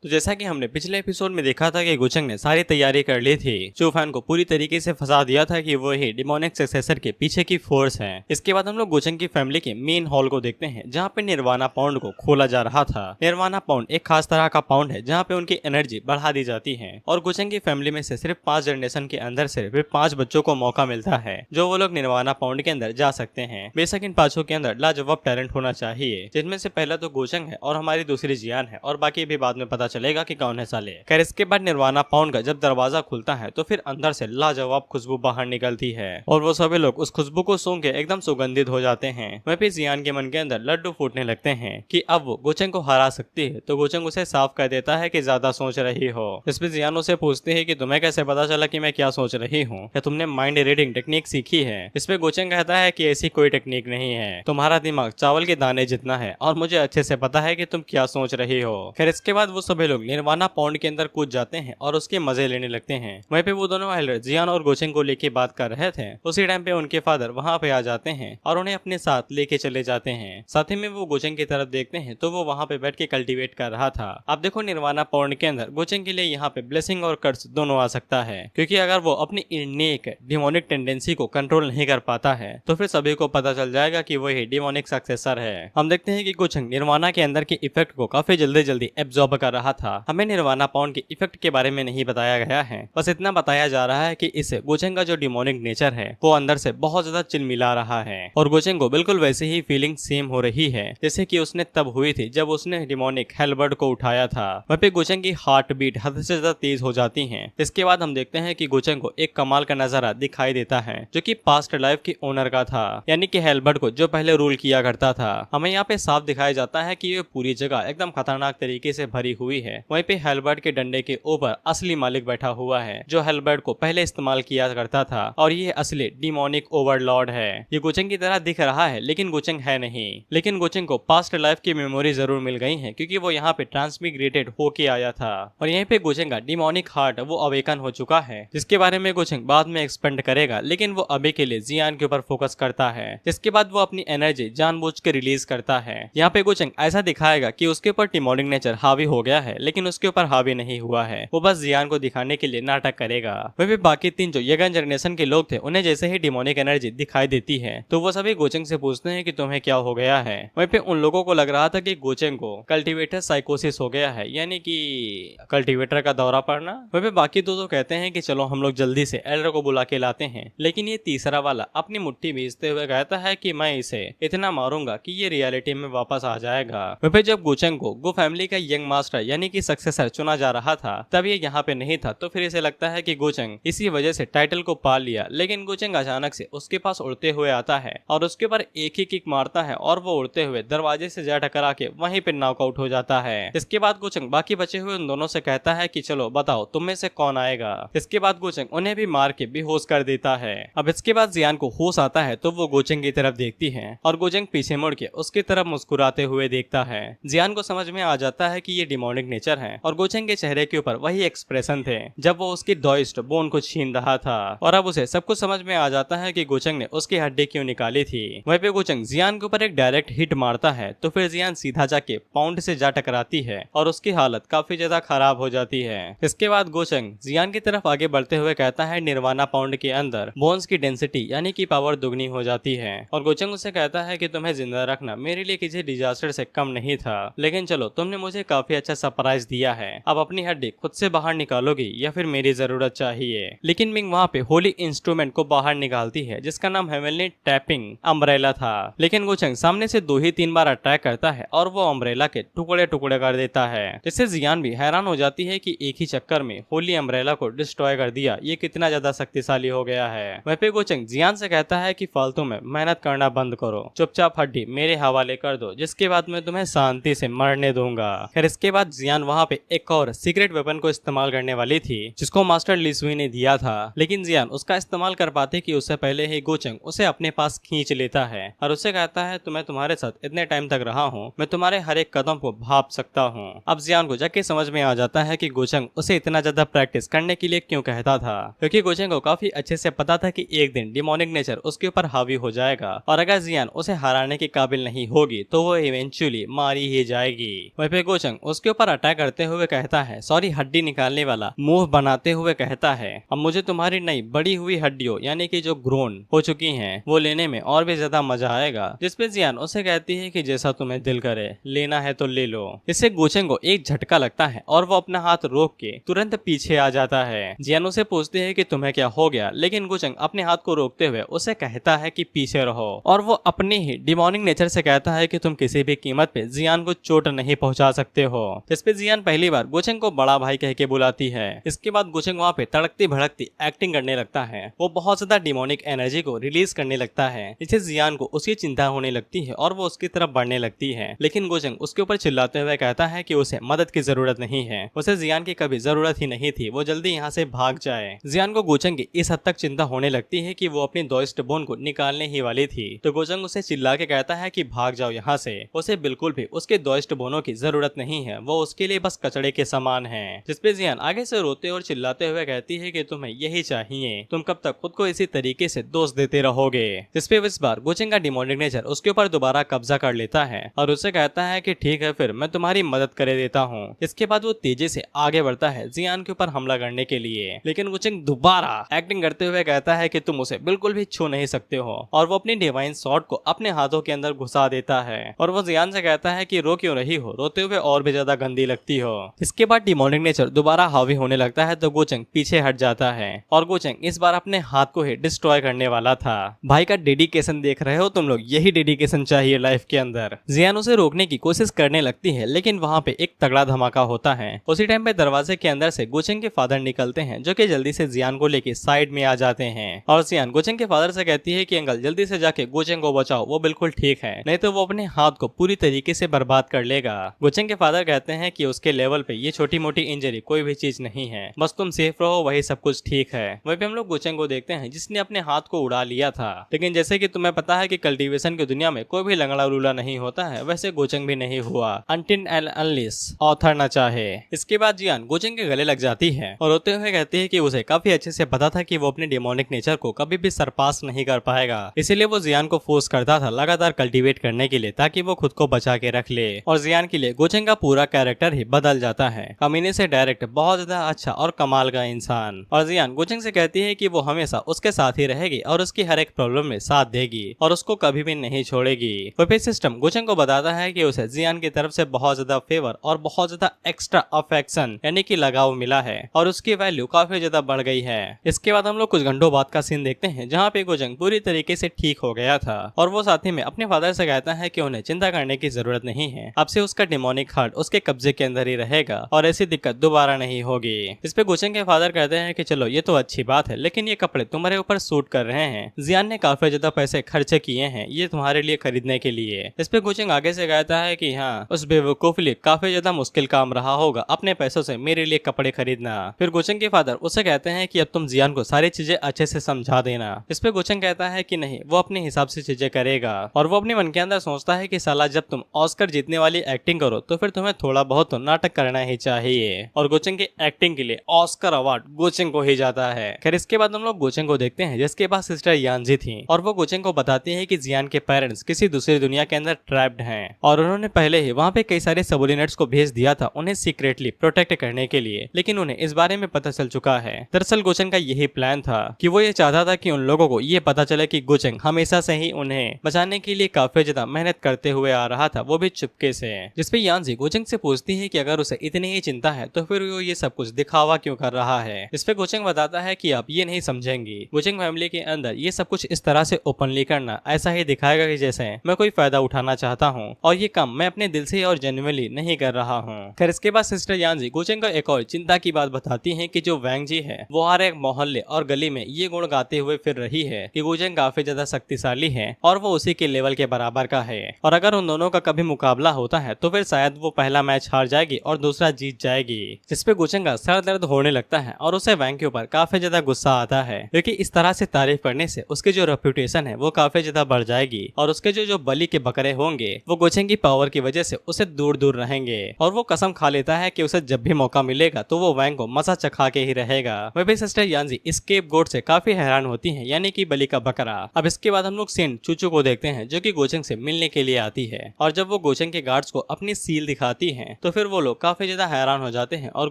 तो जैसा कि हमने पिछले एपिसोड में देखा था कि गुचंग ने सारी तैयारी कर ली थी, चूफान को पूरी तरीके से फंसा दिया था कि वो ही डिमोनिक सक्सेसर के पीछे की फोर्स है। इसके बाद हम लोग गुचंग की फैमिली के मेन हॉल को देखते हैं जहाँ पे निर्वाणा पाउंड को खोला जा रहा था। निर्वाणा पाउंड एक खास तरह का पाउंड है जहाँ पे उनकी एनर्जी बढ़ा दी जाती है और गुचंग की फैमिली में से सिर्फ 5 जनरेशन के अंदर सिर्फ 5 बच्चों को मौका मिलता है जो वो लोग निर्वाणा पाउंड के अंदर जा सकते हैं। बेशक इन 5 के अंदर लाजवाब टैलेंट होना चाहिए, जिनमें से पहला तो गुचंग है और हमारी दूसरी जियान है और बाकी भी बाद में पता चलेगा कि कौन है साले। खैर इसके बाद निर्वाणा पाउंड का जब दरवाजा खुलता है तो फिर अंदर से लाजवाब खुशबू बाहर निकलती है और वो सभी लोग उस खुशबू को सूंघ के एकदम सुगंधित हो जाते हैं। वहीं पे जियान के मन के अंदर लड्डू फूटने लगते हैं कि अब वो गुचंग को हरा सकती है, तो गुचंग उसे साफ कर देता है कि ज्यादा सोच रही हो। इस पे जियान उसे पूछती है कि तुम्हें कैसे पता चला कि मैं क्या सोच रही हूँ, क्या तुमने माइंड रीडिंग टेक्निक सीखी है। इस पे गुचंग कहता है कि ऐसी कोई टेक्निक नहीं है, तुम्हारा दिमाग चावल के दाने जितना है और मुझे अच्छे से पता है कि तुम क्या सोच रही हो। खैर इसके बाद वो सभी लोग निर्वाणा पाउंड के अंदर कूद जाते हैं और उसके मजे लेने लगते हैं। वहीं पे वो दोनों एल्डर जियान और गुचंग को लेके बात कर रहे थे। उसी टाइम पे उनके फादर वहां पे आ जाते हैं और उन्हें अपने साथ लेके चले जाते हैं। साथ ही में वो गुचंग की तरफ देखते हैं तो वो वहां पे बैठ के कल्टीवेट कर रहा था। अब देखो निर्वाणा पाउंड के अंदर गुचंग के लिए यहाँ पे ब्लेसिंग और कर्स दोनों आ सकता है, क्योंकि अगर वो अपनी इनेक डिमोनिक टेंडेंसी को कंट्रोल नहीं कर पाता है तो फिर सभी को पता चल जाएगा कि वही डिमोनिक सक्सेसर है। हम देखते हैं कि गुचंग निर्वाणा के अंदर के इफेक्ट को काफी जल्दी एब्जॉर्ब कर रहा था। हमें निर्वाणा पाउंड के इफेक्ट के बारे में नहीं बताया गया है, बस इतना बताया जा रहा है कि इस गुचंग का जो डिमोनिक नेचर है वो अंदर से बहुत ज्यादा चिलमिला रहा है और गुचंग को बिल्कुल वैसे ही फीलिंग सेम हो रही है जैसे कि उसने तब हुई थी जब उसने डिमोनिक हेलबर्ट को उठाया था। वहीं पे गुचंग की हार्ट बीट हद से ज्यादा तेज हो जाती है। इसके बाद हम देखते हैं कि गुचंग को एक कमाल का नजारा दिखाई देता है जो कि पास्ट लाइफ की ओनर का था, यानी कि हेलबर्ट को जो पहले रूल किया करता था। हमें यहाँ पे साफ दिखाया जाता है कि ये पूरी जगह एकदम खतरनाक तरीके से भरी हुई है। वहीं पे हेलबर्ट के डंडे के ऊपर असली मालिक बैठा हुआ है जो हेलबर्ट को पहले इस्तेमाल किया करता था और ये असली डिमोनिक ओवरलॉर्ड है। ये गुचंग की तरह दिख रहा है लेकिन गुचंग है नहीं। लेकिन गुचंग को पास्ट लाइफ की मेमोरी जरूर मिल गई है क्योंकि वो यहाँ पे ट्रांसमिग्रेटेड होके आया था और यहीं पे गुचंग का डिमोनिक हार्ट वो अवेकन हो चुका है, जिसके बारे में गुचंग बाद में एक्सपेंड करेगा, लेकिन वो अभी के लिए जियान के ऊपर फोकस करता है। जिसके बाद वो अपनी एनर्जी जानबूझ के रिलीज करता है। यहाँ पे गुचंग ऐसा दिखाएगा कि उसके ऊपर डिमोनिक नेचर हावी हो गया है लेकिन उसके ऊपर हावी नहीं हुआ है, वो बस जियान को दिखाने के लिए नाटक करेगा। वही बाकी 3 जो यंग जनरेशन के लोग थे उन्हें जैसे ही डिमोनिक एनर्जी दिखाई देती है तो वो सभी गुचंग से पूछते हैं कि तुम्हें क्या हो गया है। वहीं पे उन लोगों को लग रहा था कि गुचंग को कल्टीवेटर साइकोसिस हो गया है, यानी कि कल्टीवेटर का दौरा पड़ना। वहीं पे बाकी 2 तो कहते हैं कि चलो हम लोग जल्दी से एल्डर को बुला के लाते हैं, लेकिन ये तीसरा वाला अपनी मुट्ठी भींचते हुए कहता है कि मैं इसे इतना मारूंगा कि ये रियलिटी में वापस आ जाएगा। वहीं पे जब गुचंग को गो फैमिली का यंग मास्टर यानी कि सक्सेसर चुना जा रहा था तब ये यहाँ पे नहीं था, तो फिर इसे लगता है कि गुचंग इसी वजह से टाइटल को पा लिया। लेकिन गुचंग अचानक से उसके पास उड़ते हुए आता है और उसके ऊपर एक ही किक मारता है और वो उड़ते हुए दरवाजे से जा टकरा के वहीं पे नॉकआउट हो जाता है। इसके बाद गुचंग बाकी बचे हुए उन दोनों से कहता है कि चलो बताओ तुम में से कौन आएगा। इसके बाद गुचंग उन्हें भी मार के बेहोश कर देता है। अब इसके बाद जियान को होश आता है तो वो गुचंग की तरफ देखती है और गुचंग पीछे मुड़ के उसकी तरफ मुस्कुराते हुए देखता है। जियान को समझ में आ जाता है कि ये डिमोनिक नेचर है और गुचंग के चेहरे के ऊपर वही एक्सप्रेशन थे जब वो उसकी डॉइस्ट बोन को छीन रहा था और अब उसे सब कुछ समझ में आ जाता है कि गुचंग ने उसकी हड्डी क्यों निकाली थी। वहीं पे गुचंग जियान के ऊपर एक डायरेक्ट हिट मारता है तो फिर जियान सीधा जाके पाउंड से जा टकराती है और उसकी हालत काफी ज्यादा खराब हो जाती है। इसके बाद गुचंग जियान की तरफ आगे बढ़ते हुए कहता है निर्वाणा पाउंड के अंदर बोन्स की डेंसिटी यानी कि पावर दुगनी हो जाती है और गुचंग उसे कहता है कि तुम्हें जिंदा रखना मेरे लिए किसी डिजास्टर से कम नहीं था, लेकिन चलो तुमने मुझे काफी अच्छा सरप्राइज दिया है। अब अपनी हड्डी खुद से बाहर निकालोगी या फिर मेरी जरूरत चाहिए। लेकिन मिंग वहाँ पे होली इंस्ट्रूमेंट को बाहर निकालती है जिसका नाम हेवनली टैपिंग अम्ब्रेला था। लेकिन गुचंग सामने से 2 ही 3 बार अटैक करता है और वो अम्ब्रेला के टुकड़े टुकड़े कर देता है, जिससे जियान भी हैरान हो जाती है कि एक ही चक्कर में होली अम्ब्रेला को डिस्ट्रॉय कर दिया, ये कितना ज्यादा शक्तिशाली हो गया है। वहीं पे गुचंग जियान से कहता है कि फालतू में मेहनत करना बंद करो, चुपचाप हड्डी मेरे हवाले कर दो, जिसके बाद मैं तुम्हें शांति से मरने दूंगा। खैर इसके बाद जियान वहाँ पे एक और सीक्रेट वेपन को इस्तेमाल करने वाली थी जिसको मास्टर लिसुई ने दिया था, लेकिन जियान उसका इस्तेमाल कर पाते कि उससे पहले ही गुचंग उसे अपने पास खींच लेता है और उससे कहता है तो मैं तुम्हारे साथ इतने टाइम तक रहा हूँ, मैं तुम्हारे हर एक कदम को भाप सकता हूँ। अब जियान को जाके समझ में आ जाता है कि गुचंग उसे इतना ज्यादा प्रैक्टिस करने के लिए क्यों कहता था, क्योंकि गुचंग को काफी अच्छे से पता था कि एक दिन डिमोनिक नेचर उसके ऊपर हावी हो जाएगा और अगर जियान उसे हराने के काबिल नहीं होगी तो वो इवेंचुअली मारी ही जाएगी। वहीं पे गुचंग उसके ऊपर अटैक करते हुए कहता है, सॉरी हड्डी निकालने वाला मुंह बनाते हुए कहता है, अब मुझे तुम्हारी नई बड़ी हुई हड्डियों यानी कि जो ग्रोन हो चुकी हैं वो लेने में और भी ज्यादा मजा आएगा। जिसपे जियान उसे कहती है कि जैसा तुम्हें दिल करे, लेना है तो ले लो। इससे गोचेंग को एक झटका लगता है और वो अपना हाथ रोक के तुरंत पीछे आ जाता है। जियान उसे पूछते है कि तुम्हें क्या हो गया, लेकिन गोचेंग अपने हाथ को रोकते हुए उसे कहता है कि पीछे रहो, और वो अपने ही डिमोनिक नेचर से कहता है कि तुम किसी भी कीमत पे जियान को चोट नहीं पहुंचा सकते हो। इस पे जियान पहली बार गोचेंग को बड़ा भाई कह के बुलाती है। इसके बाद गोचेंग वहाँ पे तड़कती भड़कती एक्टिंग करने लगता है। वो बहुत ज्यादा डिमोनिक एनर्जी को रिलीज करने लगता है। इससे जियान को उसकी चिंता होने लगती है और वो उसकी तरफ बढ़ने लगती है, लेकिन गोचेंग उसके ऊपर चिल्लाते हुए कहता है कि उसे मदद की जरूरत नहीं है, उसे जियान की कभी जरूरत ही नहीं थी, वो जल्दी यहाँ से भाग जाए। जियान को गोचेंग की इस हद तक चिंता होने लगती है कि वो अपनी दोस्त बोन को निकालने ही वाली थी, तो गोचेंग उसे चिल्ला के कहता है कि भाग जाओ यहाँ से। उसे बिल्कुल भी उसके दोस्त बोनों की जरूरत नहीं है, वो उसके लिए बस कचड़े के समान है। जिसपे जियान आगे से रोते और चिल्लाते हुए कहती है कि तुम्हें यही चाहिए, तुम कब तक खुद को इसी तरीके से दोष देते रहोगे। जिसपे इस बार गोचेंग का डिमोनिक नेचर उसके ऊपर दोबारा कब्जा कर लेता है और उसे कहता है कि ठीक है फिर मैं तुम्हारी मदद कर देता हूँ। इसके बाद वो तेजी से आगे बढ़ता है जियान के ऊपर हमला करने के लिए, लेकिन गोचेंग दोबारा एक्टिंग करते हुए कहता है कि तुम उसे बिल्कुल भी छू नहीं सकते हो, और वो अपनी डिवाइन सॉर्ड को अपने हाथों के अंदर घुसा देता है और वो जियान से कहता है कि रो क्यों रही हो, रोते हुए और भी ज्यादा गंदी लगती हो। इसके बाद डिमोनिक नेचर दोबारा हावी होने लगता है तो गोचेंग पीछे हट जाता है और गोचेंग इस बार अपने हाथ को ही डिस्ट्रॉय करने वाला था। भाई का डेडिकेशन देख रहे हो तुम लोग, यही डेडिकेशन चाहिए लाइफ के अंदर। जियान उसे रोकने की कोशिश करने लगती है, लेकिन वहाँ पे एक तगड़ा धमाका होता है। उसी टाइम पे दरवाजे के अंदर से गोचेंग के फादर निकलते हैं, जो कि जल्दी से जियान को लेके साइड में आ जाते हैं और जियान गोचेंग के फादर से कहती है कि अंकल जल्दी से जाके गोचेंग को बचाओ, वो बिल्कुल ठीक है, नहीं तो वो अपने हाथ को पूरी तरीके से बर्बाद कर लेगा। गोचेंग के फादर कहते हैं कि उसके लेवल पे ये छोटी मोटी इंजरी कोई भी चीज नहीं है, बस तुम सेफ रहो, वही सब कुछ ठीक है। वहीं पे हम लोग गोचेंग को देखते हैं जिसने अपने हाथ को उड़ा लिया था, लेकिन जैसे कि तुम्हें पता है कि कल्टीवेशन की दुनिया में कोई भी लंगड़ा लूला नहीं होता है, वैसे गोचेंग भी नहीं हुआ अनटिल एंड अनलेस ऑथर न चाहे। इसके बाद जियान गोचेंग के गले लग जाती है और रोते हुए कहती है कि उसे काफी अच्छे से पता था कि वो अपने डिमोनिक नेचर को कभी भी सरपास नहीं कर पाएगा, इसीलिए वो जियान को फोर्स करता था लगातार कल्टीवेट करने के लिए ताकि वो खुद को बचा के रख ले। और जियान के लिए गोचेंग का पूरा कैरेक्टर ही बदल जाता है, कमीने से डायरेक्ट बहुत ज्यादा अच्छा और कमाल का इंसान। और जियान गोचेंग से कहती है कि वो हमेशा उसके साथ ही रहेगी और उसकी हर एक प्रॉब्लम में साथ देगी और उसको कभी भी नहीं छोड़ेगी। वेपे सिस्टम गोचेंग को बताता है कि उसे जियान की तरफ से बहुत ज्यादा फेवर और बहुत ज्यादा एक्स्ट्रा अफेक्शन यानी कि लगाव मिला है और उसकी वैल्यू काफी ज्यादा बढ़ गई है। इसके बाद हम लोग कुछ घंटों बाद का सीन देखते हैं जहाँ पे गोचेंग पूरी तरीके से ठीक हो गया था और वो साथी में अपने फादर से कहता है कि उन्हें चिंता करने की जरूरत नहीं है, अब से उसका डिमोनिक हार्ट उसके कब्जे के अंदर ही रहेगा और ऐसी दिक्कत दोबारा नहीं होगी। इस पे गोचेंग के फादर कहते हैं कि चलो ये तो अच्छी बात है, लेकिन ये कपड़े तुम्हारे ऊपर सूट कर रहे हैं, जियान ने काफी ज्यादा पैसे खर्चे किए हैं ये तुम्हारे लिए खरीदने के लिए। इस पे गोचेंग आगे से कहता है कि हाँ उस बेवकूफ लिए काफी ज्यादा मुश्किल काम रहा होगा अपने पैसों से मेरे लिए कपड़े खरीदना। फिर गोचेंग के फादर उससे कहते हैं कि अब तुम जियान को सारी चीजें अच्छे से समझा देना। इस पे गोचेंग कहता है कि नहीं, वो अपने हिसाब से चीजें करेगा और वो अपने मन के अंदर सोचता है कि साला जब तुम ऑस्कर जीतने वाली एक्टिंग करो तो फिर तुम्हें थोड़ा बहुत तो नाटक करना ही चाहिए। और गोचेंग की एक्टिंग के लिए ऑस्कर अवार्ड गोचेंग को ही जाता है। खैर इसके बाद हम लोग गोचेंग को देखते हैं जिसके पास सिस्टर यानजी थी और वो गोचेंग को बताती है कि जियान के पेरेंट्स किसी दूसरी दुनिया के अंदर ट्रैप्ड हैं और उन्होंने पहले ही वहाँ पे कई सारे सबोर्डिनेट्स को भेज दिया था उन्हें सीक्रेटली प्रोटेक्ट करने के लिए, लेकिन उन्हें इस बारे में पता चल चुका है। दरअसल गोचेंग का यही प्लान था कि वो ये चाहता था कि उन लोगों को ये पता चले कि गोचेंग हमेशा से ही उन्हें बचाने के लिए काफी ज्यादा मेहनत करते हुए आ रहा था, वो भी चुपके से। जिसपे यानजी गोचेंग से पूछती है कि अगर उसे इतनी ही चिंता है तो फिर वो ये सब कुछ दिखावा क्यों कर रहा है। इस पे गोचेंग बताता है कि आप ये नहीं समझेंगी, गोचेंग फैमिली के अंदर ये सब कुछ इस तरह से ओपनली करना ऐसा ही दिखाएगा कि जैसे मैं कोई फायदा उठाना चाहता हूँ और ये काम मैं अपने दिल से और जेन्युइनली नहीं कर रहा हूँ। खैर इसके बाद सिस्टर यानजी गोचेंग को एक और चिंता की बात बताती है कि जो वैंग जी है वो हर एक मोहल्ले और गली में ये गुण गाते हुए फिर रही है कि गोचेंग काफी ज्यादा शक्तिशाली है और वो उसी के लेवल के बराबर का है और अगर उन दोनों का कभी मुकाबला होता है तो फिर शायद वो पहला मैच हार जाएगी और दूसरा जीत जाएगी। जिसपे गोचेंग का सर दर्द होने लगता है और उसे वैंग के ऊपर काफी ज्यादा गुस्सा आता है क्योंकि इस तरह से तारीफ करने से उसकी जो रेप्यूटेशन है वो काफी ज्यादा बढ़ जाएगी और उसके जो बलि के बकरे होंगे वो गोचेंग की पावर की वजह से उसे दूर दूर रहेंगे। और वो कसम खा लेता है कि उसे जब भी मौका मिलेगा तो वो वैंग को मजा चखा के ही रहेगा। वह भी सिस्टर यानजी स्केप गोट से काफी हैरान होती है, यानी कि बलि का बकरा। अब इसके बाद हम लोग सेंट चूचू को देखते हैं जो कि गोचेंग से मिलने के लिए आती है और जब वो गोचेंग के गार्ड्स को अपनी सील दिखाती है तो फिर वो लोग काफी ज्यादा हैरान हो जाते हैं और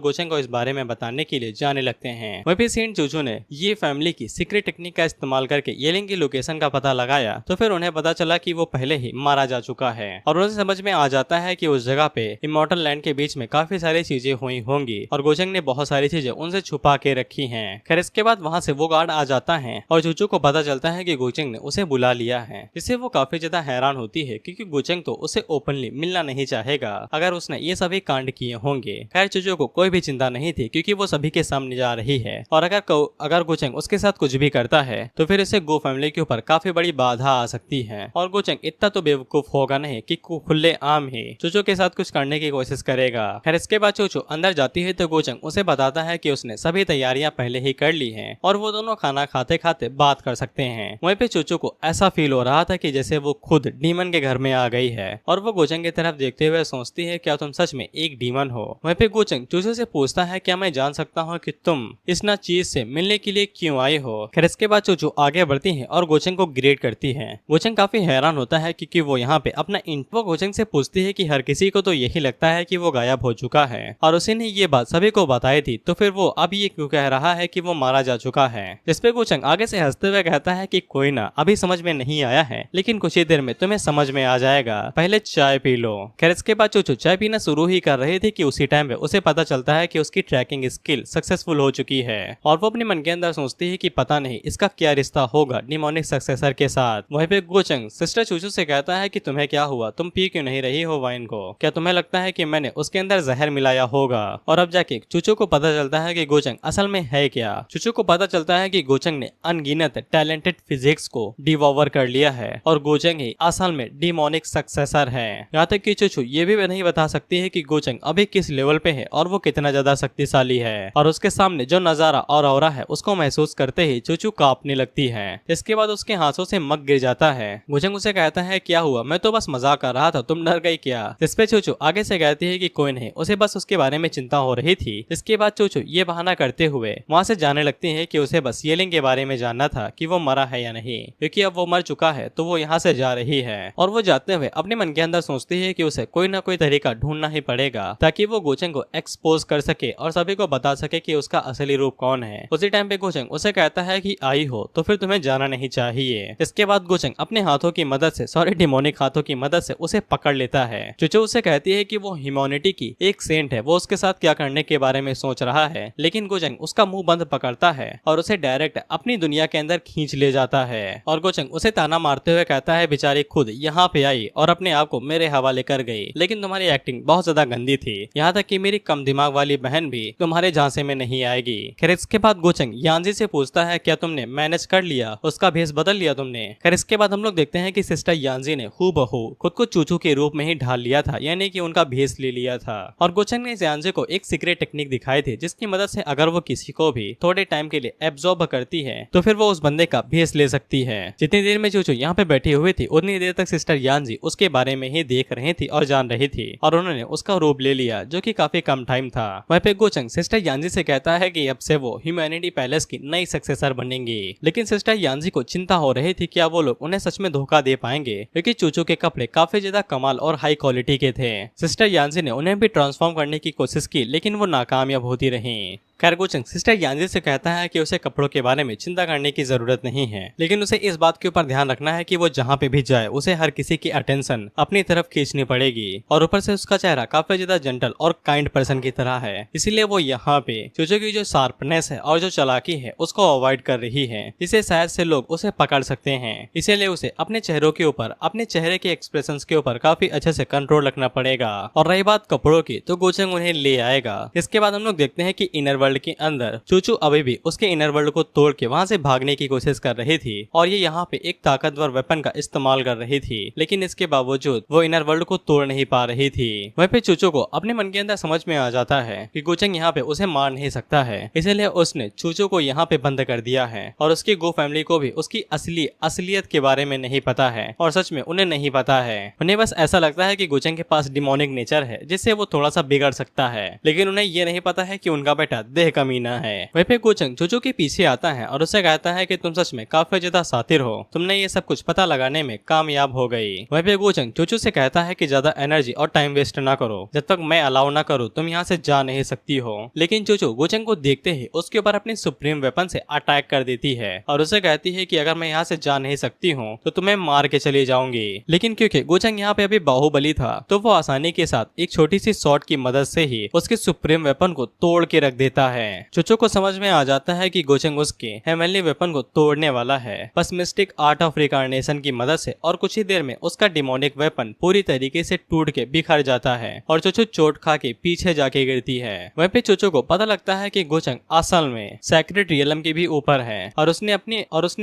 गोचेंग को इस बारे में बताने के लिए जाने लगते हैं। वहीं पे सेंट चूचू ने ये फैमिली की सीक्रेट टेक्निक का इस्तेमाल करके येलिंग की लोकेशन का पता लगाया तो फिर उन्हें पता चला कि वो पहले ही मारा जा चुका है और उन्हें समझ में आ जाता है कि उस जगह पे इमॉर्टल लैंड के बीच में काफी सारी चीजें हुई होंगी और गोचेंग ने बहुत सारी चीजें उनसे छुपा के रखी हैं। खैर इसके बाद वहाँ से वो गार्ड आ जाता है और चूचू को पता चलता है कि गोचेंग ने उसे बुला लिया है, जिससे वो काफी ज्यादा हैरान होती है क्योंकि गोचेंग तो उसे ओपनली मिलना नहीं चाहेगा अगर उसने ये सभी कांड किए होंगे। खैर चूचू को कोई भी चिंता नहीं थी क्योंकि वो सभी के सामने जा रही है और अगर गोचेंग उसके साथ कुछ भी करता है तो फिर इसे गो फैमिली के ऊपर काफी बड़ी बाधा आ सकती है और गोचेंग इतना तो बेवकूफ होगा नहीं कि खुले आम ही चूचू के साथ कुछ करने की कोशिश करेगा। खैर इसके बाद चूचू अंदर जाती है तो गोचेंग उसे बताता है कि उसने सभी तैयारियां पहले ही कर ली हैं और वो दोनों खाना खाते खाते बात कर सकते हैं। वहीं पे चूचू को ऐसा फील हो रहा था कि जैसे वो खुद डीमन के घर में आ गई है और वो गोचेंग की तरफ देखते हुए सोचती है क्या तुम सच में एक डीमन हो। वहीं पे गोचेंग चूचू से पूछता है क्या मैं जान सकता हूँ कि तुम इस ना चीज से मिलने के लिए क्यों आई हो। खैर इसके बाद चूचू आगे बढ़ती है और गोचेंग को ग्रेड करती है। गोचेंग काफी हैरान होता है क्योंकि वो यहाँ पे अपना वो गोचेंग से पूछती है कि हर किसी को तो यही लगता है कि वो गायब हो चुका है और उसी ने ये बात सभी को बताई थी तो फिर वो अब ये क्यों कह रहा है कि वो मारा जा चुका है। जिसपे गोचेंग आगे से हंसते हुए कहता है कि कोई ना अभी समझ में नहीं आया है लेकिन कुछ ही देर में तुम्हें समझ में आ जाएगा, पहले चाय पी लो। खैर इसके बाद चूचू चाय पीना शुरू ही कर रही थी कि उसी टाइम पे उसे पता चलता है कि उसकी ट्रैकिंग स्किल सक्सेसफुल हो चुकी है और वो अपने मन के अंदर सोचती है कि पता नहीं इसका क्या रिश्ता होगा डिमोनिक सक्सेसर के साथ। वहीं पे गोचेंग सिस्टर चूचू से कहता है कि तुम्हें क्या हुआ, तुम पी क्यों नहीं रही हो वाइन को, क्या तुम्हें लगता है कि मैंने उसके अंदर जहर मिलाया होगा। और अब जाके चूचू को पता चलता है कि गोचेंग असल में है क्या। चूचू को पता चलता है कि गोचेंग ने अनगिनत टैलेंटेड फिजिक्स को डिवॉवर कर लिया है और गोचेंग ही असल में डिमोनिक सक्सेसर है। यहाँ तक कि चूचू ये भी नहीं बता सकती है कि गोचेंग अभी किस लेवल पे है और वो कितना ज्यादा शक्तिशाली है और उसके सामने जो नजारा और ऑरा है उसको महसूस करते ही चूचू कांपने लगती है। इसके बाद उसके हाथों से मग गिर जाता है। गोचेंग उसे कहता है क्या हुआ, मैं तो बस मजाक कर रहा था, तुम डर गई क्या। जिसपे चूचू आगे से कहती है कि कोई नहीं, उसे बस उसके बारे में चिंता हो रही थी। इसके बाद चूचू ये बहाना करते हुए वहाँ से जाने लगती है कि उसे बस येलिंग के बारे में जानना था कि वो मरा है या नहीं, क्योंकि अब वो मर चुका है तो वो यहाँ से जा रही है। और वो जाते हुए अपने मन के अंदर सोचती है कि उसे कोई ना कोई तरीका ढूंढना ही पड़ेगा ताकि वो गोचेंग को एक्सपोज कर सके और सभी को बता सके कि उसका असली रूप कौन है। उसी टाइम पे गोचेंग उसे कहता है कि आई हो तो फिर तुम्हें जाना नहीं चाहिए। इसके बाद गोचेंग अपने हाथों की मदद से डिमोनिक हाथों की मदद से उसे पकड़ लेता है। चूचू उसे कहती है कि वो ह्यूमैनिटी की एक सेंट है, वो उसके साथ क्या करने के बारे में सोच रहा है, लेकिन गोचेंग उसका मुंह बंद पकड़ता है और उसे डायरेक्ट अपनी दुनिया के अंदर खींच ले जाता है। और गोचेंग उसे ताना मारते हुए कहता है बेचारी खुद यहाँ पे आई और अपने आप को मेरे हवाले कर गई, लेकिन तुम्हारी एक्टिंग बहुत ज्यादा गंदी थी, यहाँ तक कि मेरी कम दिमाग वाली बहन भी तुम्हारे झांसे में नहीं आएगी। खैर इसके बाद गोचेंग यांजी से पूछता है क्या तुमने मैनेज कर लिया, उसका भेष बदल लिया तुमने। खैर इसके बाद हम लोग देखते हैं कि सिस्टर यांजी ने हूबहू खुद को चूचू के रूप में ही ढाल लिया था, यानी कि उनका भेष ले लिया था। और गोचेंग ने यांजी को एक सीक्रेट टेक्निक दिखाई थी जिसकी मदद से अगर वो किसी को भी थोड़े टाइम के लिए एब्जॉर्ब करती है तो फिर वो उस बंदे का भेष ले सकती है। जितनी देर में चूचू यहाँ पे बैठी हुई थी उतनी देर तक सिस्टर यांजी उसके बारे में ही देख रही थी और जान रही थी और उन्होंने उसका रूप ले लिया जो कि काफी कम टाइम था। वहीं पे गोचेंग सिस्टर यांजी से कहता है कि अब से वो ह्यूमैनिटी पैलेस की नई सक्सेसर बनेंगी, लेकिन सिस्टर यांजी को चिंता हो रही थी क्या वो लोग उन्हें सच में धोखा दे पाएंगे क्योंकि चूचू के कपड़े काफी ज्यादा कमाल और हाई क्वालिटी के थे। सिस्टर यांजी ने उन्हें भी ट्रांसफॉर्म करने की कोशिश की लेकिन वो नाकामयाब होती रही। खैर गोचेंग सिस्टर यांजी से कहता है कि उसे कपड़ों के बारे में चिंता करने की जरूरत नहीं है, लेकिन उसे इस बात के ऊपर ध्यान रखना है कि वो जहाँ पे भी जाए उसे हर किसी की अटेंशन अपनी तरफ खींचनी पड़ेगी। और ऊपर से उसका चेहरा काफी ज्यादा जेंटल और काइंड पर्सन की तरह है, इसीलिए वो यहाँ पे चूचू की जो शार्पनेस है और जो चालाकी है उसको अवॉइड कर रही है, जिससे शायद से लोग उसे पकड़ सकते हैं। इसीलिए उसे अपने चेहरों के ऊपर, अपने चेहरे के एक्सप्रेशन के ऊपर काफी अच्छे से कंट्रोल रखना पड़ेगा। और रही बात कपड़ों की तो गोचेंग उन्हें ले आएगा। इसके बाद हम लोग देखते हैं कि इनर वर्ल्ड के अंदर चूचू अभी भी उसके इनर वर्ल्ड को तोड़ के वहां से भागने की कोशिश कर रही थी और ये यहाँ पे एक ताकतवर वेपन का इस्तेमाल कर रही थी, लेकिन इसके बावजूद वो इनर वर्ल्ड को तोड़ नहीं पा रही थी। वहीं पे चूचू को अपने मन के अंदर समझ में आ जाता है कि गोचेंग यहाँ पे उसे मार नहीं सकता है, इसलिए उसने चूचू को यहाँ पे बंद कर दिया है और उसकी गो फैमिली को भी उसकी असलियत के बारे में नहीं पता है और सच में उन्हें नहीं पता है। उन्हें बस ऐसा लगता है कि गोचेंग के पास डिमोनिक नेचर है जिससे वो थोड़ा सा बिगड़ सकता है, लेकिन उन्हें ये नहीं पता है कि उनका बेटा निस्संदेह कमीना है। वहीं पे गोचंग चूचू के पीछे आता है और उसे कहता है कि तुम सच में काफी ज्यादा शातिर हो, तुमने ये सब कुछ पता लगाने में कामयाब हो गई। वहीं पे गोचंग चूचू से कहता है कि ज्यादा एनर्जी और टाइम वेस्ट ना करो, जब तक मैं अलाउ ना करूँ तुम यहाँ से जा नहीं सकती हो। लेकिन चूचू गोचंग को देखते ही उसके ऊपर अपनी सुप्रीम वेपन से अटैक कर देती है और उसे कहती है कि अगर मैं यहाँ से जा नहीं सकती हूँ तो तुम्हें मार के चली जाऊंगी। लेकिन क्योंकि गोचंग यहाँ पे अभी बाहुबली था तो वो आसानी के साथ एक छोटी सी शॉट की मदद से ही उसके सुप्रीम वेपन को तोड़ के रख देता है। चूचू को समझ में आ जाता है कि गोचंग उसके हेवनली वेपन को तोड़ने वाला है, बस मिस्टिक आर्ट ऑफ रिकार्नेशन की मदद से, और कुछ ही देर में उसका डिमोनिक वेपन पूरी तरीके से टूट के बिखर जाता है और चूचू चोट खा के पीछे जाके गिरती है। वहीं पे चूचू को पता लगता है कि गोचंग असल में सेक्रेट रियलम के भी ऊपर है और उसने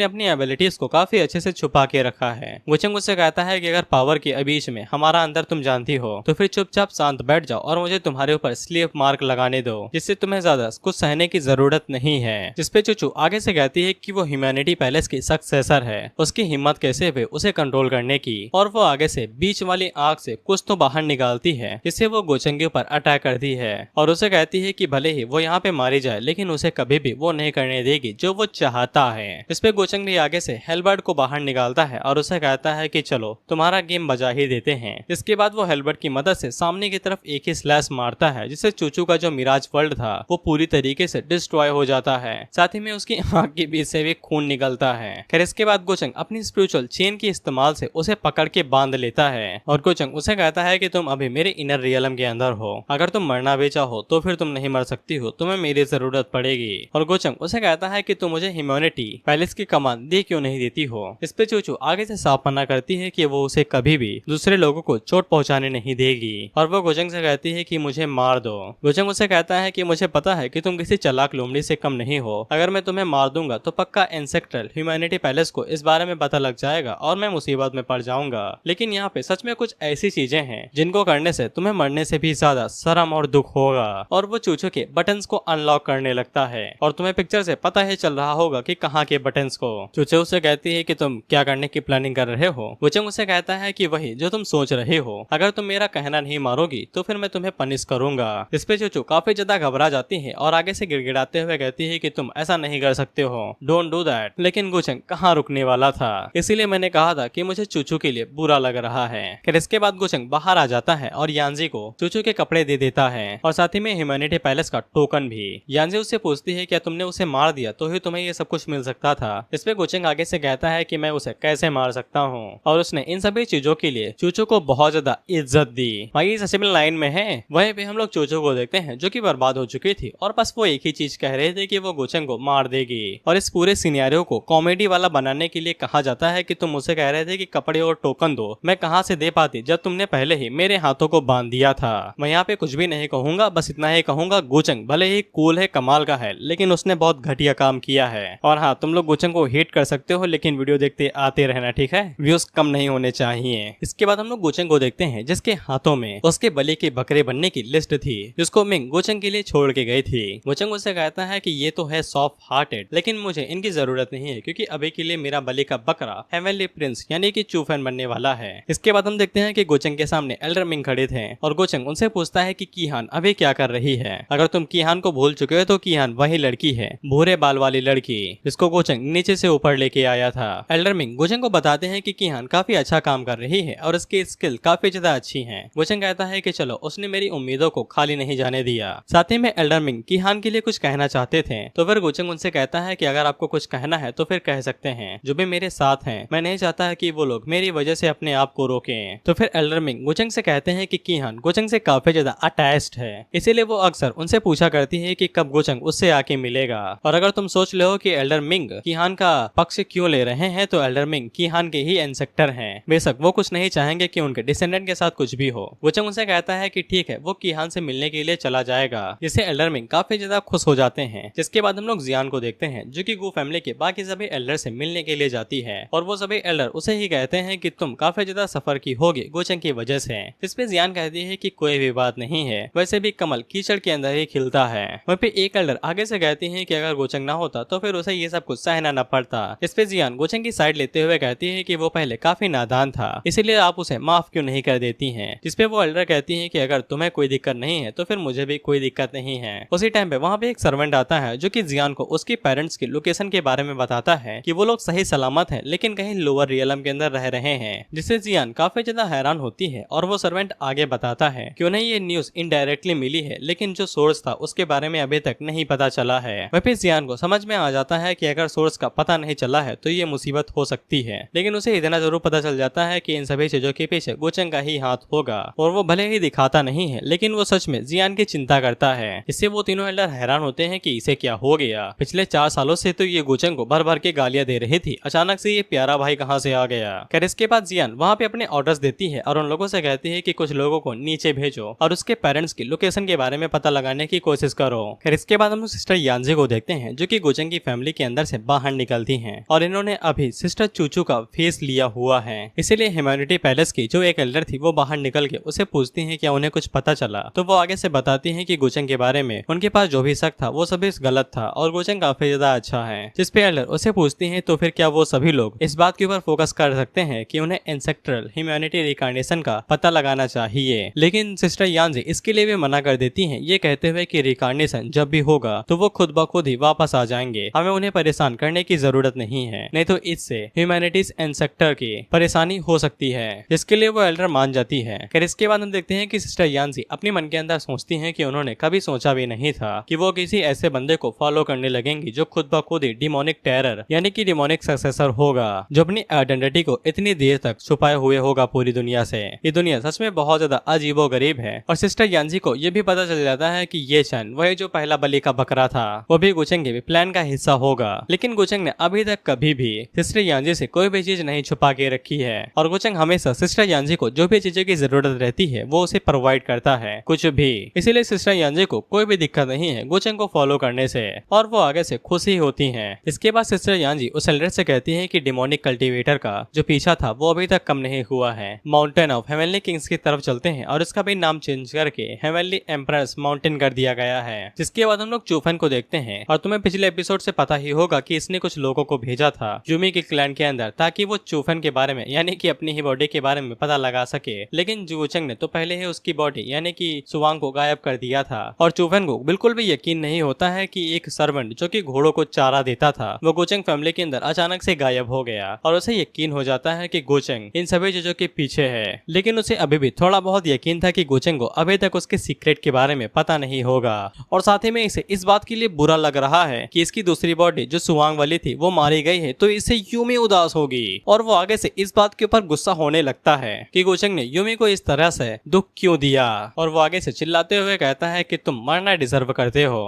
अपनी एबिलिटीज को काफी अच्छे से छुपा के रखा है। गोचंग उससे कहता है कि अगर पावर के बीच में हमारा अंदर तुम जानती हो तो फिर चुपचाप शांत बैठ जाओ और मुझे तुम्हारे ऊपर स्लीप मार्क लगाने दो, जिससे तुम्हें ज्यादा कुछ सहने की जरूरत नहीं है। जिसपे चूचू आगे से कहती है कि वो ह्यूमैनिटी पैलेस की सक्सेसर है, उसकी हिम्मत कैसे हुई उसे कंट्रोल करने की, और वो आगे से बीच वाली आग से कुछ तो बाहर निकालती है जिससे वो गोचंग के ऊपर अटैक करती है और उसे कहती है कि भले ही वो यहाँ पे मारी जाए लेकिन उसे कभी भी वो नहीं करने देगी जो वो चाहता है। इसपे गोचंग भी आगे से हेलबर्ट को बाहर निकालता है और उसे कहता है कि चलो तुम्हारा गेम बजा ही देते हैं। इसके बाद वो हेलबर्ट की मदद से सामने की तरफ एक ही स्लैश मारता है जिससे चूचू का जो मिराज वर्ल्ड था वो पूरी तरीके से डिस्ट्रॉय हो जाता है, साथ ही में उसकी आंख के बीच से भी खून निकलता है। खैर इसके बाद गोचंग अपनी स्पिरिचुअल चेन के इस्तेमाल से उसे पकड़ के बांध लेता है और गोचंग उसे कहता है कि तुम अभी मेरे इनर रियलम के अंदर हो, अगर तुम मरना भी चाहो तो फिर तुम नहीं मर सकती हो, तुम्हें मेरी जरूरत पड़ेगी। और गोचंग उसे कहता है कि तुम मुझे ह्यूमैनिटी पैलेस की कमान दे क्यों नहीं देती हो। इस पे चूचू आगे से साफ मना करती है कि वो उसे कभी भी दूसरे लोगों को चोट पहुंचाने नहीं देगी और वो गोचंग से कहती है कि मुझे मार दो। गोचंग उसे कहता है कि मुझे पता है कि तुम किसी चालाक लोमड़ी से कम नहीं हो, अगर मैं तुम्हें मार दूंगा तो पक्का एंसेक्ट्रल ह्यूमैनिटी पैलेस को इस बारे में पता लग जाएगा और मैं मुसीबत में पड़ जाऊंगा। लेकिन यहाँ पे सच में कुछ ऐसी चीजें हैं जिनको करने से तुम्हें मरने से भी ज्यादा शर्म और दुख होगा। और वो चूचू के बटन्स को अनलॉक करने लगता है और तुम्हें पिक्चर से पता ही चल रहा होगा कि कहाँ के बटन्स को। चूचू उसे कहती है कि तुम क्या करने की प्लानिंग कर रहे हो। गोचंग उसे कहता है कि वही जो तुम सोच रहे हो, अगर तुम मेरा कहना नहीं मारोगी तो फिर मैं तुम्हें पनिश करूंगा। इस पे चूचू काफी ज्यादा घबरा जाती है और आगे से गिड़गिड़ाते हुए कहती है कि तुम ऐसा नहीं कर सकते हो, डोंट डू दैट। लेकिन गोचंग कहाँ रुकने वाला था, इसीलिए मैंने कहा था कि मुझे चूचू के लिए बुरा लग रहा है। फिर इसके बाद गोचंग बाहर आ जाता है और यानजी को चूचू के कपड़े दे देता है और साथ ही में ह्यूमैनिटी पैलेस का टोकन भी। यानजी उससे पूछती है क्या तुमने उसे मार दिया तो ही तुम्हें ये सब कुछ मिल सकता था। इस पे गोचंग आगे से कहता है कि मैं उसे कैसे मार सकता हूँ और उसने इन सभी चीजों के लिए चूचू को बहुत ज्यादा इज्जत दी। वही सचिबल लाइन में है, वहीं पे हम लोग चूचू को देखते हैं जो कि बर्बाद हो चुकी थी और बस वो एक ही चीज कह रहे थे कि वो गोचंग को मार देगी। और इस पूरे सिनेरियो को कॉमेडी वाला बनाने के लिए कहा जाता है कि तुम मुझे कह रहे थे कि कपड़े और टोकन दो, मैं कहां से दे पाती जब तुमने पहले ही मेरे हाथों को बांध दिया था। मैं यहाँ पे कुछ भी नहीं कहूंगा, बस इतना ही कहूंगा गोचंग भले ही कूल है, कमाल का है, लेकिन उसने बहुत घटिया काम किया है। और हाँ, तुम लोग गोचंग को हेट कर सकते हो लेकिन वीडियो देखते आते रहना, ठीक है, व्यूज कम नहीं होने चाहिए। इसके बाद हम लोग गोचंग को देखते हैं जिसके हाथों में उसके बलि के बकरे बनने की लिस्ट थी जिसको मिंग गोचंग के लिए छोड़ के गई थी। गोचंग उससे कहता है कि ये तो है सॉफ्ट हार्टेड, लेकिन मुझे इनकी जरूरत नहीं है क्योंकि अभी के लिए मेरा बलि का बकरा हेवनली प्रिंस यानी कि चूफेन बनने वाला है। इसके बाद हम देखते हैं कि गोचंग के सामने एल्डर मिंग खड़े थे और गोचंग उनसे पूछता है कि कीहान अभी क्या कर रही है। अगर तुम कीहान को भूल चुके हो तो कीहान वही लड़की है, भूरे बाल वाली लड़की जिसको गोचंग नीचे से ऊपर लेके आया था। एल्डर मिंग गोचंग को बताते हैं कि कीहान काफी अच्छा काम कर रही है और उसकी स्किल काफी ज्यादा अच्छी है। गोचंग कहता है कि चलो, उसने मेरी उम्मीदों को खाली नहीं जाने दिया। साथ ही में एल्डर मिंग कीहान के लिए कुछ कहना चाहते थे तो फिर गोचंग उनसे कहता है कि अगर आपको कुछ कहना है तो फिर कह सकते हैं, जो भी मेरे साथ हैं, मैं नहीं चाहता है कि वो लोग मेरी वजह से अपने आप को रोकें। तो फिर एल्डर मिंग गोचंग से कहते हैं कि कीहान गोचंग से काफी ज्यादा अटैच्ड है, इसीलिए वो अक्सर उनसे पूछा करती है कि कब गोचंग उससे आके मिलेगा। और अगर तुम सोच ले हो कि एल्डर मिंग कीहान का पक्ष क्यों ले रहे हैं तो एल्डर मिंग कीहान के ही एंसेक्टर हैं, बेशक वो कुछ नहीं चाहेंगे कि उनके डिसेंडेंट के साथ कुछ भी हो। गोचंग उनसे कहता है कि ठीक है, वो कीहान से मिलने के लिए चला जाएगा, जिससे एल्डर मिंग काफी ज्यादा खुश हो जाते हैं। जिसके बाद हम लोग जियान को देखते हैं जो कि गू फैमिली के बाकी सभी एल्डर से मिलने के लिए जाती है और वो सभी एल्डर उसे ही कहते हैं कि तुम काफी ज्यादा सफर की होगी गोचंग की वजह से। इस पे जियान कहती है कि कोई भी बात नहीं है, वैसे भी कमल कीचड़ के अंदर ही खिलता है। वहीं पे एक एल्डर आगे से कहती है कि अगर गोचंग ना होता तो फिर उसे ये सब कुछ सहना न पड़ता। इस पे जियान गोचंग की साइड लेते हुए कहती है कि वो पहले काफी नादान था, इसीलिए आप उसे माफ क्यों नहीं कर देती हैं। जिसपे वो एल्डर कहती है कि अगर तुम्हें कोई दिक्कत नहीं है तो फिर मुझे भी कोई दिक्कत नहीं है। उसी उसी टाइम पे वहाँ पे एक सर्वेंट आता है जो कि जियान को उसके पेरेंट्स की लोकेशन के बारे में बताता है कि वो लोग सही सलामत हैं लेकिन कहीं लोअर रियलम के अंदर रह रहे हैं, जिससे जियान काफी ज्यादा हैरान होती है। और वो सर्वेंट आगे बताता है कि उन्हें ये न्यूज इनडायरेक्टली मिली है लेकिन जो सोर्स था उसके बारे में अभी तक नहीं पता चला है। वह फिर जियान को समझ में आ जाता है कि अगर सोर्स का पता नहीं चला है तो ये मुसीबत हो सकती है, लेकिन उसे इतना जरूर पता चल जाता है कि इन सभी चीजों के पीछे गोचंग का ही हाथ होगा। और वो भले ही दिखाता नहीं है लेकिन वो सच में जियान की चिंता करता है। इससे वो तीनों एल्डर हैरान होते हैं कि इसे क्या हो गया। पिछले 4 सालों से तो ये गोचंग को भर भर के गालियां दे रही थी, अचानक से ये प्यारा भाई कहाँ से आ गया। खैर इसके बाद जियान वहाँ पे अपने ऑर्डर्स देती है और उन लोगों से कहती है कि कुछ लोगों को नीचे भेजो और उसके पेरेंट्स की लोकेशन के बारे में पता लगाने की कोशिश करो। खैर इसके बाद हम लोग सिस्टर यांजी को देखते हैं जो कि गोचंग की फैमिली के अंदर से बाहर निकलती हैं और इन्होंने अभी सिस्टर चूचू का फेस लिया हुआ है। इसीलिए ह्यूमैनिटी पैलेस की जो एक एल्डर थी वो बाहर निकल के उसे पूछती है क्या उन्हें कुछ पता चला। तो वो आगे से बताती है कि गोचंग के बारे में उनके पास जो भी शक था वो सभी गलत था और गोचंग काफी ज्यादा अच्छा है। जिस पे एल्डर उसे पूछती है तो फिर क्या वो सभी लोग इस बात के ऊपर फोकस कर सकते हैं कि उन्हें एंसेस्ट्रल ह्यूमैनिटी रिकार्नेशन का पता लगाना चाहिए। लेकिन सिस्टर यांजी इसके लिए भी मना कर देती है, ये कहते हुए कि रिकार्नेशन जब भी होगा तो वो खुद ब खुद ही वापस आ जाएंगे, हमें उन्हें परेशान करने की जरूरत नहीं है, नहीं तो इससे ह्यूमैनिटीज एंसेस्टर की परेशानी हो सकती है। जिसके लिए वो एल्डर मान जाती है। फिर इसके बाद हम देखते हैं कि सिस्टर यांजी अपने मन के अंदर सोचती हैं कि उन्होंने कभी सोचा भी नहीं था कि वो किसी ऐसे बंदे को फॉलो करने लगेंगी जो खुद ब खुद ही डिमोनिक टेरर यानी कि डिमोनिक सक्सेसर होगा, जो अपनी आइडेंटिटी को इतनी देर तक छुपाए हुए होगा पूरी दुनिया से। ये दुनिया सच में बहुत ज्यादा अजीबो गरीब है। और सिस्टर यांजी को ये भी पता चल जाता है कि ये शन वही जो पहला बलि का बकरा था वो भी गोचंग के भी प्लान का हिस्सा होगा। लेकिन गोचंग ने अभी तक कभी भी सिस्टर यांजी से कोई भी चीज नहीं छुपा के रखी है और गोचंग हमेशा सिस्टर यांजी को जो भी चीजों की जरूरत रहती है वो उसे प्रोवाइड करता है, कुछ भी। इसीलिए सिस्टर यांजी को कोई भी दिक्कत नहीं है गोचंग को फॉलो करने से और वो आगे से खुश ही होती है। इसके बाद सिस्टर यांजी उस एल्डर से कहती है कि डिमोनिक कल्टीवेटर का जो पीछा था वो अभी तक कम नहीं हुआ है। माउंटेन ऑफ हेवनली किंग्स की तरफ चलते हैं और इसका भी नाम चेंज करके हेवनली एम्परर्स माउंटेन कर दिया गया है। जिसके बाद हम लोग चूफन को देखते हैं और तुम्हें पिछले एपिसोड से पता ही होगा कि इसने कुछ लोगों को भेजा था यूमी के क्लैन के अंदर ताकि वो चूफन के बारे में यानी कि अपनी ही बॉडी के बारे में पता लगा सके। लेकिन गोचंग ने तो पहले ही उसकी बॉडी यानी कि सुवांग को गायब कर दिया था और चूफन को बिल्कुल भी यकीन नहीं होता है कि एक सर्वेंट जो कि घोड़ों को चारा देता था वो गोचंग फैमिली के अंदर अचानक से गायब हो गया और उसे यकीन हो जाता है कि गोचंग इन सभी चीजों के पीछे है। लेकिन उसे अभी भी थोड़ा बहुत यकीन था कि गोचंग को अभी तक उसके सीक्रेट के बारे में पता नहीं होगा और साथ ही में इसे इस बात के लिए बुरा लग रहा है कि इसकी दूसरी बॉडी जो सुवांग वाली थी वो मारी गई है तो इससे यूमी उदास होगी और वो आगे से इस बात के ऊपर गुस्सा होने लगता है कि गोचंग ने यूमी को इस तरह से दुख क्यों दिया और वो आगे से चिल्लाते हुए कहता है कि तुम मरना डिजर्व करते हो।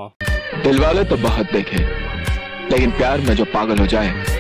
दिलवाले तो बहुत देखे लेकिन प्यार में जो पागल हो जाए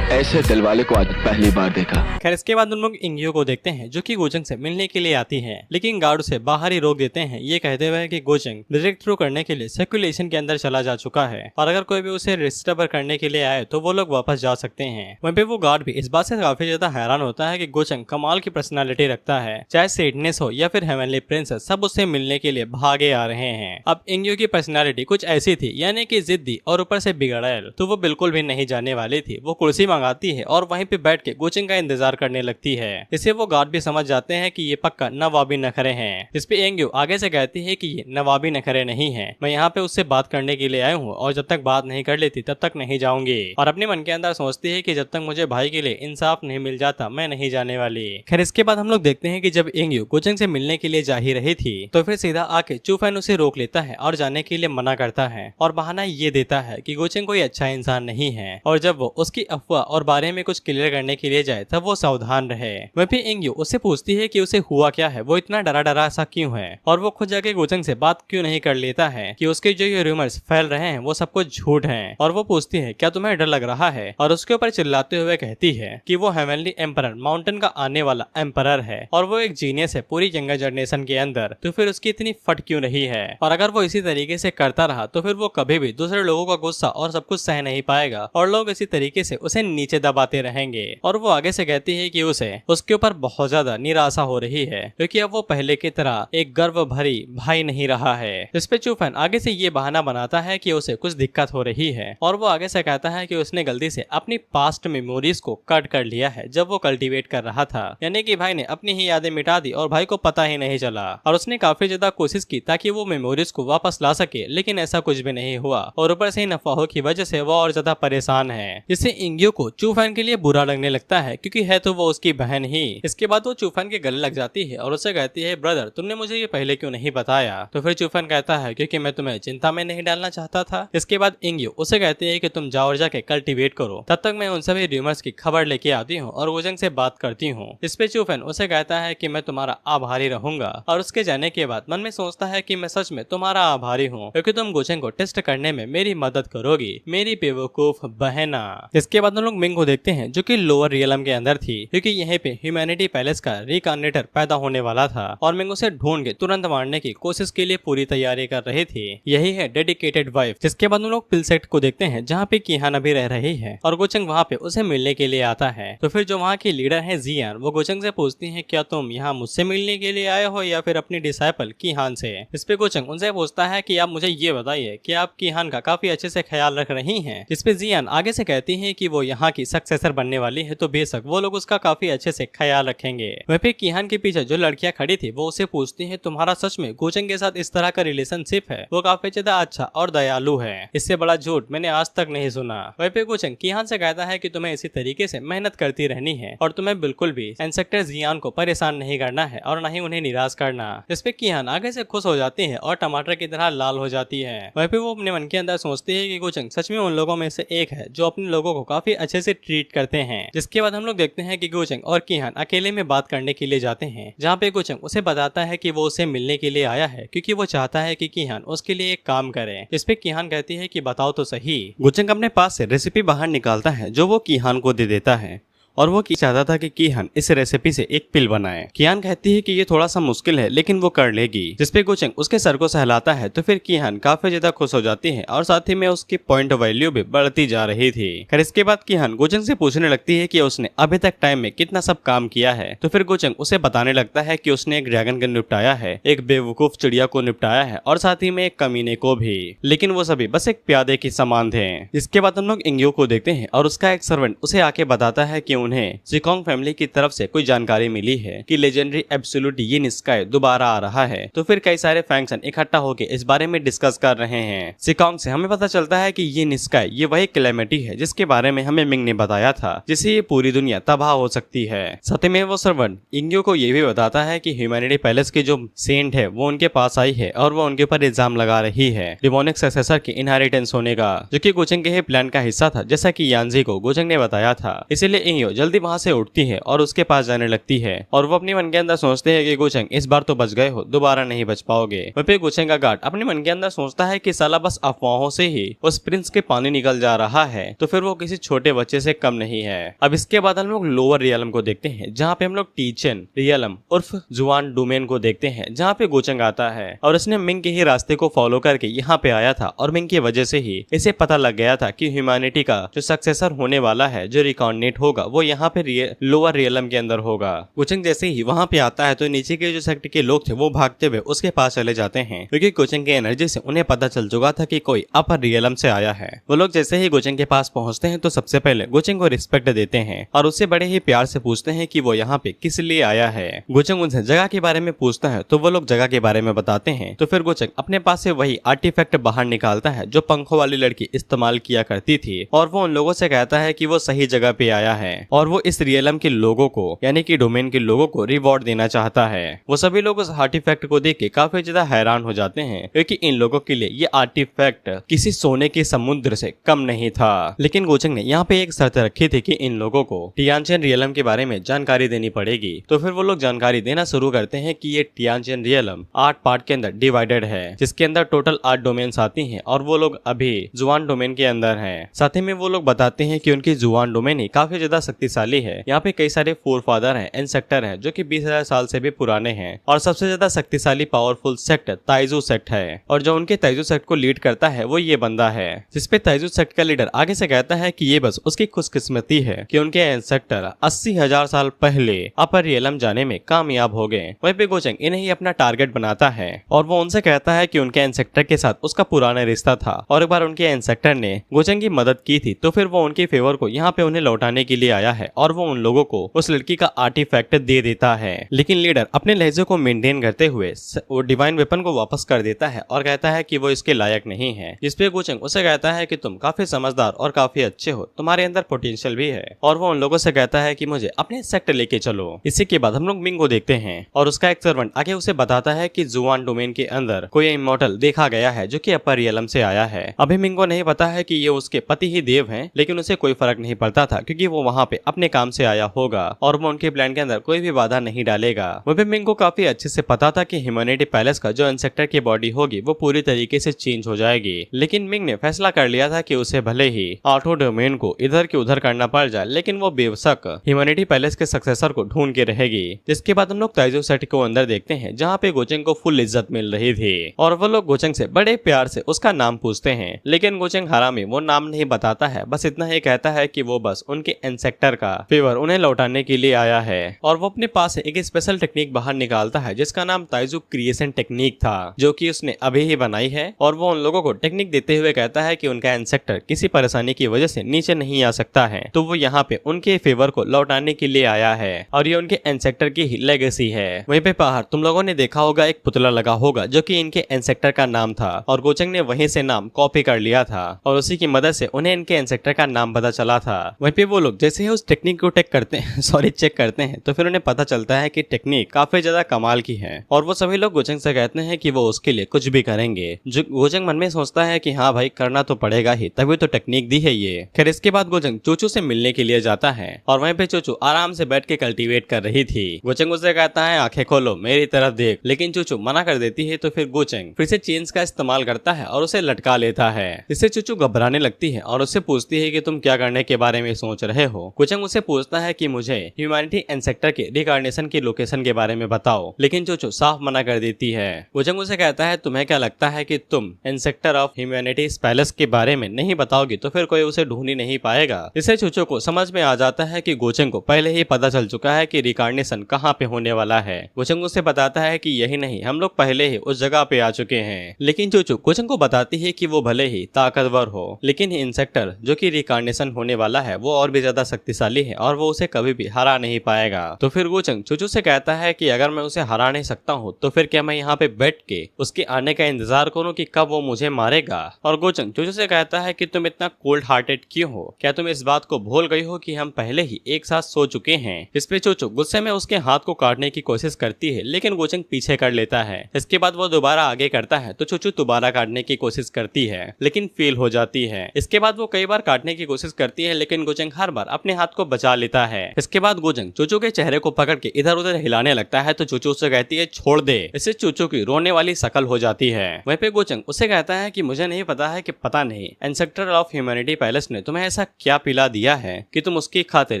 ऐसे दिलवाले को आज पहली बार देखा। खैर इसके बाद उन लोग इंगियो को देखते हैं जो कि गोचंग से मिलने के लिए आती है, लेकिन गार्ड उसे बाहर ही रोक देते हैं ये कहते हुए कि गोचंग ब्रेक थ्रू करने के लिए सर्कुलेशन के अंदर चला जा चुका है और अगर कोई भी उसे रिस्टबर करने के लिए आए तो वो लोग वापस जा सकते हैं। वहीं पे वो गार्ड भी इस बात से काफी ज्यादा हैरान होता है कि गोचंग कमाल की पर्सनालिटी रखता है, चाहे सेडनेस हो या फिर हेवनली प्रिंसेस सब उससे मिलने के लिए भागे आ रहे हैं। अब इंगियो की पर्सनालिटी कुछ ऐसी थी यानी कि जिद्दी और ऊपर से बिगड़ैल, तो वो बिल्कुल भी नहीं जाने वाली थी। वो कुर्सी मंगाती है और वहीं पे बैठ के गोचंग का इंतजार करने लगती है। इससे वो गार्ड भी समझ जाते हैं कि ये पक्का नवाबी नखरे हैं। इस पे एंग्यू आगे से कहती है कि ये नवाबी नखरे नहीं है, मैं यहाँ पे उससे बात करने के लिए आई हूँ और जब तक बात नहीं कर लेती तब तक नहीं जाऊंगी। और अपने मन के अंदर सोचती है कि जब तक मुझे भाई के लिए इंसाफ नहीं मिल जाता मैं नहीं जाने वाली। खैर इसके बाद हम लोग देखते हैं कि जब एंग्यू गोचंग से मिलने के लिए जा ही रही थी तो फिर सीधा आके चूफैन उसे रोक लेता है और जाने के लिए मना करता है और बहाना ये देता है कि गोचंग कोई अच्छा इंसान नहीं है और जब वो उसकी अफवाह और बारे में कुछ क्लियर करने के लिए जाए तब वो सावधान रहे। वह भी इंग्यू उससे पूछती है कि उसे हुआ क्या है, वो इतना डरा डरा सा क्यों है और वो खुद जाके गोचंग से बात क्यों नहीं कर लेता है कि उसके जो ये रूमर्स फैल रहे हैं वो सब कुछ झूठ हैं। और वो पूछती है क्या तुम्हें डर लग रहा है और उसके ऊपर चिल्लाते हुए कहती है कि वो हेवनली एम्परर माउंटेन का आने वाला एम्परर है और वो एक जीनियस है पूरी यंगर जनरेशन के अंदर, तो फिर उसकी इतनी फट क्यों रही है और अगर वो इसी तरीके से करता रहा तो फिर वो कभी भी दूसरे लोगों का गुस्सा और सब कुछ सह नहीं पाएगा और लोग इसी तरीके से उसे नीचे दबाते रहेंगे। और वो आगे से कहती है कि उसे उसके ऊपर बहुत ज्यादा निराशा हो रही है क्योंकि अब वो पहले की तरह एक गर्व भरी भाई नहीं रहा है। इस पे चूफान आगे से ये बहाना बनाता है कि उसे कुछ दिक्कत हो रही है और वो आगे से कहता है कि उसने गलती से अपनी पास्ट मेमोरीज को कट कर लिया है जब वो कल्टीवेट कर रहा था, यानी कि भाई ने अपनी ही यादें मिटा दी और भाई को पता ही नहीं चला। और उसने काफी ज्यादा कोशिश की ताकि वो मेमोरीज को वापस ला सके, लेकिन ऐसा कुछ भी नहीं हुआ और ऊपर से इन अफवाहों की वजह से वो और ज्यादा परेशान है, जिससे इंग्यो को चूफान के लिए बुरा लगने लगता है क्योंकि है तो वो उसकी बहन ही। इसके बाद वो चूफान के गले लग जाती है और उसे कहती है, ब्रदर तुमने मुझे ये पहले क्यों नहीं बताया? तो फिर चूफान कहता है, क्योंकि मैं तुम्हें चिंता में नहीं डालना चाहता था। इसके बाद इंग्यो उसे कहती है कि तुम जाओ और जाके कल्टीवेट करो, तब तक मैं उन सभी र्यूमर्स की खबर लेके आती हूँ और वोजंग से बात करती हूँ। इस पे चूफान उसे कहता है कि मैं तुम्हारा आभारी रहूंगा और उसके जाने के बाद मन में सोचता है कि मैं सच में तुम्हारा आभारी हूँ क्योंकि तुम गोचेंग को टेस्ट करने में मेरी मदद करोगी, मेरी बेवकूफ बहना। इसके बाद हम लोग मिंग को देखते हैं जो कि लोअर रियलम के अंदर थी क्योंकि यहीं पे ह्यूमैनिटी पैलेस का रिकार्नेटर पैदा होने वाला था और मिंग उसे ढूंढ के तुरंत मारने की कोशिश के लिए पूरी तैयारी कर रही थी। यही है डेडिकेटेड वाइफ। जिसके बाद हम लोग पिलसेट को देखते हैं जहाँ पे किहान अभी रह रही है और गोचेंग वहाँ पे उसे मिलने के लिए आता है। तो फिर जो वहाँ की लीडर है जियान, वो गोचेंग से पूछती है, क्या तुम यहाँ मुझसे मिलने के लिए आए हो या फिर अपनी डिसाइपल किहान से? इस पे गोचेंग उनसे पूछता है कि आप मुझे ये बताइए कि आप किहान का काफी अच्छे से ख्याल रख रही हैं। इस पे जियान आगे से कहती है कि वो यहाँ की सक्सेसर बनने वाली है तो बेशक वो लोग उसका काफी अच्छे से ख्याल रखेंगे। वह फिर किहान के पीछे जो लड़कियां खड़ी थी वो उसे पूछती है, तुम्हारा सच में गोचेंग के साथ इस तरह का रिलेशनशिप है? वो काफी ज्यादा अच्छा और दयालु है, इससे बड़ा झूठ मैंने आज तक नहीं सुना। वह फिर गोचेंग किहान से कहता है कि तुम्हें इसी तरीके से मेहनत करती रहनी है और तुम्हें बिल्कुल भी इंस्पेक्टर जियान को परेशान नहीं करना है और न ही उन्हें निराश करना। इस पे किहान आगे से खुश हो जाती है और टमाटर की तरह लाल हो जाती है। वह फिर वो अपने मन के अंदर सोचती है कि गोचेंग सच में उन लोगों में से एक है जो अपने लोगों को काफी अच्छे से ट्रीट करते हैं। जिसके बाद हम लोग देखते हैं कि गोचेंग और किहान अकेले में बात करने के लिए जाते हैं जहाँ पे गोचेंग उसे बताता है कि वो उसे मिलने के लिए आया है क्योंकि वो चाहता है कि किहान उसके लिए एक काम करे। इस पे किहान कहती है कि बताओ तो सही। गोचेंग अपने पास से रेसिपी बाहर निकालता है जो वो किहान को दे देता है और वो चाहता था कि किहान इस रेसिपी से एक पिल बनाए। किहान कहती है कि ये थोड़ा सा मुश्किल है लेकिन वो कर लेगी। जिसपे गोचेंग उसके सर को सहलाता है तो फिर किहान काफी ज्यादा खुश हो जाती है और साथ ही में उसकी पॉइंट वैल्यू भी बढ़ती जा रही थी। खैर इसके बाद किहान गोचेंग से पूछने लगती है कि उसने अभी तक टाइम में कितना सब काम किया है। तो फिर गोचेंग उसे बताने लगता है कि उसने एक ड्रैगन को निपटाया है, एक बेवकूफ चिड़िया को निपटाया है और साथ ही में एक कमीने को भी, लेकिन वो सभी बस एक प्यादे की समान थे। इसके बाद हम लोग इंग्यो को देखते हैं और उसका एक सर्वेंट उसे आके बताता है कि उन्हें जिकोंग फैमिली की तरफ से कोई जानकारी मिली है कि लेजेंडरी एब्सोल्यूट यिन स्काई दोबारा आ रहा है। तो फिर कई सारे फैंक्शन इकट्ठा होकर इस बारे में डिस्कस कर रहे हैं। जिकोंग से हमें पता चलता है कि यिन स्काई ये वही कैलेमिटी है जिसके बारे में हमें मिंग ने बताया था, जिससे ये पूरी दुनिया तबाह हो सकती है। साथ में वो सर्वेंट इंग्यो को ये भी बताता है कि ह्यूमैनिटी पैलेस की जो सेंट है वो उनके पास आई है और वो उनके ऊपर इल्जाम लगा रही है डिमोनिक सक्सेसर की इनहेरिटेंस होने का, जो कि गोचेंग के प्लान का हिस्सा था जैसा कि यानजी को गोचेंग ने बताया था। इसीलिए इंग्यो जल्दी वहां से उठती है और उसके पास जाने लगती है और वो अपने मन के अंदर सोचते हैं कि गोचेंग इस बार तो बच गए हो, दोबारा नहीं बच पाओगे। वह पे गोचेंग का गार्ड अपने मन के अंदर सोचता है कि साला बस अफवाहों से ही उस प्रिंस के पानी निकल जा रहा है, तो फिर वो किसी छोटे बच्चे से कम नहीं है। अब इसके बाद हम लोग लोअर रियलम को देखते हैं जहाँ पे हम लोग टीचन रियलम उर्फ जुआन डोमेन को देखते हैं जहाँ पे गोचेंग आता है और उसने मिंग के ही रास्ते को फॉलो करके यहाँ पे आया था और मिंग की वजह से ही इसे पता लग गया था कि ह्यूमैनिटी का जो सक्सेसर होने वाला है, जो रिकॉर्डिनेट होगा, वो यहाँ पे लोअर रियलम के अंदर होगा। गोचेंग जैसे ही वहाँ पे आता है तो नीचे के जो सेक्टर के लोग थे वो भागते हुए उसके पास चले जाते हैं क्योंकि गोचेंग के एनर्जी से उन्हें पता चल चुका था कि कोई अपर रियलम से आया है। वो लोग जैसे ही गोचेंग के पास पहुंचते हैं तो सबसे पहले गोचेंग को रिस्पेक्ट देते हैं और उससे बड़े ही प्यार से पूछते हैं कि वो यहाँ पे किस लिए आया है। गोचेंग उनसे जगह के बारे में पूछता है तो वो लोग जगह के बारे में बताते हैं। तो फिर गोचेंग अपने पास से वही आर्टिफैक्ट बाहर निकालता है जो पंखों वाली लड़की इस्तेमाल किया करती थी और वो उन लोगों से कहता है कि वो सही जगह पे आया है और वो इस रियलम के लोगों को यानी कि डोमेन के लोगों को रिवॉर्ड देना चाहता है। वो सभी लोग उस आर्टिफैक्ट को देख के काफी ज्यादा हैरान हो जाते हैं क्योंकि इन लोगों के लिए ये आर्टिफैक्ट किसी सोने के समुद्र से कम नहीं था। लेकिन गोचेंग ने यहाँ पे एक शर्त रखी थी कि इन लोगों को टियानजिन रियलम के बारे में जानकारी देनी पड़ेगी। तो फिर वो लोग जानकारी देना शुरू करते हैं कि ये टियानजिन रियलम 8 पार्ट के अंदर डिवाइडेड है जिसके अंदर टोटल 8 डोमेन्स आती हैं और वो लोग अभी जुआन डोमेन के अंदर हैं। साथ ही में वो लोग बताते हैं कि उनकी जुआन डोमेन ही काफी ज्यादा शक्तिशाली है। यहाँ पे कई सारे फोरफादर हैं, इंसेक्टर हैं जो कि 20,000 साल से भी पुराने हैं और सबसे ज्यादा शक्तिशाली पावरफुल सेक्ट ताइजू सेक्ट है और जो उनके ताइजू सेक्ट को लीड करता है वो ये बंदा है, जिसपे ताइजू सेक्ट का लीडर आगे से कहता है कि ये बस उसकी खुशकिस्मती है कि उनके इंसेक्टर 80,000 साल पहले अपर रियलम जाने में कामयाब हो गए। वहीं पे गोचेंग इन्हें ही अपना टारगेट बनाता है और वो उनसे कहता है कि उनके इंसेक्टर के साथ उसका पुराना रिश्ता था और एक बार उनके इंसेक्टर ने गोचेंग की मदद की थी तो फिर वो उनके फेवर को यहाँ पे उन्हें लौटाने के लिए आया है और वो उन लोगों को उस लड़की का आर्टिफैक्ट दे देता है। लेकिन लीडर अपने लहजे को मेंटेन करते हुए वो डिवाइन वेपन को वापस कर देता है और कहता है कि वो इसके लायक नहीं है, जिसपे गोचेंग उसे कहता है कि तुम काफी समझदार और काफी अच्छे हो, तुम्हारे अंदर पोटेंशियल भी है और वो उन लोगों से कहता है कि मुझे अपने सेक्टर लेके चलो। इसी के बाद हम लोग मिंग को देखते हैं और उसका एक सर्वेंट आगे उसे बताता है कि जुआन डोमेन के अंदर कोई इमॉर्टल देखा गया है जो कि अपर रियलम से आया है। अभी मिंग को नहीं पता है कि ये उसके पति ही देव हैं, लेकिन उसे कोई फर्क नहीं पड़ता था क्योंकि वो वहाँ पे अपने काम से आया होगा और वो उनके प्लान के अंदर कोई भी बाधा नहीं डालेगा। वहीं पे मिंग को काफी अच्छे से पता था कि ह्यूमैनिटी पैलेस का जो इंसेक्टर की बॉडी होगी वो पूरी तरीके से चेंज हो जाएगी, लेकिन मिंग ने फैसला कर लिया था कि उसे भले ही आठो डोमेन को इधर के उधर करना पड़ जाए लेकिन वो बेवशक ह्यूमैनिटी पैलेस के सक्सेसर को ढूंढ के रहेगी। जिसके बाद हम लोग ताइजू सेट को अंदर देखते हैं जहाँ पे गोचेंग को फुल इज्जत मिल रही थी और वो लोग गोचेंग से बड़े प्यार से उसका नाम पूछते हैं, लेकिन गोचेंग हरामी वो नाम नहीं बताता है, बस इतना ही कहता है कि वो बस उनके इंसेक्टर का फेवर उन्हें लौटाने के लिए आया है और वो अपने पास एक स्पेशल टेक्निक बाहर निकालता है जिसका नाम ताइजू क्रिएशन टेक्निक था जो कि उसने अभी ही बनाई है और वो उन लोगों को टेक्निक देते हुए कहता है कि उनका इंसेक्टर किसी परेशानी की वजह से नीचे नहीं आ सकता है, तो वो यहाँ पे उनके फेवर को लौटाने के लिए आया है और ये उनके इंसेक्टर की ही लेगेसी है। वहीं पे बाहर तुम लोगों ने देखा होगा एक पुतला लगा होगा जो कि इनके इंसेक्टर का नाम था और गोचेंग ने वहीं से नाम कॉपी कर लिया था और उसी की मदद से उन्हें इनके इंसेक्टर का नाम पता चला था। वहीं पे वो लोग जैसे ही उस टेक्निक को चेक करते हैं तो फिर उन्हें पता चलता है कि टेक्निक काफी ज्यादा कमाल की है और वो सभी लोग गोचेंग से कहते हैं कि वो उसके लिए कुछ भी करेंगे। जो गोचेंग मन में सोचता है कि हाँ भाई करना तो पड़ेगा ही, तभी तो टेक्निक दी है ये। खैर इसके बाद गोचेंग चूचू से मिलने के लिए जाता है और वहीं पे चूचू आराम से बैठ के कल्टीवेट कर रही थी। गोचेंग उसे कहता है आंखें खोलो मेरी तरफ देख, लेकिन चूचू मना कर देती है तो फिर गोचेंग फिर से चेन्स का इस्तेमाल करता है और उसे लटका लेता है। इससे चूचू घबराने लगती है और उससे पूछती है कि तुम क्या करने के बारे में सोच रहे हो। गोचेंग उसे पूछता है कि मुझे ह्यूमैनिटी इंसेक्टर के रिकार्नेशन की लोकेशन के बारे में बताओ, लेकिन चूचू साफ मना कर देती है। गोचेंग उसे कहता है तुम्हें क्या लगता है कि तुम इंसेक्टर ऑफ ह्यूमैनिटी पैलेस के बारे में नहीं बताओगी तो फिर कोई उसे ढूंढ ही नहीं पाएगा। इससे चूचू को समझ में आ जाता है कि गोचेंग को पहले ही पता चल चुका है कि रिकार्नेशन कहाँ पे होने वाला है। गोचेंग उसे बताता है कि यही नहीं हम लोग पहले ही उस जगह पे आ चुके हैं, लेकिन चूचू गोचेंग को बताती है कि वो भले ही ताकतवर हो लेकिन इंसेक्टर जो कि रिकार्नेशन होने वाला है वो और भी ज्यादा शक्तिशाली है और वो उसे कभी भी हरा नहीं पाएगा। तो फिर गोचेंग चूचू से कहता है कि अगर मैं उसे हरा नहीं सकता हूँ तो फिर क्या मैं यहाँ पे बैठ के उसके आने का इंतजार करूँ कि कब वो मुझे मारेगा। और गोचेंग चूचू से कहता है कि तुम इतना कोल्ड हार्टेड क्यों हो, क्या तुम इस बात को भूल गई हो कि हम पहले ही एक साथ सो चुके हैं। इस पे चूचू गुस्से में उसके हाथ को काटने की कोशिश करती है लेकिन गोचेंग पीछे कर लेता है। इसके बाद वो दोबारा आगे करता है तो चूचू दोबारा काटने की कोशिश करती है लेकिन फेल हो जाती है। इसके बाद वो कई बार काटने की कोशिश करती है लेकिन गोचेंग हर बार अपने हाथ को बचा लेता है। इसके बाद गोचेंग चूचू के चेहरे को पकड़ के इधर उधर हिलाने लगता है तो चूचू उससे कहती है छोड़ दे। इससे चूचू की रोने वाली शकल हो जाती है। वहीं पे गोचेंग उसे कहता है कि मुझे नहीं पता है कि पता नहीं इंसेक्टर ऑफ ह्यूमैनिटी पैलेस ने तुम्हें ऐसा क्या पिला दिया है कि तुम उसकी खातिर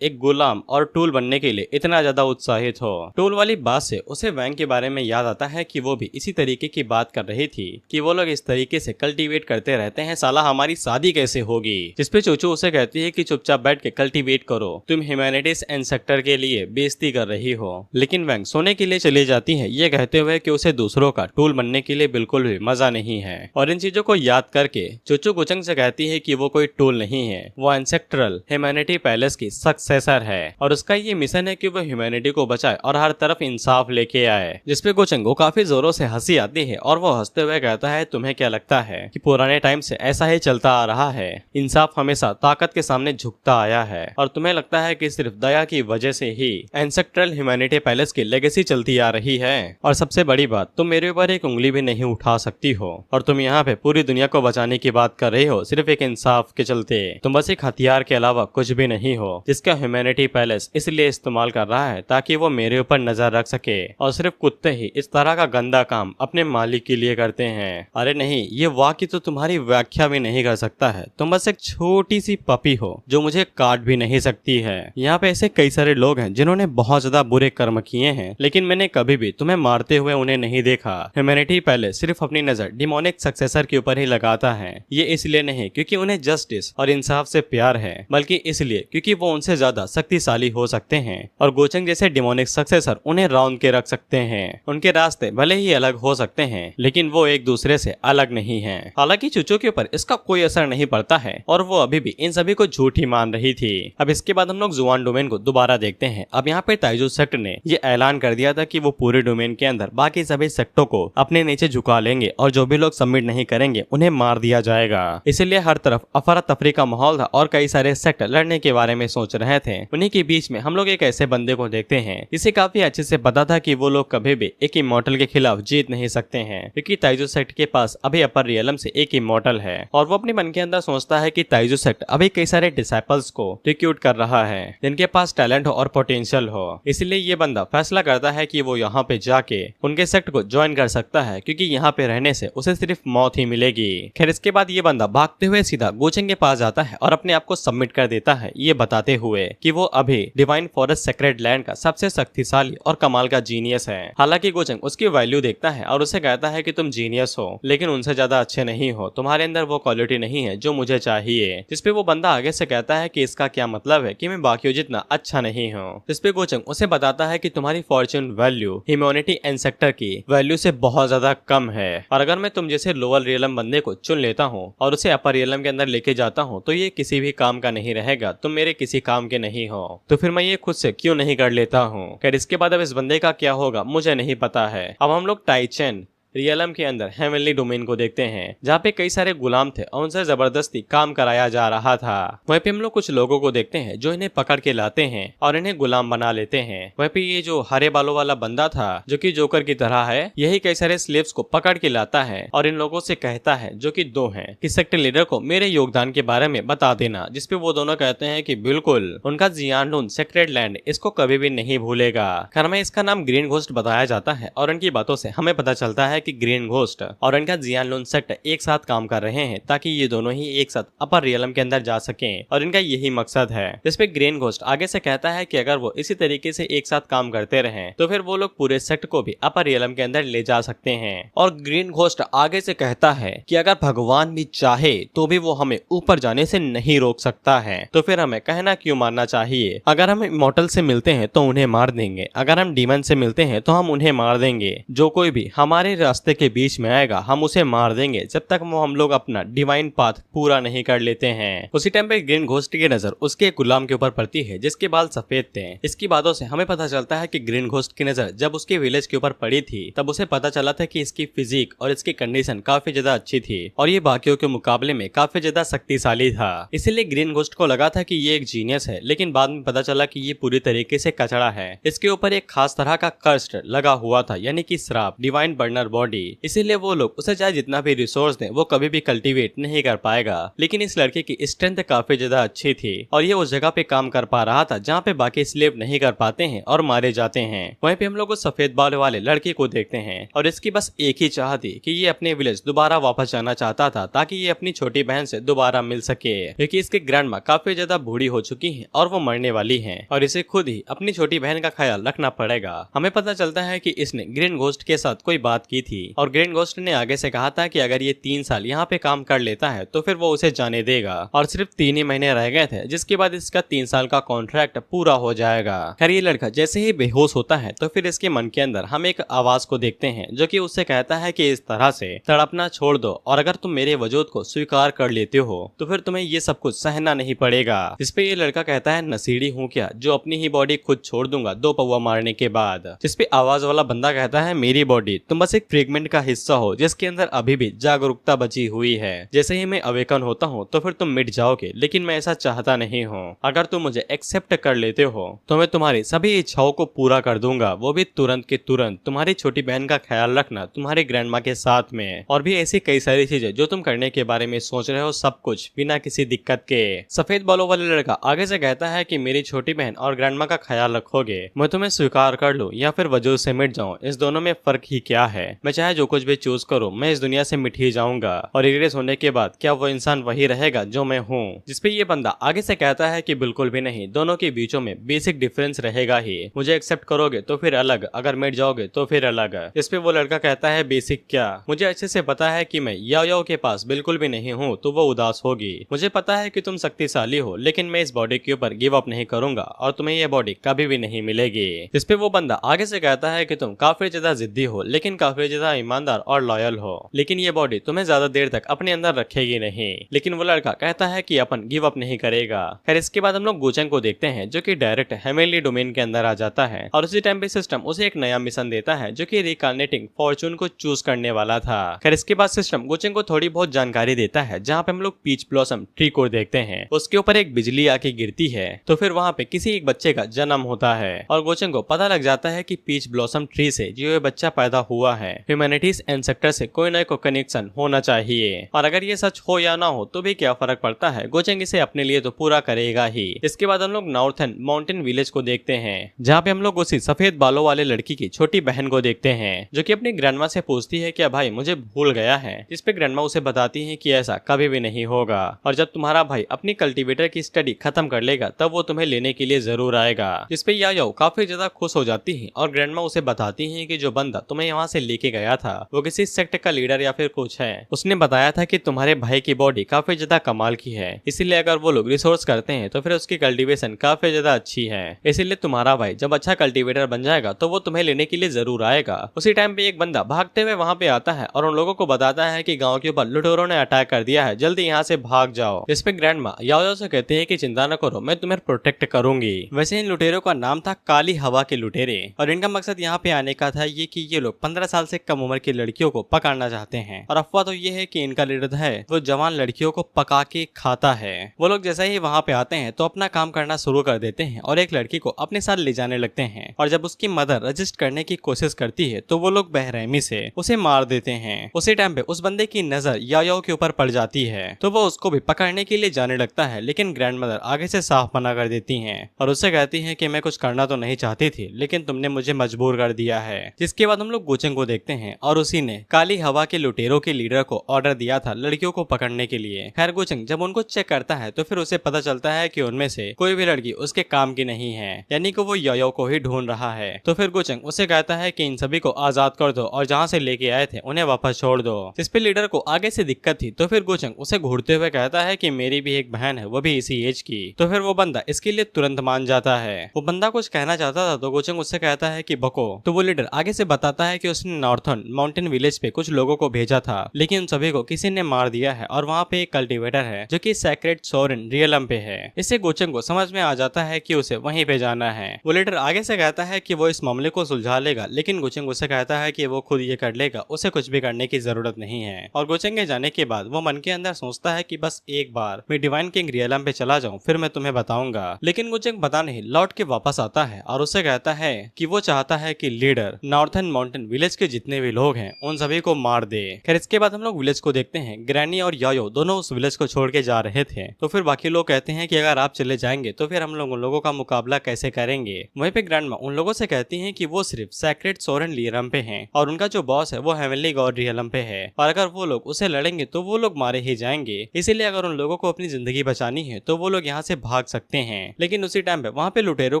एक गुलाम और टूल बनने के लिए इतना ज्यादा उत्साहित हो। टूल वाली बात से उसे वैंग के बारे में याद आता है कि वो भी इसी तरीके की बात कर रही थी कि वो लोग इस तरीके से कल्टीवेट करते रहते हैं, साला हमारी शादी कैसे होगी। जिसपे चूचू उसे कहती है कि चुपचाप बैठ के कल्टीवेट करो, तुम ह्यूमैनिटीज इंसेक्टर के लिए बेइज्जती कर रही हो। लेकिन वैंग सोने के लिए चली जाती है ये कहते हुए कि उसे दूसरों का टूल बनने के लिए बिल्कुल भी मजा नहीं है। और इन चीजों को याद करके चूचू गोचेंग से कहती है कि वो कोई टूल नहीं है, वो इंसेक्टरल ह्यूमैनिटी पैलेस की सक्सेसर है और उसका ये मिशन है कि वो ह्यूमैनिटी को बचाए और हर तरफ इंसाफ लेके आए। जिसपे गोचेंग को काफी जोरों से हंसी आती है और वो हंसते हुए कहता है तुम्हें क्या लगता है कि पुराने टाइम से ऐसा ही चलता आ रहा है, इंसाफ हमेशा ताकत के सामने झुकता आया है और तुम्हें लगता है कि सिर्फ दया की वजह से ही इंसेक्टरल ह्यूमैनिटी पैलेस की लेगेसी चलती आ रही है। और सबसे बड़ी बात, तुम मेरे ऊपर एक उंगली भी नहीं उठा सकती हो और तुम यहाँ पे पूरी दुनिया को बचाने की बात कर रही हो सिर्फ एक इंसाफ के चलते। तुम बस एक हथियार के अलावा कुछ भी नहीं हो जिसका ह्यूमैनिटी पैलेस इसलिए इस्तेमाल कर रहा है ताकि वो मेरे ऊपर नजर रख सके और सिर्फ कुत्ते ही इस तरह का गंदा काम अपने मालिक के लिए करते हैं। अरे नहीं, ये वाक्य तो तुम्हारी व्याख्या भी नहीं कर सकता है, तुम बस एक छोटी सी पपी हो जो मुझे काट भी नहीं नहीं सकती है। यहाँ पे ऐसे कई सारे लोग हैं जिन्होंने बहुत ज्यादा बुरे कर्म किए हैं, लेकिन मैंने कभी भी तुम्हें मारते हुए उन्हें नहीं देखा। ह्यूमैनिटी पहले सिर्फ अपनी नजर डिमोनिक सक्सेसर के ऊपर ही लगाता है। ये इसलिए नहीं क्योंकि उन्हें जस्टिस और इंसाफ से प्यार है, बल्कि इसलिए क्योंकि वो उनसे ज्यादा शक्तिशाली हो सकते हैं और गोचंग जैसे डिमोनिक सक्सेसर उन्हें राउंड के रख सकते हैं। उनके रास्ते भले ही अलग हो सकते हैं, लेकिन वो एक दूसरे से अलग नहीं है। हालांकि चूचो के ऊपर इसका कोई असर नहीं पड़ता है और वो अभी भी इन सभी को झूठ ही मान रही थी। अब इसके बाद हम लोग जुआन डोमेन को दोबारा देखते हैं। अब यहाँ पे ताइजू सेक्ट ने ये ऐलान कर दिया था कि वो पूरे डोमेन के अंदर बाकी सभी सेक्टों को अपने नीचे झुका लेंगे और जो भी लोग सबमिट नहीं करेंगे उन्हें मार दिया जाएगा। इसीलिए हर तरफ अफरा तफरी का माहौल था और कई सारे सेक्ट लड़ने के बारे में सोच रहे थे। उन्हीं के बीच में हम लोग एक ऐसे बंदे को देखते हैं जिसे काफी अच्छे से पता था कि वो लोग कभी भी एक इमॉर्टल के खिलाफ जीत नहीं सकते हैं, क्योंकि ताइजू सेक्ट के पास अभी अपर रियलम से एक इमॉर्टल है और वो अपने मन के अंदर सोचता है कि ताइजू सेक्ट अभी कई सारे डिसाइपल्स को रिक्रूट कर रहा है जिनके पास टैलेंट हो और पोटेंशियल हो। इसलिए ये बंदा फैसला करता है कि वो यहाँ पे जाके उनके सेक्ट को ज्वाइन कर सकता है, क्योंकि यहाँ पे रहने से उसे सिर्फ मौत ही मिलेगी। खैर इसके बाद ये बंदा भागते हुए सीधा गोचंग के पास जाता है और अपने आप को सबमिट कर देता है, ये बताते हुए कि वो अभी डिवाइन फॉरेस्ट सेक्रेड लैंड का सबसे शक्तिशाली और कमाल का जीनियस है। हालांकि गोचंग उसकी वैल्यू देखता है और उसे कहता है कि तुम जीनियस हो लेकिन उनसे ज्यादा अच्छे नहीं हो, तुम्हारे अंदर वो क्वालिटी नहीं है जो मुझे चाहिए। जिसपे वो बंदा आगे से कहता है कि इसका क्या मतलब है कि मैं बाकियों जितना अच्छा नहीं हूँ। जिसपे गोचंग उसे बताता है कि तुम्हारी Fortune value humanity and sector की वैल्यू से बहुत ज्यादा कम है और अगर मैं तुम जैसे लोअर रियलम बंदे को चुन लेता हूँ और उसे अपर रियलम के अंदर लेके जाता हूँ तो ये किसी भी काम का नहीं रहेगा, तुम मेरे किसी काम के नहीं हो, तो फिर मैं ये खुद से क्यों नहीं कर लेता हूँ। खैर इसके बाद अब इस बंदे का क्या होगा मुझे नहीं पता है। अब हम लोग टाइचेन रियलम के अंदर हेवनली डोमेन को देखते हैं, जहाँ पे कई सारे गुलाम थे और उनसे जबरदस्ती काम कराया जा रहा था। वहीं पे हम लोग कुछ लोगों को देखते हैं जो इन्हें पकड़ के लाते हैं और इन्हें गुलाम बना लेते हैं। वहीं पे ये जो हरे बालों वाला बंदा था जो कि जोकर की तरह है, यही कई सारे स्लेव्स को पकड़ के लाता है और इन लोगों से कहता है जो कि दो हैं कि सेक्टर लीडर को मेरे योगदान के बारे में बता देना। जिसपे वो दोनों कहते हैं कि बिल्कुल, उनका जियानलून सेक्रेड लैंड इसको कभी भी नहीं भूलेगा। खैर में इसका नाम ग्रीन घोस्ट बताया जाता है और उनकी बातों से हमें पता चलता है कि ग्रीन घोस्ट और इनका जियानलून सेक्ट एक साथ काम कर रहे हैं ताकि ये दोनों ही एक साथ अपर रियलम के अंदर जा सकें और इनका यही मकसद है। जिसपे ग्रीन घोस्ट आगे से कहता है कि अगर वो इसी तरीके से एक साथ काम करते रहें तो फिर वो लोग पूरे सेक्ट को भी अपर रियलम के अंदर ले जा सकते हैं। और ग्रीन घोस्ट आगे से कहता है कि अगर भगवान भी चाहे तो भी वो हमें ऊपर जाने से नहीं रोक सकता है, तो फिर हमें कहना क्यों मारना चाहिए। अगर हम इमॉर्टल से मिलते हैं तो उन्हें मार देंगे, अगर हम डीमन से मिलते हैं तो हम उन्हें मार देंगे, जो कोई भी हमारे रास्ते के बीच में आएगा हम उसे मार देंगे जब तक वो हम लोग अपना डिवाइन पाथ पूरा नहीं कर लेते हैं। उसी टाइम पे ग्रीन घोस्ट की नजर उसके गुलाम के ऊपर पड़ती है जिसके बाल सफेद थे। इसकी बातों से हमें पता चलता है कि ग्रीन घोस्ट की नजर जब उसके विलेज के ऊपर पड़ी थी तब उसे पता चला था कि इसकी फिजिक और इसकी कंडीशन काफी ज्यादा अच्छी थी और ये बाकियों के मुकाबले में काफी ज्यादा शक्तिशाली था। इसीलिए ग्रीन घोस्ट को लगा था कि ये एक जीनियस है, लेकिन बाद में पता चला कि ये पूरी तरीके से कचड़ा है। इसके ऊपर एक खास तरह का कर्स्ट लगा हुआ था, यानी कि श्राप, डिवाइन बर्नर बॉडी। इसीलिए वो लोग उसे चाहे जितना भी रिसोर्स दें वो कभी भी कल्टीवेट नहीं कर पाएगा। लेकिन इस लड़के की स्ट्रेंथ काफी ज्यादा अच्छी थी और ये उस जगह पे काम कर पा रहा था जहाँ पे बाकी स्लेव नहीं कर पाते हैं और मारे जाते हैं। वहीं पे हम लोग उस सफेद बाल वाले लड़के को देखते हैं और इसकी बस एक ही चाह थी कि ये अपने विलेज दोबारा वापस जाना चाहता था ताकि ये अपनी छोटी बहन से दोबारा मिल सके, क्योंकि इसकी ग्रैंड माँ काफी ज्यादा बूढ़ी हो चुकी है और वो मरने वाली है और इसे खुद ही अपनी छोटी बहन का ख्याल रखना पड़ेगा। हमें पता चलता है कि इसने ग्रीन घोस्ट के साथ कोई बात की थी और ग्रीन घोस्ट ने आगे से कहा था कि अगर ये 3 साल यहाँ पे काम कर लेता है तो फिर वो उसे जाने देगा और सिर्फ 3 ही महीने रह गए थे जिसके बाद इसका 3 साल का कॉन्ट्रैक्ट पूरा हो जाएगा। खैर ये लड़का जैसे ही बेहोश होता है तो फिर इसके मन के अंदर हम एक आवाज को देखते हैं जो कि उससे कहता है कि इस तरह से तड़पना छोड़ दो और अगर तुम मेरे वजूद को स्वीकार कर लेते हो तो फिर तुम्हें ये सब कुछ सहना नहीं पड़ेगा। जिसपे ये लड़का कहता है नसीड़ी हूँ क्या जो अपनी ही बॉडी खुद छोड़ दूंगा 2 पौवा मारने के बाद। जिसपे आवाज वाला बंदा कहता है मेरी बॉडी तुम बस एक फ्रेगमेंट का हिस्सा हो जिसके अंदर अभी भी जागरूकता बची हुई है। जैसे ही मैं अवेकन होता हूँ तो फिर तुम मिट जाओगे, लेकिन मैं ऐसा चाहता नहीं हूँ। अगर तुम मुझे एक्सेप्ट कर लेते हो तो मैं तुम्हारी सभी इच्छाओं को पूरा कर दूंगा, वो भी तुरंत के तुरंत। तुम्हारी छोटी बहन का ख्याल रखना तुम्हारी ग्रैंडमा के साथ में, और भी ऐसी कई सारी चीजें जो तुम करने के बारे में सोच रहे हो, सब कुछ बिना किसी दिक्कत के। सफेद बालों वाले लड़का आगे से कहता है कि मेरी छोटी बहन और ग्रैंडमा का ख्याल रखोगे, मैं तुम्हें स्वीकार कर लूं या फिर वजूद से मिट जाऊं, इस दोनों में फर्क ही क्या है। मैं चाहे जो कुछ भी चूज करूँ मैं इस दुनिया से मिट ही जाऊंगा और इरेज होने के बाद क्या वो इंसान वही रहेगा जो मैं हूँ। जिसपे ये बंदा आगे से कहता है कि बिल्कुल भी नहीं, दोनों के बीचों में बेसिक डिफरेंस रहेगा ही। मुझे एक्सेप्ट करोगे तो फिर अलग, अगर मिट जाओगे तो फिर अलग। इस पे वो लड़का कहता है बेसिक क्या, मुझे अच्छे से पता है कि मैं याओ के पास बिल्कुल भी नहीं हूँ तो वो उदास होगी। मुझे पता है कि तुम शक्तिशाली हो लेकिन मैं इस बॉडी के ऊपर गिव अप नहीं करूंगा और तुम्हें ये बॉडी कभी भी नहीं मिलेगी। इस पे वो बंदा आगे से कहता है कि तुम काफी ज्यादा जिद्दी हो लेकिन काफी ज्यादा ईमानदार और लॉयल हो, लेकिन ये बॉडी तुम्हें ज्यादा देर तक अपने अंदर रखेगी नहीं। लेकिन वो लड़का कहता है कि अपन गिव अप नहीं करेगा। खैर इसके बाद हम लोग गोचंग को देखते हैं जो कि डायरेक्ट हेमेनली डोमेन के अंदर आ जाता है और उसी टाइम पे सिस्टम उसे एक नया मिशन देता है जो कि रिकार्नेटिंग फॉर्चून को चूज करने वाला था। खैर इसके बाद सिस्टम गोचंग को थोड़ी बहुत जानकारी देता है जहाँ पे हम लोग पीच ब्लॉसम ट्री को देखते हैं, उसके ऊपर एक बिजली आके गिरती है तो फिर वहाँ पे किसी एक बच्चे का जन्म होता है और गोचंग को पता लग जाता है कि पीच ब्लॉसम ट्री से जो ये बच्चा पैदा हुआ है ह्यूमैनिटीज एंसेस्टर से कोई न कोई कनेक्शन होना चाहिए और अगर ये सच हो या ना हो तो भी क्या फर्क पड़ता है, गोचंग इसे अपने लिए तो पूरा करेगा ही। इसके बाद हम लोग नॉर्थन माउंटेन विलेज को देखते हैं जहाँ पे हम लोग उसी सफेद बालों वाले लड़की की छोटी बहन को देखते हैं जो कि अपनी ग्रैंडमा से पूछती है क्या भाई मुझे भूल गया है, जिस पे ग्रैंडमा उसे बताती है कि ऐसा कभी भी नहीं होगा और जब तुम्हारा भाई अपनी कल्टीवेटर की स्टडी खत्म कर लेगा तब वो तुम्हें लेने के लिए जरूर आएगा। जिस पे याओ काफी ज्यादा खुश हो जाती है और ग्रैंडमा उसे बताती है कि जो बंदा तुम्हें यहाँ से लेके गया था वो किसी सेक्ट का लीडर या फिर कुछ है। उसने बताया था कि तुम्हारे भाई की बॉडी काफी ज्यादा कमाल की है, इसीलिए अगर वो लोग रिसोर्स करते हैं तो फिर उसकी कल्टीवेशन काफी ज्यादा अच्छी है, इसीलिए तुम्हारा भाई जब अच्छा कल्टीवेटर बन जाएगा तो वो तुम्हें लेने के लिए जरूर आएगा। उसी टाइम पे एक बंदा भागते हुए वहाँ पे आता है और उन लोगों को बताता है कि गांव के ऊपर लुटेरों ने अटैक कर दिया है, जल्दी यहाँ से भाग जाओ। इस पे ग्रैंडमा याओ से कहते हैं कि चिंता न करो मैं तुम्हें प्रोटेक्ट करूंगी। वैसे इन लुटेरों का नाम था काली हवा के लुटेरे और इनका मकसद यहाँ पे आने का था ये कि ये लोग 15 साल से कम उम्र की लड़कियों को पकड़ना चाहते हैं और अफवाह तो ये है कि इनका लीडर है वो जवान लड़कियों को पका के खाता है। वो लोग जैसे ही वहाँ पे आते हैं तो अपना काम करना शुरू कर देते हैं और एक लड़की को अपने साथ ले जाने लगते हैं और जब उसकी मदर रजिस्ट करने की कोशिश करती है तो वो लोग बेरहमी से उसे मार देते हैं। उसी टाइम पे उस बंदे की नजर याओ के ऊपर पड़ जाती है तो वो उसको भी पकड़ने के लिए जाने लगता है, लेकिन ग्रैंड मदर आगे से साफ मना कर देती हैं और उससे कहती हैं कि मैं कुछ करना तो नहीं चाहती थी लेकिन तुमने मुझे मजबूर कर दिया है। जिसके बाद हम लोग गोचंग को देखते हैं और उसी ने काली हवा के लुटेरों के लीडर को ऑर्डर दिया था लड़कियों को पकड़ने के लिए। खैर गोचंग जब उनको चेक करता है तो फिर उसे पता चलता है कि उनमें से कोई भी लड़की उसके काम की नहीं है, यानी कि वो याओ को ही ढूंढ रहा है। तो फिर गोचंग उसे कहता है कि इन सभी को आजाद कर दो और जहाँ से लेके आए थे उन्हें वापस छोड़ दो। जिस पे लीडर को आगे से दिक्कत थी तो फिर गोचंग उसे घूरते हुए कहता है कि मेरी भी एक बहन है वो भी इसी एज की। तो फिर वो बंदा इसके लिए तुरंत मान जाता है। वो बंदा कुछ कहना चाहता था तो गोचंग उससे कहता है कि बको। तो वो लीडर आगे से बताता है कि उसने नॉर्थन माउंटेन विलेज पे कुछ लोगों को भेजा था लेकिन उन सभी को किसी ने मार दिया है और वहाँ पे एक कल्टीवेटर है जो कि सैक्रेड सोरेन रियलम पे है। इससे गोचंग को समझ में आ जाता है कि उसे वहीं पे जाना है। वो लीडर आगे से कहता है कि वो इस मामले को सुलझा लेगा लेकिन गोचंग उसे कहता है कि वो खुद ये कर लेगा, उसे कुछ भी करने की जरूरत नहीं है। और गोचंग के जाने के बाद वो मन के अंदर सोचता है कि बस एक बार मैं डिवाइन किंग रियलम पे चला जाऊं फिर मैं तुम्हें बताऊंगा। लेकिन गोचंग पता नहीं लौट के वापस आता है और उससे कहता है कि वो चाहता है कि लीडर नॉर्थन माउंटेन विलेज के जितने भी लोग हैं उन सभी को मार दे। खैर इसके बाद हम लोग विलेज को देखते हैं। ग्रैनी और याओ दोनों उस विलेज को छोड़ के जा रहे थे तो फिर बाकी लोग कहते हैं कि अगर आप चले जाएंगे तो फिर हम लोग उन लोगों का मुकाबला कैसे करेंगे। वहीं पे ग्रैंडमा उन लोगों से कहती हैं कि वो सिर्फ सैक्रेड सोरेन रियलम पे हैं और उनका जो बॉस है वो हेवनली गॉड रियलम पे है और अगर वो लोग उसे लड़ेंगे तो वो लोग मारे ही जाएंगे, इसीलिए अगर उन लोगों को अपनी जिंदगी बचानी है तो वो लोग यहाँ से भाग सकते हैं। लेकिन उसी टाइम पे वहाँ पे लुटेरों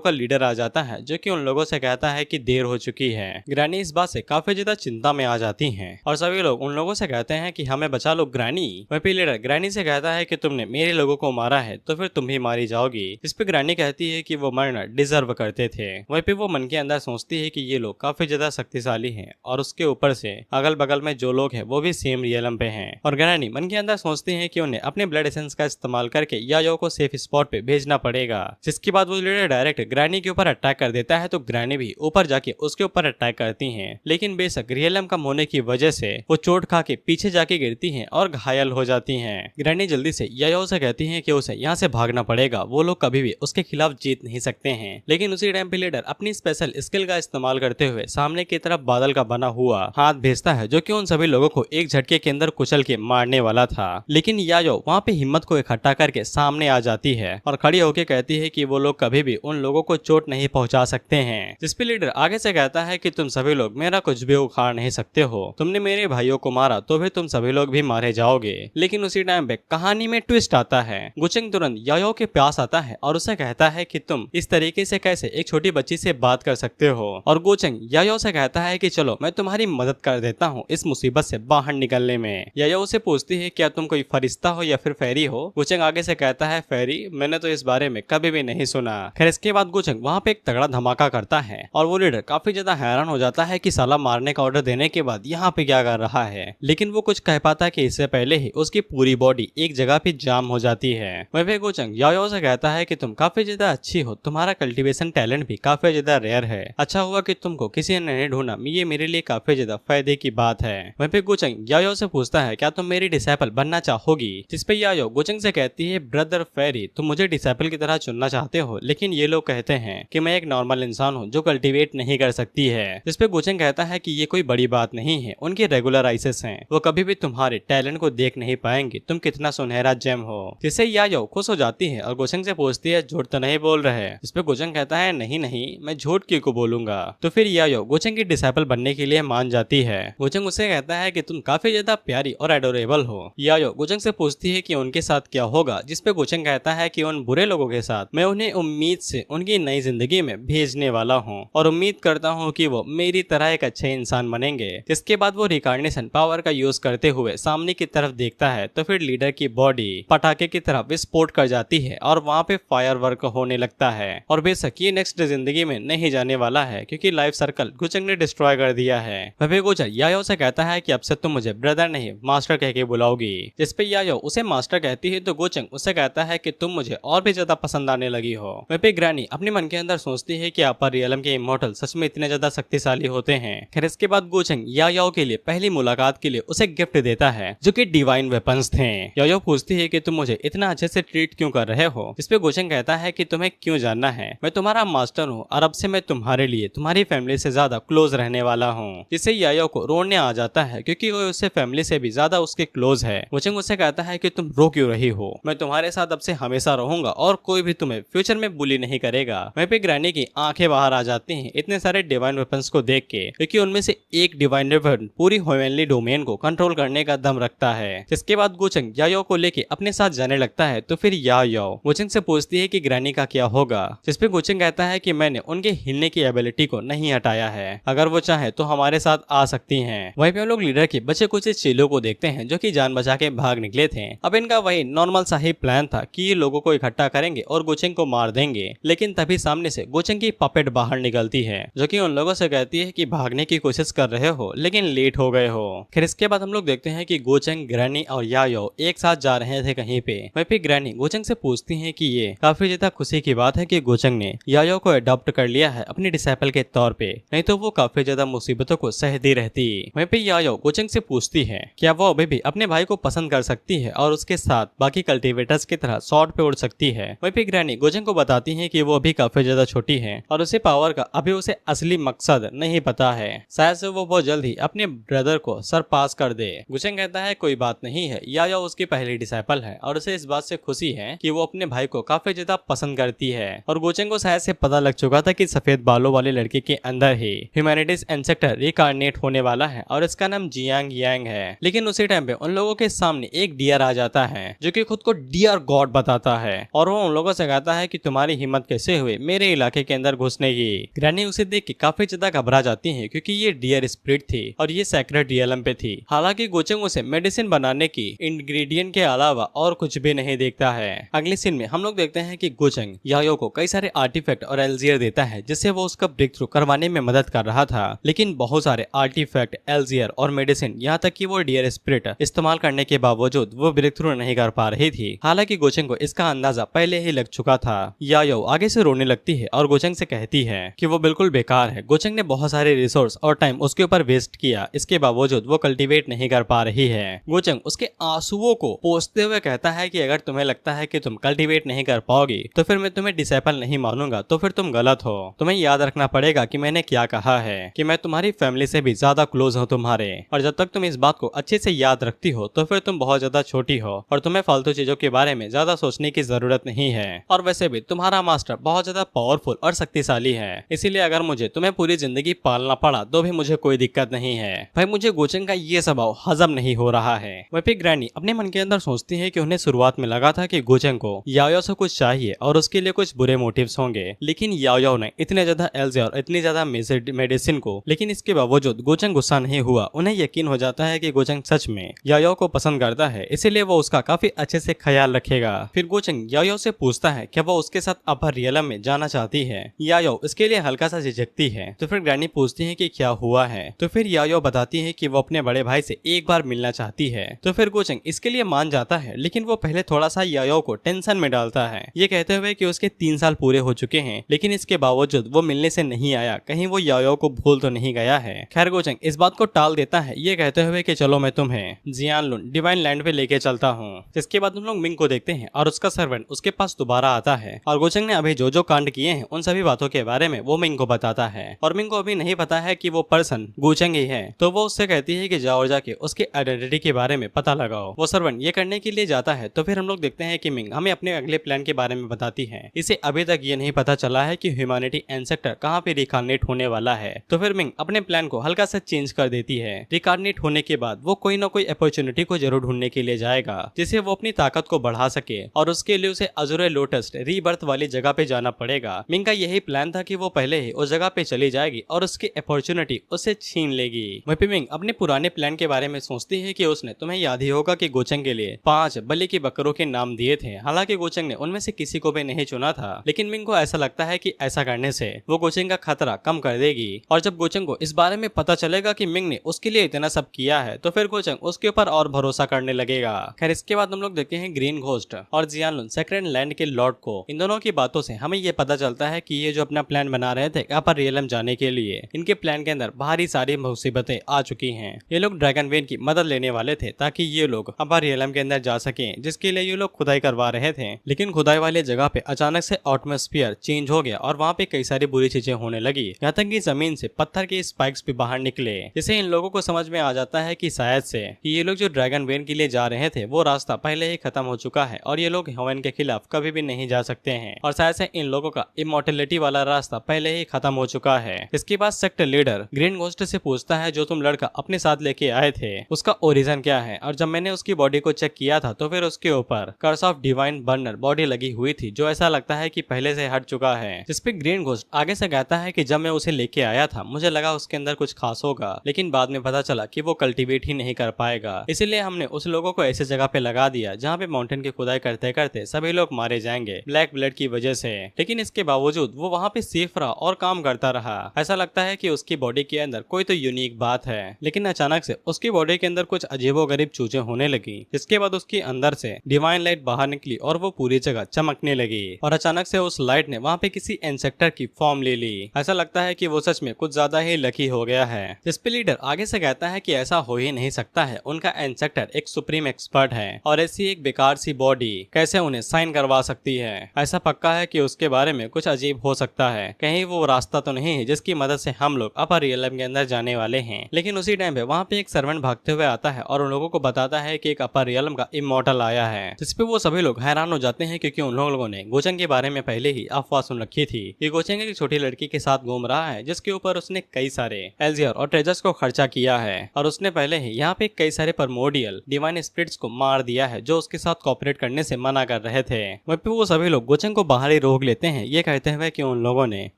का लीडर आ जाता है जो कि उन लोगों से कहता है कि देर हो चुकी है। ग्रैनी इस बात से काफी ज्यादा चिंता में आ जाती हैं और सभी लोग उन लोगों से कहते हैं कि हमें बचा लो ग्रैनी। वहीं पे लीडर ग्रैनी से कहता है कि तुमने मेरे लोगों को मारा है तो फिर तुम भी मारी जाओगी। इस पे ग्रैनी कहती है कि वो मरना डिजर्व करते थे। वहीं पे वो मन के अंदर सोचती है कि ये लोग काफी ज्यादा शक्तिशाली हैं और उसके ऊपर से अगल बगल में जो लोग हैं वो भी सेम रियलम पे हैं। और ग्रैनी मन के अंदर सोचती है कि उन्हें अपने ब्लड एसेंस का इस्तेमाल करके याओ को सेफ स्पॉट पे भेजना पड़ेगा। जिसके बाद वो लीडर डायरेक्ट ग्रैनी के ऊपर अटैक कर देता है तो ग्रैनी भी ऊपर जाके उसके ऊपर अटैक करती है, लेकिन बेशक रियलम कम होने की वजह से वो चोट खा के पीछे जाके गिरती है और घायल हो जाती है। ग्रैनी जल्दी से याओ से कहती है कि उसे यहाँ से भागना पड़ेगा, वो लोग कभी भी उसके खिलाफ जीत नहीं सकते हैं। लेकिन उसी टाइम पे लीडर अपनी स्पेशल स्किल का इस्तेमाल करते हुए सामने की तरफ बादल का बना हुआ हाथ भेजता है जो कि उन सभी लोगों को एक झटके के अंदर कुचल के मारने वाला था। लेकिन याओ वहाँ पे हिम्मत को इकट्ठा करके सामने आ जाती है और खड़ी होकर कहती है कि वो लोग कभी भी उन लोगों को चोट नहीं पहुंचा सकते हैं। जिसपे लीडर आगे से कहता है कि तुम सभी लोग मेरा कुछ भी उखाड़ नहीं सकते हो। तुमने मेरे भाइयों को मारा तो फिर तुम सभी लोग भी मारे जाओगे। लेकिन उसी टाइम पे कहानी में ट्विस्ट आता है। गुचेंग तुरंत यायो के पास आता है और उसे कहता है कि तुम इस तरीके से कैसे एक छोटी बच्ची से बात कर सकते हो। और गुचेंग यायो से कहता है कि चलो मैं तुम्हारी मदद कर देता हूँ इस मुसीबत से बाहर निकलने में। यायो उसे पूछती है क्या तुम कोई फरिश्ता हो या फिर फेरी हो। गुचेंग आगे से कहता है फेरी, मैंने तो इस बारे में कभी भी नहीं सुना। खैर इसके बाद गुचेंग वहाँ पे एक तगड़ा धमाका करता है और वो लीडर काफी ज्यादा हैरान हो जाता है कि साला मारने का ऑर्डर देने के बाद यहाँ पे क्या कर रहा है। लेकिन वो कुछ कह पाता कि इससे पहले ही उसकी पूरी बॉडी एक जगह पे जाम हो जाती है। वहीं गुचेंग यायो से कहता है कि तुम काफी ज्यादा अच्छी हो, तुम्हारा कल्टीवेशन टैलेंट भी काफी ज्यादा रेयर है। अच्छा हुआ कि तुमको किसी ने नहीं ढूंढा, ये मेरे लिए काफी ज्यादा फायदे की बात है। वहीं गुचेंग यायो से पूछता है क्या तुम मेरी डिसाइपल बनना चाहोगी। जिसपे यायो गुचेंग से कहती है ब्रदर फेरी, तुम मुझे डिसाइपल की तरह चुनना चाहते हो, लेकिन ये लोग कहते हैं कि मैं एक नॉर्मल इंसान हूँ जो कल्टीवेट नहीं कर सकती है। जिसपे गुचेंग कहता है कि ये कोई बड़ी बात नहीं है, उनके रेगुलर आइसेस हैं, वो कभी भी तुम्हारे टैलेंट को देख नहीं पाएंगे, तुम कितना सुनहरा जेम हो। जिससे यायो खुश हो जाती है और गुचेंग से पूछती है झूठ तो नहीं बोल रहे। जिसपे गुचेंग कहता है नहीं नहीं, मैं झूठ क्यों को बोलूंगा। तो फिर यायो गुचेंग की डिसाइपल बनने के लिए मान जाती है। गुचेंग उससे कहता है कि तुम काफी ज्यादा प्यारी और एडोरेबल हो। यायो गुचेंग से पूछती है कि उनके साथ क्या होगा। जिसपे गुचेंग कहता है कि उन बुरे लोगों के साथ मैं उन्हें उम्मीद से उनकी नई जिंदगी में भेजने वाला हूँ और उम्मीद करता हूँ कि वो मेरी तरह एक अच्छे इंसान बनेंगे। जिसके बाद वो रिकार्नेशन पावर का यूज करते हुए सामने की तरफ देखता है तो फिर लीडर की बॉडी पटाखे की तरफ विस्फोट कर जाती है और वहाँ पे फायर वर्क होने लगता है। और बेशक ये नेक्स्ट जिंदगी में नहीं जाने वाला है क्योंकि लाइफ सर्कल गुचेंग ने डिस्ट्रॉय कर दिया है। वह गुचेंग यायो से कहता है कि अब से तुम मुझे ब्रदर नहीं मास्टर कह के बुलाओगी। जिसपे यायो उसे मास्टर कहती है तो गुचेंग उसे कहता है कि तुम मुझे और भी ज्यादा पसंद आने लगी हो। वह ग्रैनी अपने मन के अंदर सोचती है कि अपर रियलम के इमोर्टल सच में इतने ज्यादा शक्तिशाली होते हैं। खैर इसके बाद गुचेंग यायो के लिए पहली मुलाकात के लिए उसे गिफ्ट देता है जो कि डिवाइन वेपन्स थे। यायो पूछती है कि तुम मुझे इतना अच्छे से ट्रीट क्यों कर रहे हो। जिसपे गुचेंग कहता है कि तुम्हें क्यों जानना है, मैं तुम्हारा मास्टर हूँ और अब से मैं तुम्हारे लिए तुम्हारी फैमिली से ज्यादा क्लोज रहने वाला हूँ। जिससे यायो को रोने आ जाता है क्योंकि वो उससे फैमिली से भी ज्यादा उसके क्लोज है। गुचेंग उससे कहता है कि तुम रो क्यों रही हो, मैं तुम्हारे साथ अब से हमेशा रहूंगा और कोई भी तुम्हें फ्यूचर में बुली नहीं करेगा। वहीं पे ग्रैनी की आंखें बाहर आ जाती हैं इतने सारे डिवाइन वेपन्स को देख के, क्योंकि उनमें से एक डिवाइन वेपन पूरी ह्यूमनली डोमेन को कंट्रोल करने का दम रखता है। जिसके बाद गुचेंग यायो को लेके अपने साथ जाने लगता है तो फिर यायो गुचेंग से पूछती है कि ग्रैनी का क्या होगा। जिसपे गुचेंग कहता है कि मैंने उनके हिलने की एबिलिटी को नहीं हटाया है, अगर वो चाहे तो हमारे साथ आ सकती हैं। वहीं पे हम लोग लीडर के बचे कुछ चेलों को देखते हैं जो कि जान बचा के भाग निकले थे। अब इनका वही नॉर्मल सा ही प्लान था कि ये लोगों को इकट्ठा करेंगे और गुचेंग को मार देंगे। लेकिन तभी सामने से गुचेंग की पपेट बाहर निकलती है जो कि उन लोगों से कहती है कि भागने की कोशिश कर रहे हो लेकिन लेट हो गए हो। फिर इसके बाद हम लोग देखते हैं कि गुचेंग, ग्रैनी और यायो एक साथ जा रहे थे कहीं पे। वहीं पे ग्रैनी गुचेंग से पूछती है कि ये काफी ज्यादा खुशी की बात है कि गुचेंग ने यायो को अडॉप्ट कर लिया है अपनी डिसाइपल के तौर पे, नहीं तो वो काफी ज्यादा मुसीबतों को सहती रहती। वहीं पे यायो गुचेंग से पूछती है क्या वो अभी भी अपने भाई को पसंद कर सकती है और उसके साथ बाकी कल्टीवेटर्स की तरह शॉर्ट पे उड़ सकती है। वहीं पे ग्रैनी गुचेंग को बताती है कि वो अभी काफी ज्यादा छोटी है और उसे पावर का अभी उसे असली मकसद नहीं पता है, शायद से वो बहुत जल्द ही अपने ब्रदर को सर पास कर दे। गुचेंग कहता है कोई बात नहीं है, यायो उसकी पहली डिसाइपल है और उसे इस बात से खुशी है कि वो अपने भाई को काफी ज्यादा पसंद करती है। और गुचेंग को शायद से पता लग चुका था कि सफेद बालों वाले लड़के के अंदर ही ह्यूमैनिटीज एंसेक्टर रिकार्नेट होने वाला है और इसका नाम जियांग यांग है। लेकिन उसी टाइम पे उन लोगों के सामने एक डियर आ जाता है जो कि खुद को डियर गॉड बताता है और वो उन लोगों से कहता है कि तुम्हारी हिम्मत कैसे हुई मेरे इलाके के अंदर घुसने की। ग्रैनी उसे देख के काफी ज्यादा घबरा जाती है क्योंकि ये डियर स्पिरिट थी और ये सैक्रेड रियलम पे थी। हालांकि गुचेंग उसे मेडिसिन बनाने की इंग्रेडिएंट के अलावा और कुछ भी नहीं देखता है। अगले सीन में हम लोग देखते हैं कि गुचेंग यायो को कई सारे आर्टिफैक्ट और एल्जियर देता है जिससे वो उसका ब्रेक थ्रू करवाने में मदद कर रहा था। लेकिन बहुत सारे आर्टिफैक्ट, एल्जियर और मेडिसिन, यहाँ तक कि वो डियर स्पिरिट इस्तेमाल करने के बावजूद वो ब्रेक थ्रू नहीं कर पा रही थी। हालांकि गुचेंग को इसका अंदाजा पहले ही लग चुका था। यायो आगे से रोने लगती है और गुचेंग से कहती है कि वो बिल्कुल बेकार है। गुचेंग ने बहुत सारे रिसोर्स और टाइम उसके ऊपर वेस्ट किया, इसके बावजूद वो कल्टीवेट नहीं कर पा रही है। गुचेंग उसके आंसुओं को पोंछते हुए कहता है कि अगर तुम्हें लगता है कि तुम कल्टीवेट नहीं कर पाओगी तो फिर मैं तुम्हें डिसाइपल नहीं मानूंगा, तो फिर तुम गलत हो। तुम्हें याद रखना पड़ेगा कि मैंने क्या कहा है कि मैं तुम्हारी फैमिली से भी ज्यादा क्लोज हूँ तुम्हारे, और जब तक तुम इस बात को अच्छे से याद रखती हो तो फिर तुम बहुत ज्यादा छोटी हो और तुम्हें फालतू चीजों के बारे में ज्यादा सोचने की जरूरत नहीं है। और वैसे भी तुम्हारा मास्टर बहुत ज्यादा पावरफुल और शक्तिशाली है, इसीलिए अगर मुझे तुम्हें पूरी जिंदगी पालना पड़ा तो भी मुझे मुझे कोई दिक्कत नहीं है। भाई मुझे गोचेंग का ये स्वभाव हजम नहीं हो रहा है। वहीं पे ग्रैनी अपने मन के अंदर सोचती है कि उन्हें शुरुआत में लगा था कि गोचेंग को याओ से कुछ चाहिए और उसके लिए कुछ बुरे मोटिव्स होंगे, लेकिन याओ ने इतने ज्यादा एल्जे और इतनी ज्यादा मेडिसिन को, लेकिन इसके बावजूद गोचेंग गुस्सा नहीं हुआ। उन्हें यकीन हो जाता है कि गोचेंग सच में याओ को पसंद करता है, इसीलिए वो उसका काफी अच्छे से ख्याल रखेगा। फिर गोचेंग याओ से पूछता है कि वो उसके साथ अपर रियलम में जाना चाहती है। याओ इसके लिए हल्का सा झिझकती है। तो फिर ग्रैनी पूछती है कि क्या हुआ है। तो फिर याओ बताती है कि वो अपने बड़े भाई से एक बार मिलना चाहती है। तो फिर गोचेंग इसके लिए मान जाता है, लेकिन वो पहले थोड़ा सा याओ को टेंशन में डालता है, ये कहते हुए कि उसके 3 साल पूरे हो चुके हैं, लेकिन इसके बावजूद वो मिलने से नहीं आया, कहीं वो याओ को भूल तो नहीं गया है। खैर गोचेंग इस बात को टाल देता है, ये कहते हुए कि चलो मैं तुम्हें जियानलुन डिवाइन लैंड पे लेके चलता हूँ। जिसके बाद हम लोग मिंग को देखते हैं और उसका सर्वेंट उसके पास दोबारा आता है और गोचेंग ने अभी जो जो कांड किए हैं उन सभी बातों के बारे में वो मिंग को बताता है। और मिंग को अभी नहीं पता है कि वो पर्सन गोचेंग ही है, तो वो उससे कहती है कि जाओ जाके उसके आइडेंटिटी के बारे में पता लगाओ। वो सर्वेंट ये करने के लिए जाता है। तो फिर हम लोग देखते हैं कि मिंग हमें अपने अगले प्लान के बारे में बताती है। इसे अभी तक ये नहीं पता चला है कि ह्यूमैनिटी एंसेक्टर कहाँ पे रिकार्नेट होने वाला है। तो फिर मिंग अपने प्लान को हल्का सा चेंज कर देती है। रिकार्नेट होने के बाद वो कोई ना कोई अपॉर्चुनिटी को जरूर ढूंढने के लिए जाएगा जिससे वो अपनी ताकत को बढ़ा सके, और उसके लिए उसे अज़ुरे लोटस रीबर्थ वाली जगह पे जाना पड़ेगा। मिंग का यही प्लान था कि वो पहले ही उस जगह पे चली जाएगी और उसकी अपॉर्चुनिटी उसे छीन लेगी। वहीं पे मिंग अपने पुराने प्लान के बारे में सोचती है कि उसने, तुम्हें याद ही होगा कि गोचेंग के लिए 5 बलि के बकरों के नाम दिए थे। हालांकि गोचेंग ने उनमें से किसी को भी नहीं चुना था, लेकिन मिंग को ऐसा लगता है कि ऐसा करने से वो गोचेंग का खतरा कम कर देगी। और जब गोचेंग को इस बारे में पता चलेगा कि मिंग ने उसके लिए इतना सब किया है, तो फिर गोचेंग उसके ऊपर और भरोसा करने लगेगा। खैर इसके बाद हम लोग देखते हैं ग्रीन घोस्ट और जियानलुन सेक्रेड लैंड के लॉर्ड को। इन दोनों की बातों से हमें ये पता चलता है कि ये जो अपना प्लान बना रहे थे अपर रियलम जाने के लिए, इनके प्लान के अंदर भारी सारी मुसीबतें आ चुकी हैं। ये लोग ड्रैगन वेन की मदद लेने वाले थे ताकि ये लोग अपर रियलम के अंदर जा सकें, जिसके लिए ये लोग खुदाई करवा रहे थे। लेकिन खुदाई वाले जगह पे अचानक से एटमॉस्फेयर चेंज हो गया और वहाँ पे कई सारी बुरी चीजें होने लगी। यहाँ तक कि जमीन से पत्थर के स्पाइक्स भी बाहर निकले, जिससे इन लोगों को समझ में आ जाता है कि शायद से कि ये लोग जो ड्रैगन वेन के लिए जा रहे थे वो रास्ता पहले ही खत्म हो चुका है और ये लोग ह्यूमन के खिलाफ कभी भी नहीं जा सकते हैं, और शायद से इन लोगों का इमॉर्टलिटी वाला रास्ता पहले ही खत्म हो चुका है। इसके बाद सेक्ट लीडर ग्रीन घोस्ट से पूछता है, जो तुम लड़का अपने साथ लेके आए थे उसका ओरिजिन क्या है। और जब मैंने उसकी बॉडी को चेक किया था तो फिर उसके ऊपर curse of divine burner body लगी हुई थी, जो ऐसा लगता है कि पहले से हट चुका है। जिसपे ग्रीन घोस्ट आगे से कहता है कि जब मैं उसे लेके आया था मुझे लगा उसके अंदर कुछ खास होगा, लेकिन बाद में पता चला कि वो कल्टीवेट ही नहीं कर पाएगा, इसीलिए हमने उस लोगों को ऐसी जगह पे लगा दिया जहाँ पे माउंटेन की खुदाई करते करते सभी लोग मारे जाएंगे ब्लैक ब्लड की वजह से। लेकिन इसके बावजूद वो वहाँ पे सेफ रहा और काम करता रहा। ऐसा लगता है कि उसकी बॉडी के अंदर कोई तो यूनिक बात है, लेकिन अचानक से उसकी बॉडी के अंदर कुछ अजीबोगरीब चूजे होने लगी। जिसके बाद उसके अंदर से डिवाइन लाइट बाहर निकली और वो पूरी जगह चमकने लगी, और अचानक से उस लाइट ने वहाँ पे किसी इंसेक्टर की फॉर्म ले ली। ऐसा लगता है कि वो सच में कुछ ज्यादा ही लकी हो गया है। जिसपे लीडर आगे से कहता है कि ऐसा हो ही नहीं सकता है, उनका इंसेक्टर एक सुप्रीम एक्सपर्ट है और ऐसी एक बेकार सी बॉडी कैसे उन्हें साइन करवा सकती है। ऐसा पक्का है कि उसके बारे में कुछ अजीब हो सकता है, कहीं वो रास्ता तो नहीं है जिसकी मदद से हम लोग अपर रियलम के अंदर जाने वाले हैं। लेकिन उसी टाइम पे वहाँ पे एक सर्वेंट भागते हुए आता है और उन लोगों को बताता है कि एक अपर रियलम का इमॉर्टल आया है। जिसपे वो सभी लोग हैरान हो जाते हैं, क्योंकि उन लोगों ने गोचेंग के बारे में पहले ही अफवाह सुन रखी थी। ये गोचेंग एक छोटी लड़की के साथ घूम रहा है जिसके ऊपर उसने कई सारे एल्जियर और ट्रेजर्स को खर्चा किया है, और उसने पहले ही यहाँ पे कई सारे परमोडियल डिवाइन स्पिरिट्स को मार दिया है जो उसके साथ कॉपरेट करने से मना कर रहे थे। वहीं पे वो सभी लोग गोचेंग को बाहर ही रोक लेते हैं, ये कहते हुए कि उन लोगों ने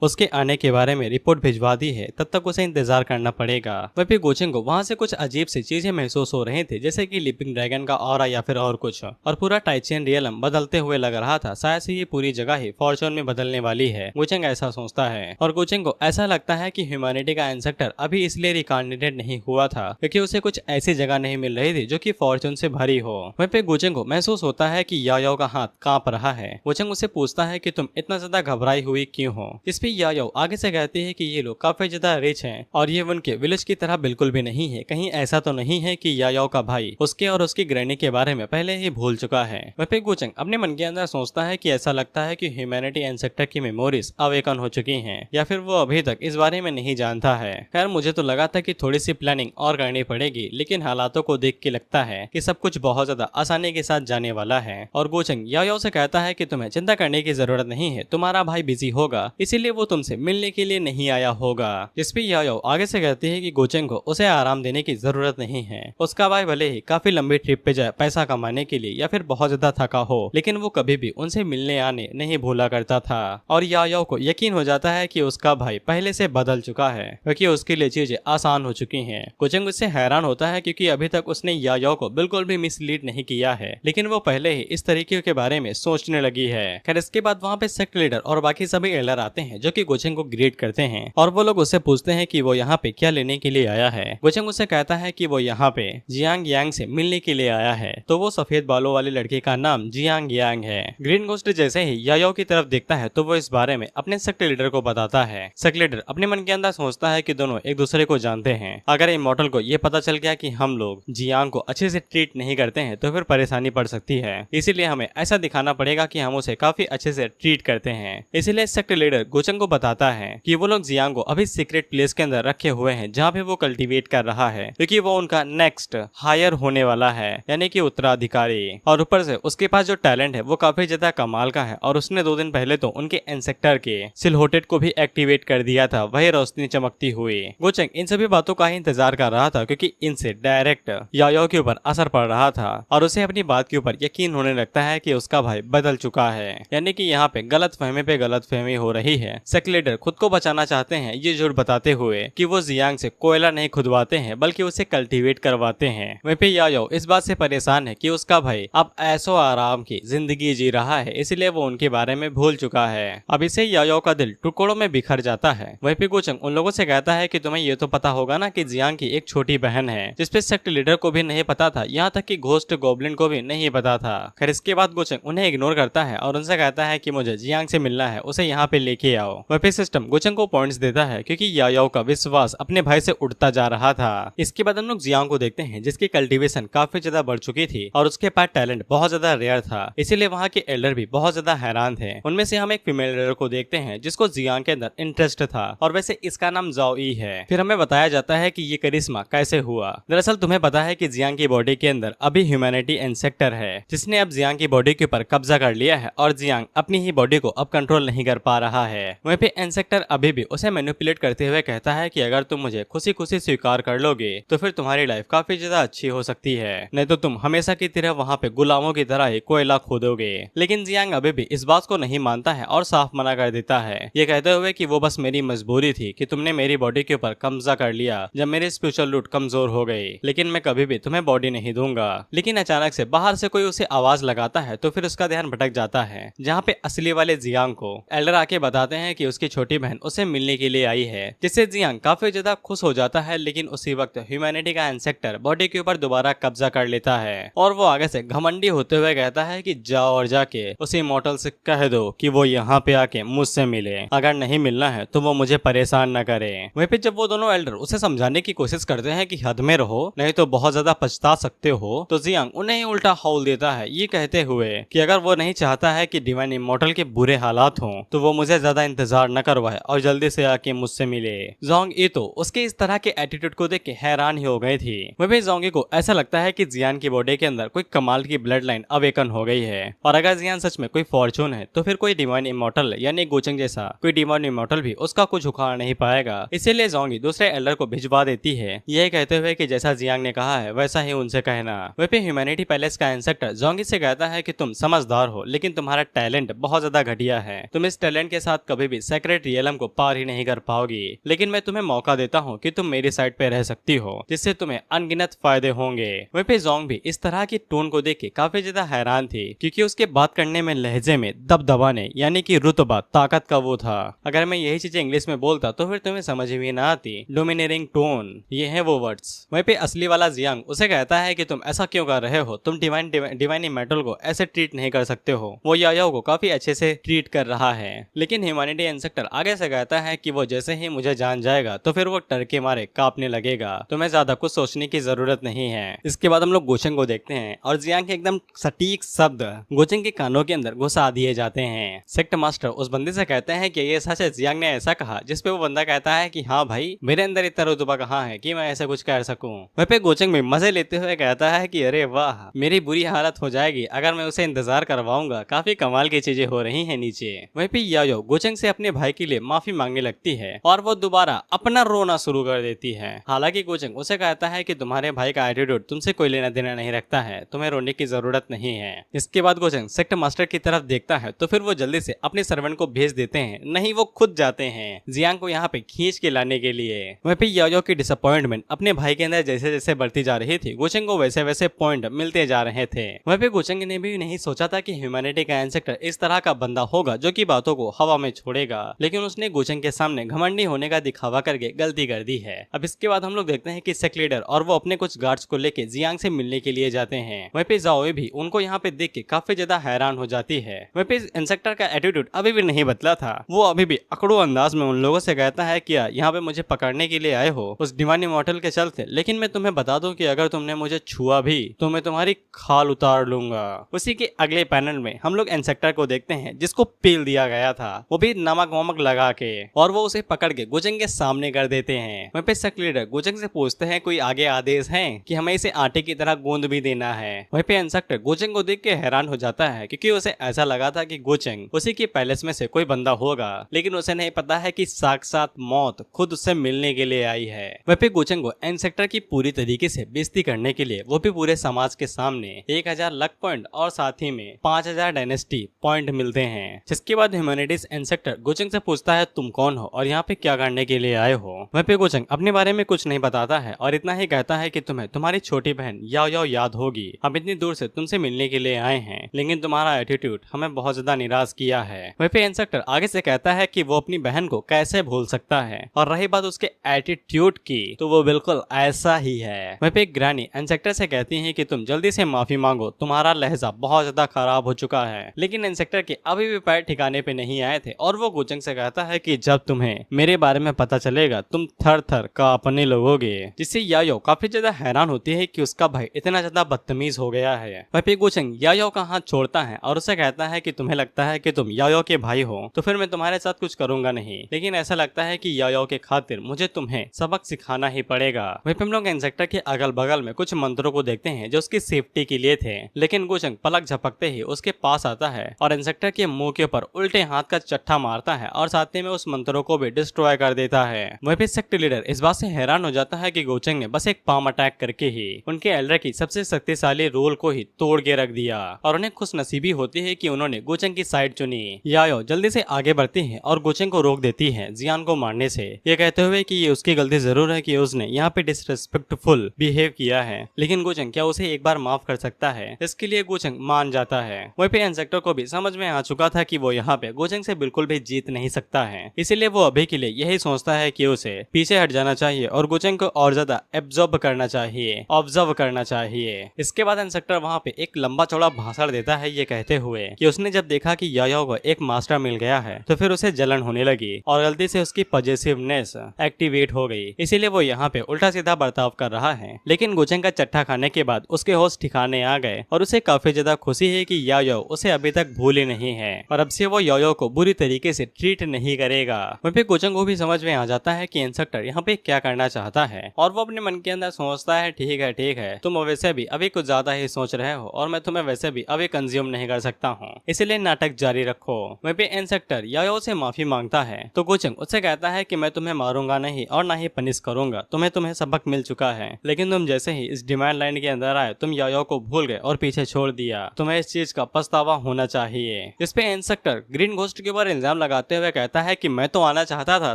उसके आने के बारे में रिपोर्ट भिजवा दी है, तब तक उसे इंतजार करना पड़ेगा। वहीं पे गोचेंग को वहाँ से कुछ अजीब सी चीजें महसूस हो रही थी, जैसे कि लिपिंग ड्रैगन का ऑरा या फिर और कुछ, और पूरा टाइचियन रियलम बदलते हुए लग रहा था। शायद से ये पूरी जगह ही फॉर्चून में बदलने वाली है, गोचेंग ऐसा सोचता है। और गोचेंग को ऐसा लगता है कि ह्यूमैनिटी का इंसेक्टर अभी इसलिए रिकार्नेटेड नहीं हुआ था क्योंकि उसे कुछ ऐसी जगह नहीं मिल रही थी जो कि फॉर्चून से भरी हो। वहीं पे गोचेंग को महसूस होता है कि याओ का हाथ कांप रहा है। गोचेंग उसे पूछता है कि तुम इतना ज्यादा घबराई हुई क्यों हो। इस पे याओ आगे से कहती है कि ये लोग काफी ज्यादा रिच हैं और ये उनके विलेज की तरह बिल्कुल भी नहीं है। कहीं ऐसा तो नहीं है कि याओ का भाई उसके और उसकी ग्रैनी के बारे में पहले ही भूल चुका है। वहीं पे गोचेंग अपने मन के अंदर सोचता है कि ऐसा लगता है कि ह्यूमैनिटी इंसेक्टर की मेमोरीज अवेकन हो चुकी हैं, या फिर वो अभी तक इस बारे में नहीं जानता है। खैर मुझे तो लगा था कि थोड़ी सी प्लानिंग और करनी पड़ेगी, लेकिन हालातों को देख के लगता है कि सब कुछ बहुत ज्यादा आसानी के साथ जाने वाला है। और गोचेंग याओ से कहता है कि तुम्हें चिंता करने की जरूरत नहीं है, तुम्हारा भाई बिजी होगा इसीलिए वो तुमसे मिलने के लिए नहीं आया होगा। जिसपे याओ यायो आगे से कहती है कि गोचेंग को उसे आराम देने की जरूरत नहीं है। उसका भाई भले ही काफी लंबी ट्रिप पे जाए पैसा कमाने के लिए या फिर बहुत ज्यादा थका हो, लेकिन वो कभी भी उनसे मिलने आने नहीं भूला करता था। और यायो को यकीन हो जाता है कि उसका भाई पहले से बदल चुका है क्योंकि उसके लिए चीजें आसान हो चुकी हैं। गोचेंग उससे हैरान होता है क्योंकि अभी तक उसने यायो को बिल्कुल भी मिसलीड नहीं किया है, लेकिन वो पहले ही इस तरीके के बारे में सोचने लगी है। खैर इसके बाद वहाँ पे सेक्ट लीडर और बाकी सभी एल्डर आते हैं जो कि गोचेंग को ग्रीट करते हैं और वो लोग उससे पूछते हैं कि वो यहाँ पे क्या लेने के लिए आया है। गोचेंग उससे कहता है कि वो यहाँ पे जियांग यांग से मिलने के लिए आया है। तो वो सफेद बालों वाले लड़के का नाम जियांग यांग है। ग्रीन गोस्ट जैसे ही यायो की तरफ देखता है तो वो इस बारे में अपने सेक्ट लीडर को बताता है। सेक्ट लीडर अपने मन के अंदर सोचता है कि दोनों एक दूसरे को जानते हैं। अगर इमॉर्टल को ये पता चल गया कि हम लोग जियांग को अच्छे से ट्रीट नहीं करते हैं तो फिर परेशानी पड़ सकती है, इसीलिए हमें ऐसा दिखाना पड़ेगा कि हम उसे काफी अच्छे से ट्रीट करते हैं। इसीलिए सेक्ट लीडर गोचेंग को बताता है कि वो लोग जियांग को अभी सीक्रेट प्लेस के अंदर रखे हुए हैं जहाँ पे वो कल्टीवेट कर रहा है, क्योंकि वो उनका नेक्स्ट हायर होने वाला है, यानी कि उत्तराधिकारी। और ऊपर से उसके पास जो टैलेंट है वो काफी ज्यादा कमाल का है और उसने 2 दिन पहले तो उनके इंसेक्टर के सिलहोटेड को भी एक्टिवेट कर दिया था, वही रोशनी चमकती हुई। गोचेंग इन सभी बातों का ही इंतजार कर रहा था क्योंकि इनसे डायरेक्ट यायो के ऊपर असर पड़ रहा था और उसे अपनी बात के ऊपर यकीन होने लगता है कि उसका भाई बदल चुका है, यानी कि यहाँ पे गलत फहमी पे गलत फहमी हो रही है। सेक्ट लीडर खुद को बचाना चाहते हैं ये झूठ बताते हुए कि वो जियांग से कोयला नहीं खुदवाते हैं बल्कि उसे कल्टीवेट करवाते हैं। वहीं पे यायो इस बात से परेशान है कि उसका भाई अब ऐसो आराम की जिंदगी जी रहा है, इसलिए वो उनके बारे में भूल चुका है। अब इसे यायो का दिल टुकड़ों में बिखर जाता है। वहीं पे गोचेंग उन लोगों से कहता है कि तुम्हें ये तो पता होगा ना कि जियांग की एक छोटी बहन है जिसपे सेक्ट लीडर को भी नहीं पता था, यहाँ तक कि घोस्ट गॉब्लिन को भी नहीं पता था। खैर इसके बाद गोचेंग उन्हें इग्नोर करता है और उनसे कहता है कि मुझे जियांग से मिलना है, उसे यहाँ पे लेके आओ। वहीं पे सिस्टम गोचेंग को पॉइंट्स देता है क्योंकि यायो का विश्वास अपने भाई से उठता जा रहा था। इसके बाद हम लोग जियांग को देखते हैं जिसकी कल्टीवेशन काफी ज्यादा बढ़ चुकी थी और उसके पास टैलेंट बहुत ज्यादा रेयर था, इसीलिए वहाँ के एल्डर भी बहुत ज्यादा हैरान थे। उनमें से हम एक फीमेल एल्डर को देखते हैं जिसको जियांग के अंदर इंटरेस्ट था और वैसे इसका नाम जाओ ई है। फिर हमें बताया जाता है कि ये करिश्मा कैसे हुआ। दरअसल तुम्हें पता है कि जियांग की बॉडी के अंदर अभी ह्यूमैनिटी इंसेक्टर है जिसने अब जियांग की बॉडी के ऊपर कब्जा कर लिया है और जियांग अपनी ही बॉडी को अब कंट्रोल नहीं कर पा रहा है। वहीं पे इंसेक्टर अभी भी उसे मैनिपुलेट करते हुए कहता है कि अगर तुम मुझे खुशी खुशी स्वीकार कर लोगे तो फिर तुम्हारी लाइफ काफी ज्यादा अच्छी हो सकती है, नहीं तो तुम हमेशा की तरह वहाँ पे गुलामों की तरह ही कोयला खोदोगे। लेकिन जियांग अभी भी इस बात को नहीं मानता है और साफ मना कर देता है, ये कहते हुए कि वो बस मेरी मजबूरी थी कि तुमने मेरी बॉडी के ऊपर कब्जा कर लिया जब मेरी स्पिरिचुअल रूट कमजोर हो गई, लेकिन मैं कभी भी तुम्हें बॉडी नहीं दूंगा। लेकिन अचानक से बाहर से कोई उसे आवाज लगाता है तो फिर उसका ध्यान भटक जाता है, जहाँ पे असली वाले जियांग को एल्डर आके बताते हैं कि उसकी छोटी बहन उसे मिलने के लिए आई है, जिससे जियांग काफी ज्यादा खुश हो जाता है। लेकिन उसी वक्त ह्यूमैनिटी का इंसेक्टर बॉडी के ऊपर दोबारा कब्जा कर लेता है और वो आगे से घमंडी होते हुए कहता है कि जाओ और जाके उसी इमॉर्टल से कह दो कि वो यहाँ पे आके मुझसे मिले, अगर नहीं मिलना है तो वो मुझे परेशान न करे। वहीं पे जब वो दोनों एल्डर उसे समझाने की कोशिश करते हैं कि हद में रहो नहीं तो बहुत ज्यादा पछता सकते हो, तो जियांग उन्हें उल्टा हौल देता है ये कहते हुए कि अगर वो नहीं चाहता है कि डिवाइन इमॉर्टल के बुरे हालात हों तो वो मुझे ज्यादा इंतजार न करवाए और जल्दी से आके मुझसे मिले। जोंग तो उसके इस तरह के एटीट्यूड को देख के हैरान ही हो गई थी। वहीं जोंगी को ऐसा लगता है कि जियान की बॉडी के अंदर कोई कमाल की ब्लड लाइन अवेकन हो गई है और अगर जियान सच में कोई फॉर्चून है तो फिर कोई डिवाइन इमॉर्टल यानी गोचेंग जैसा कोई डिवाइन इमॉर्टल भी उसका कुछ उखाड़ नहीं पाएगा। इसीलिए जोंगी दूसरे एल्डर को भिजवा देती है, यह कहते हुए कि जैसा जियांग ने कहा है वैसा ही उनसे कहना। वहीं पे ह्यूमैनिटी पैलेस का इंसेक्टर जोंगी से कहता है कि तुम समझदार हो लेकिन तुम्हारा टैलेंट बहुत ज्यादा घटिया है, तुम इस टैलेंट के साथ कभी भी सेक्रेट रियलम को पार ही नहीं कर पाओगी, लेकिन मैं तुम्हें मौका देता हूँ कि तुम मेरी साइड पे रह सकती हो जिससे तुम्हें अनगिनत फायदे होंगे। वहीं पे जोंग भी इस तरह की टोन को देख के काफी ज्यादा हैरान थी क्योंकि उसके बात करने में लहजे में दबदबाने यानी कि रुतबा ताकत का वो था। अगर मैं यही चीजें इंग्लिश में बोलता तो फिर तुम्हें समझ भी ना आती। डोमिनेटिंग टोन, ये है वो वर्ड्स। वहीं पे असली वाला जियांग उसे कहता है कि तुम ऐसा क्यों कर रहे हो, तुम डिवाइन मेटल को ऐसे ट्रीट नहीं कर सकते हो। वो यायो को काफी अच्छे से ट्रीट कर रहा है, लेकिन ह्यूमैनिटी इंसेक्टर आगे से कहता है कि वो जैसे ही मुझे जान जाएगा तो फिर वो डर के मारे कांपने लगेगा, तुम्हें ज्यादा कुछ सोचने की जरूरत नहीं है। इसके बाद हम लोग गोचेंग को देखते हैं और जियांग के एकदम सटीक शब्द गोचेंग के कानों के अंदर घुसा दिए जाते हैं। सेक्ट मास्टर उस बंदे से कहते हैं कि ये सच है, जियांग ने ऐसा कहा, जिसपे वो बंदा कहता है कि हाँ भाई मेरे अंदर इतना रुतबा कहाँ है कि मैं ऐसा कुछ कर सकूं। वहीं पे गोचेंग में मजे लेते हुए कहता है कि अरे वाह मेरी बुरी हालत हो जाएगी अगर मैं उसे इंतजार करवाऊंगा, काफी कमाल की चीजें हो रही है नीचे। वहीं पे यायो गोचेंग से अपने भाई के लिए माफी मांगने लगती है और वो दोबारा अपना रोना शुरू कर देती है। हालांकि गोचंग उसे कहता है कि तुम्हारे भाई का एटीट्यूड तुमसे कोई लेना देना नहीं रखता है, तुम्हें रोने की जरूरत नहीं है। इसके बाद गोचंग सेक्ट मास्टर की तरफ देखता है तो फिर वो जल्दी से अपने सर्वेंट को भेज देते हैं, नहीं वो खुद जाते हैं जियांग को यहाँ पे खींच के लाने के लिए। वहीं पे याओ की डिसअपॉइंटमेंट अपने भाई के अंदर जैसे जैसे बढ़ती जा रही थी, गोचंग को वैसे वैसे पॉइंट मिलते जा रहे थे। वहीं पे गोचंग ने भी नहीं सोचा था कि ह्यूमैनिटी का इंसेक्टर इस तरह का बंदा होगा जो कि बातों को हवा में छोड़ेगा, लेकिन उसने गोचंग के सामने घमंडी होने का दिखावा करके गलती कर दी है। अब इसके बाद हम लोग देखते हैं कि सेक्ट लीडर और वो अपने कुछ गार्ड्स को लेके जियांग से मिलने के लिए जाते हैं। वहीं पे जाओ भी उनको यहाँ पे देख के काफी ज्यादा हैरान हो जाती है। वहीं पे इंसेक्टर का एटीट्यूड अभी भी नहीं बदला था, वो अभी भी अकड़ू अंदाज में उन लोगों से कहता है कि यहाँ पे मुझे पकड़ने के लिए आए हो उस डिवाइन इमॉर्टल के चलते, लेकिन मैं तुम्हें बता दूं कि अगर तुमने मुझे छुआ भी तो मैं तुम्हारी खाल उतार लूंगा। उसी के अगले पैनल में हम लोग इंसेक्टर को देखते हैं जिसको पील दिया गया था, वो भी नमक वमक लगा के, और वो उसे पकड़ के गोचंग के सामने कर देते हैं। वहीं पे सेक्ट लीडर गोचंग से पूछते हैं कोई आगे आदेश है कि हमें इसे आटे की तरह गूंद भी देना है। वहीं पे इंसेक्टर गोचंग को देख के हैरान हो जाता है क्योंकि उसे ऐसा लगा था कि गोचंग उसी के पैलेस में से कोई बंदा होगा, लेकिन उसे नहीं पता है कि साक्षात मौत खुद उससे मिलने के लिए आई है। वहीं पे गोचंग को इंसेक्टर की पूरी तरीके से बेइज्जती करने के लिए वो भी पूरे समाज के सामने 1000 लक पॉइंट और साथ ही में 5000 डायनेस्टी पॉइंट मिलते हैं। जिसके बाद ह्यूमैनिटीज इंसेक्टर गोचंग से पूछता है तुम कौन हो और यहाँ पे क्या करने के लिए आए हो। वहीं पे गोचंग अपने बारे में कुछ नहीं बताता है और इतना ही कहता है कि तुम्हें तुम्हारी छोटी बहन याओ याद होगी, हम इतनी दूर से तुमसे मिलने के लिए आए हैं, लेकिन तुम्हारा एटीट्यूड हमें बहुत ज्यादा निराश किया है। वहीं पे इंसेक्टर आगे से कहता है कि वो अपनी बहन को कैसे भूल सकता है, और रही बात उसके एटीट्यूड की तो वो बिल्कुल ऐसा ही है। वहीं पे ग्रैनी इंसेक्टर से कहती है कि तुम जल्दी से माफी मांगो, तुम्हारा लहजा बहुत ज्यादा खराब हो चुका है, लेकिन इंसेक्टर के अभी भी पैर ठिकाने पे नहीं आए थे और वो गोचंग से कहता है कि जब तुम्हें मेरे बारे में पता चलेगा तुम थर थर कांपने लगोगे। जिससे याओ काफी ज्यादा हैरान होती है कि उसका भाई इतना ज्यादा बदतमीज हो गया है। वहीं पे गोचंग याओ का हाथ छोड़ता है और उसे कहता है कि तुम्हें लगता है कि तुम याओ के भाई हो तो फिर मैं तुम्हारे साथ कुछ करूंगा नहीं, लेकिन ऐसा लगता है कि याओ के खातिर मुझे तुम्हें सबक सिखाना ही पड़ेगा। वहीं पे हम लोग इंसेक्टर के अगल बगल में कुछ मंत्रों को देखते हैं जो उसकी सेफ्टी के लिए थे, लेकिन गोचंग पलक झपकते ही उसके पास आता है और इंसेक्टर के मुंह के ऊपर उल्टे हाथ का चट्टा मारता है और साथ ही में उस मंत्रों को भी डिस्ट्रॉय कर देता है। वहीं पे सेक्ट लीडर इस बात से हैरान हो जाता है कि गोचंग ने बस एक पाम अटैक करके ही उनके एल्डर की सबसे शक्तिशाली रोल को ही तोड़ के रख दिया, और उन्हें खुश नसीबी होती है कि उन्होंने गोचंग की साइड चुनी। याओ जल्दी से आगे बढ़ती है और गोचंग को रोक देती है जियान को मारने से, ये कहते हुए कि ये उसकी गलती जरूर है कि उसने यहाँ पे डिसरेस्पेक्टफुल बिहेव किया है, लेकिन गोचंग क्या उसे एक बार माफ कर सकता है। इसके लिए गोचंग मान जाता है। वहीं पे इंसेक्टर को भी समझ में आ चुका था कि वो यहाँ पे गोचंग से बिल्कुल भी जीत नहीं सकता है, इसीलिए वो अभी के लिए यही सोचता है कि उसे पीछे हट जाना चाहिए और गोचंग को और ज्यादा एब्जॉर्ब करना चाहिए, ऑब्जर्व करना चाहिए। इसके बाद इंसेक्टर वहाँ पे एक लंबा चौड़ा भाषण देता है ये कहते हुए कि उसने जब देखा कि याओ को एक मास्टर मिल गया है तो फिर उसे जलन होने लगी और गलती से उसकी पॉजिटिवनेस एक्टिवेट हो गई, इसीलिए वो यहाँ पे उल्टा सीधा बर्ताव कर रहा है। लेकिन गोचंग का चट्टा खाने के बाद उसके होश ठिकाने आ गए और उसे काफी ज्यादा खुशी है कि याओ उसे अभी तक भूले नहीं है और अब से वो याओ को बुरी तरीके से ट्रीट नहीं करेगा। वहीं पे गोचंग को भी समझ में आ जाता है कि इंसेक्टर यहाँ पे क्या करना चाहता है और वो अपने मन के अंदर सोचता है ठीक है तुम वैसे भी अभी कुछ ज्यादा ही सोच रहे हो और मैं तुम्हें वैसे भी अभी कंज्यूम नहीं कर सकता हूँ, इसलिए नाटक जारी रखो। वहीं पे इंसेक्टर याओ से माफी मांगता है तो गोचंग उससे कहता है कि मैं तुम्हें मारूंगा नहीं और ना ही पनिश करूंगा, तुम्हें सबक मिल चुका है, लेकिन तुम जैसे ही इस डिमांड लाइन के अंदर आए तुम याओ को भूल गए और पीछे छोड़ दिया, तुम्हें इस चीज का पछतावा होना चाहिए। इस पे इंसेक्टर ग्रीन घोस्ट के ऊपर इल्जाम लगाते हुए कहता है कि मैं तो आना चाहता था,